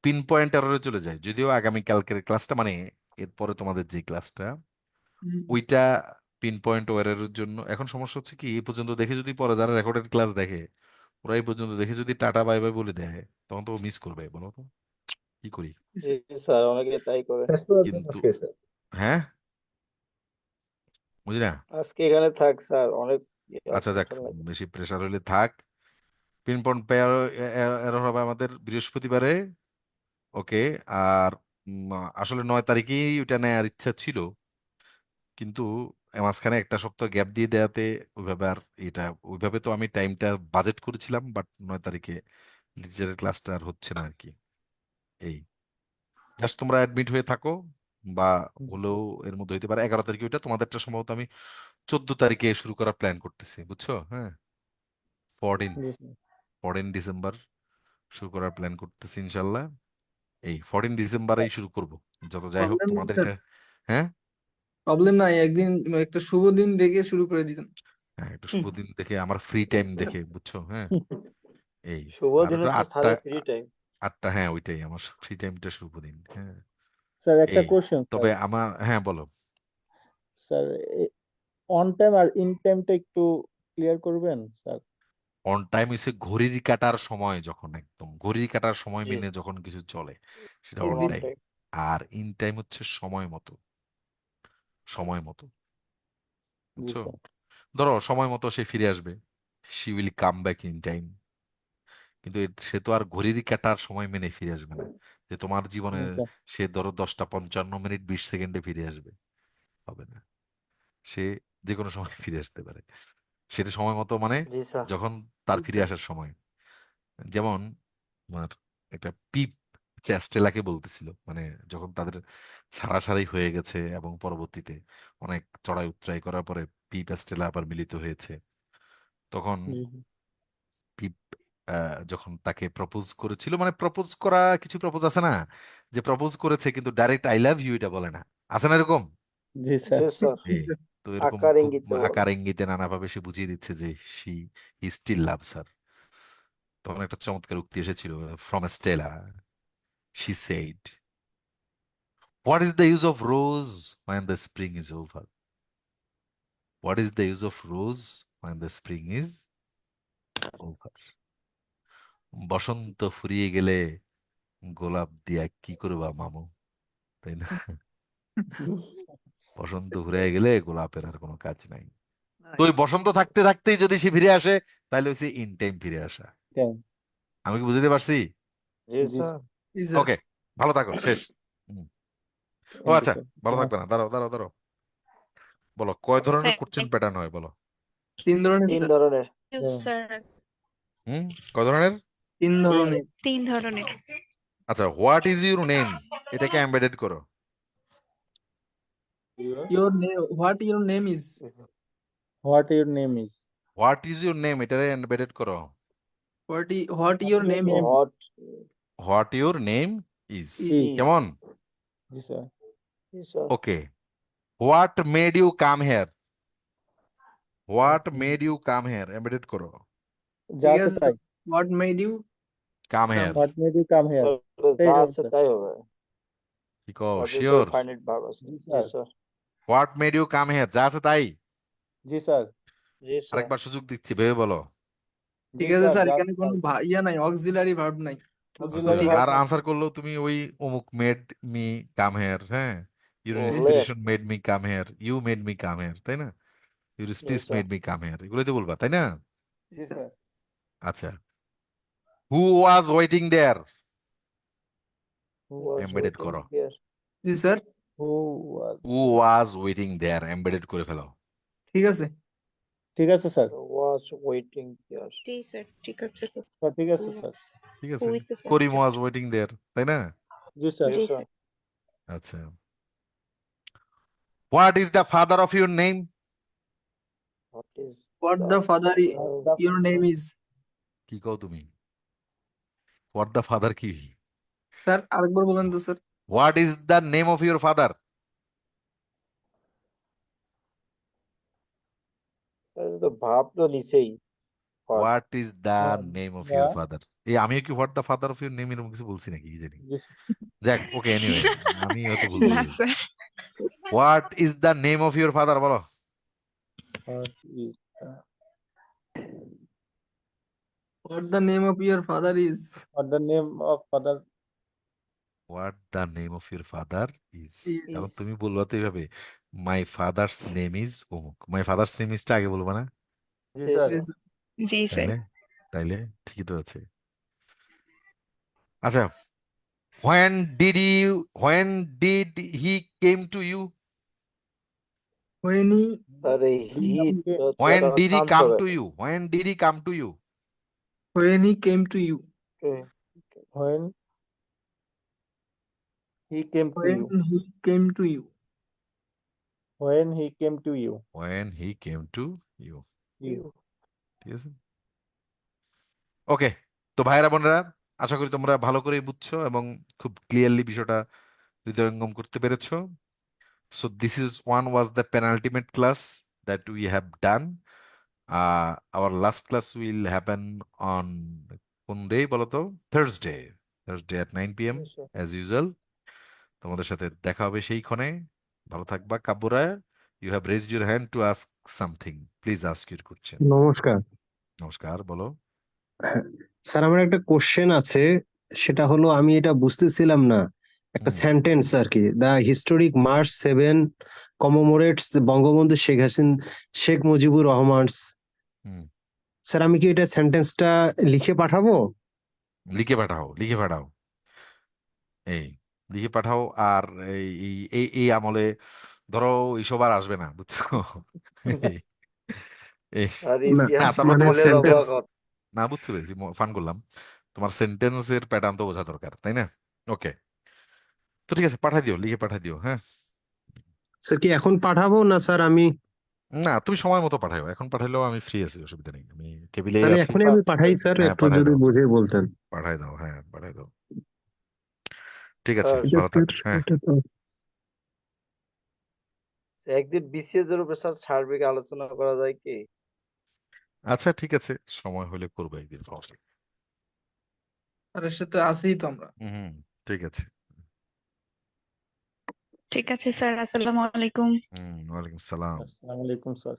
পিন পয়েন্ট এররে চলে যাই, যদিও আগামী কালকের ক্লাসটা মানে এরপরে তোমাদের যে ক্লাসটা, ওইটা পিন পয়েন্ট ওয়ারের জন্য এখন সমস্যা হচ্ছে কি এই পর্যন্ত দেখে যদি পরে যারা রেকর্ডেড ক্লাস দেখে ওরা এই পর্যন্ত দেখে যদি টাটা বাই বাই বলে দেয় তখন তো মিস করবে বলো তো কি করি জি স্যার, অনেকে তাই করে। শেষ করার জন্য কিন্তু আজকে স্যার। হ্যাঁ বুঝলি না আজকে এখানে থাক স্যার, অনেক আচ্ছা যাক টেনশন লাগে। বেশি প্রেসার হলে থাক পিন পয়েন্ট পেয়ার এরর হবে আমাদের বৃহস্পতিবারে ওকে আর আসলে 9 তারিখেই ওটা নেওয়ার ইচ্ছা ছিল কিন্তু মাঝখানে একটা সপ্তাহ গ্যাপ দিয়ে দেওয়াতে ওইভাবে আর এটা ওইভাবে তো আমি টাইমটা বাজেট করেছিলাম বাট 9 তারিখে লিটারের ক্লাসটা আর হচ্ছে না আর কি এই জাস্ট তোমরা অ্যাডমিট হয়ে থাকো বা হলেও এর মধ্যে হইতে পারে 11 তারিখে ওইটা তোমাদেরটা সম্ভবত আমি 14 তারিখে শুরু করার প্ল্যান করতেছি বুঝছো হ্যাঁ 14 জি স্যার 14 ডিসেম্বর শুরু করার প্ল্যান করতেছি ইনশাল্লাহ এই 14 ডিসেম্বরেই শুরু করব যত যাই হোক প্রবলেম নেই তোমাদের স্যার, এটা হ্যাঁ প্রবলেম নাই, একদিন একটা শুভ দিন দেখে শুরু করে দিতেন। হ্যাঁ একটু শুভ দিন দেখে আমার ফ্রি টাইম দেখে বুঝছো হ্যাঁ এই শুভ আর দিন ওটা হচ্ছে 8টা স্যারের ফ্রি টাইম। 8টা হ্যাঁ ওইটাই আমার ফ্রি টাইমটা শুভ দিন হ্যাঁ স্যার একটা এই কোশ্চেন তবে স্যার আমার হ্যাঁ বলো স্যার অন টাইম আর ইন টাইমটা একটু ক্লিয়ার করবেন স্যার? অন টাইম হচ্ছে ঘড়ির কাটার সময় যখন একদম ঘড়ির কাটার সময় জি মেনে যখন কিছু চলে সেটা জি অন অন দিন টাইম টাইম। আর ইন টাইম হচ্ছে সময় মতো সময় মতো জি বুঝছো স্যার ধরো সময় মতো সে ফিরে আসবে she will come back in time কিন্তু সে তো আর ঘড়ির কাটার সময় মেনে ফিরে আসবে না যে তোমার জীবনে ওকে সে ধরো 10টা 55 মিনিট 20 সেকেন্ডে ফিরে আসবে হবে না সে যে কোনো সময় ফিরে আসতে পারে সেটা সময় মতো মানে জি স্যার। যখন তার ফিরে আসার সময় যেমন তোমার একটা পিপ চ্যাস্টেলাকে বলতেছিল মানে যখন তাদের ছাড়াছাড়ি হয়ে গেছে এবং পরবর্তীতে অনেক চড়াই উতরাই করার পরে পিপ অ্যাস্টেলা আবার মিলিত হয়েছে তখন জি পিপ যখন তাকে প্রপোজ করেছিল মানে প্রপোজ করা কিছু প্রপোজ আছে না যে প্রপোজ করেছে কিন্তু ডাইরেক্ট আই লাভ ইউ এটা বলে না আছে না এরকম জি স্যার জি স্যার, এই তো এরকম আকার খুব ইঙ্গিতে বলে। আকার ইঙ্গিতে নানাভাবে সে বুঝিয়ে দিচ্ছে যে হি স্টিল লাভস হার তখন একটা চমৎকার উক্তি এসেছিল from Stella she said what is the use of rose when the spring is over what is the use of rose when the spring is over বসন্ত ফুরিয়ে গেলে গোলাপ দিয়া কি করবা মামু তাই না বসন্ত ফুরিয়ে গেলে গোলাপের আর কোনো কাজ নাই তো ওই বসন্ত থাকতে থাকতেই যদি সে ফিরে আসে তাহলে হচ্ছে ইন টাইম ফিরে আসা টাইম আমি কি বুঝতে পারছি জি জি স্যার। জি স্যার। ওকে ভালো থাকো শেষ হুম। ও থ্যাংক ইউ আচ্ছা স্যার ভালো থাকবে না দাঁড়াও দাঁড়াও দাঁড়াও বলো কয় ধরনের কোশ্চেন প্যাটার্ন হয় বলো 3 ধরনের 3 স্যার, ধরনের। স্যার হুম কয় ধরনের 3 ধরনের। 3 ধরনের। আচ্ছা হোয়াট ইজ ইউর নেম এটাকে এমবেডেড করো your name, what your name is, what your name is what is your name এটাকে এমবেডেড করো what your name is, hot what your name is is কেমন জি স্যার জি sir. Okay what made you come here what made you come here embedded করো যা ঠিক আছে আছে তাই sir. What made you come come, here what made you come here যা এই আছে স্যার তাই হবে। কি কও তাতে তো শিওর ফাইনাইট ভার্ব আছে। জি জি sir sir. What made you come here যা আছে তাই জি স্যার জি স্যার। আরেকবার সুযোগ দিচ্ছি ভেবে বলো জি ঠিক আছে স্যার স্যার, যা এখানে আছে কোনো তাই ইয়া নাই, অক্সিলারি ভার্ব নাই, অক্সিলারি ঠিক ভার্ব আর আছে। নাই আনসার করলেও তুমি ওই অমুক মেড মি কাম হেয়ার হ্যাঁ ইউর বললে inspiration made me come here you made me come here তাই না ইউর জি speech sir. Made me come here এগুলোই তো বলবা তাই না জি স্যার আচ্ছা who was waiting there was embedded waiting করো here. জি sir, who was who was waiting there embedded করে ফেলো ঠিক আছে। ঠিক আছে স্যার Was waiting here. জি স্যার, ঠিক আছে তো। স্যার ঠিক আছে স্যার ঠিক আছে Who is the Karim subject? Was waiting there তাই না জি স্যার জি জি স্যার। স্যার। আচ্ছা what is the father of your name What is what the the father father? Your name is, কি কও তুমি হোয়াট দ্য ফাদার কি স্যার আরেকবার বলেন তো sir. What is the name of your father তাহলে তো ভাব তো নিচেই। What? What is the name of your the father এই আমিও কি what the father of your name এরকম কিছু বলছি নাকি কি জানি জি যাক ওকে এনিওয়ে আমি হয়তো ভুল না বলছি sir. What is the name of your father বলো What is What the name of your father is? what the name of father what the name of your father is. এখন Is. তুমি বলবা তো এইভাবে, মাই ফাদার্স নেম ইজ অমুক। মাই ফাদার্স নেম ইজটা আগে বলবা না? জি Yes, স্যার sir. জি স্যার তাইলে তাইলে ঠিকই তো আছে। আচ্ছা, when did he came to you? When he sir এই হিট আপনাকে হচ্ছে When এটা did he কান্স come হবে। to you? When did he come to you? came to you. Okay. when he came to When you he came to you. when he came to you When he came to you. you ঠিক আছে, ওকে। তো ভাইরা বোনেরা, আশা করি তোমরা ভালো করে বুঝছো এবং খুব ক্লিয়ারলি বিষয়টা হৃদয়ঙ্গম করতে পেরেছো। So this is one was the penultimate class that we have done. Our last class will happen on কোন day বলো তো? Thursday at 9 p.m. Yes, sir. as usual. তোমাদের সাথে দেখা হবে সেইখানে। ভালো থাকবা। কাব্বুরা, you have raised your hand to ask something. Please ask your question. নমস্কার নমস্কার, বলো। স্যার, আমার একটা কোশ্চেন আছে। সেটা হলো, আমি এটা বুঝতেছিলাম না, একটা হুম। সেন্টেন্স আর কি। The historic March 7 commemorates Bangabandhu Sheikh Mujibur Rahman's. হুম। স্যার, আমি কি এটা সেন্টেন্সটা লিখে পাঠাবো? লিখে পাঠাও, লিখে পাঠাও, এই লিখে পাঠাও। আর এই এই- এই এই আমলে ধরো এইসব আর আসবে না, বুঝছো? এই এই আর না, ইতিহাস তারপর মানে তোমার ভুলে সেন্টেন্স, রবাকত। না বুঝতে পেরেছি, ফান করলাম। তোমার সেন্টেন্সের প্যাটার্ন তো বোঝা দরকার, তাই না? ওকে, তো ঠিক আছে, পাঠাই দিও, লিখে পাঠাই দিও। হ্যাঁ, স্যার কি এখন পাঠাবো না স্যার? আমি না তুমি সময় মতো পাঠাও, এখন পাঠাইলেও আমি ফ্রি আছি, অসুবিধা নেই, আমি টেবিলেই তাহলে আছি। এখনই আমি পাঠাই স্যার, হ্যাঁ, একটু পাঠাই যদি দাও, বুঝে বলতেন। পাঠাই দাও, হ্যাঁ পাঠাই দাও। ঠিক আছে, স্যার ঠিক ভালো আছে থাক। স্যার, হ্যাঁ, এটা তো একদিন বিসিএস এর উপর স্যার সার্বিক আলোচনা করা যায় কি? আচ্ছা ঠিক আছে, সময় হলে করবো একদিন। আর এর সাথে আছেই তো আমরা। হুম, ঠিক আছে। ঠিক আছে স্যার আসসালামু আলাইকুম ওয়ালাইকুম সালাম। আসসালামু আলাইকুম স্যার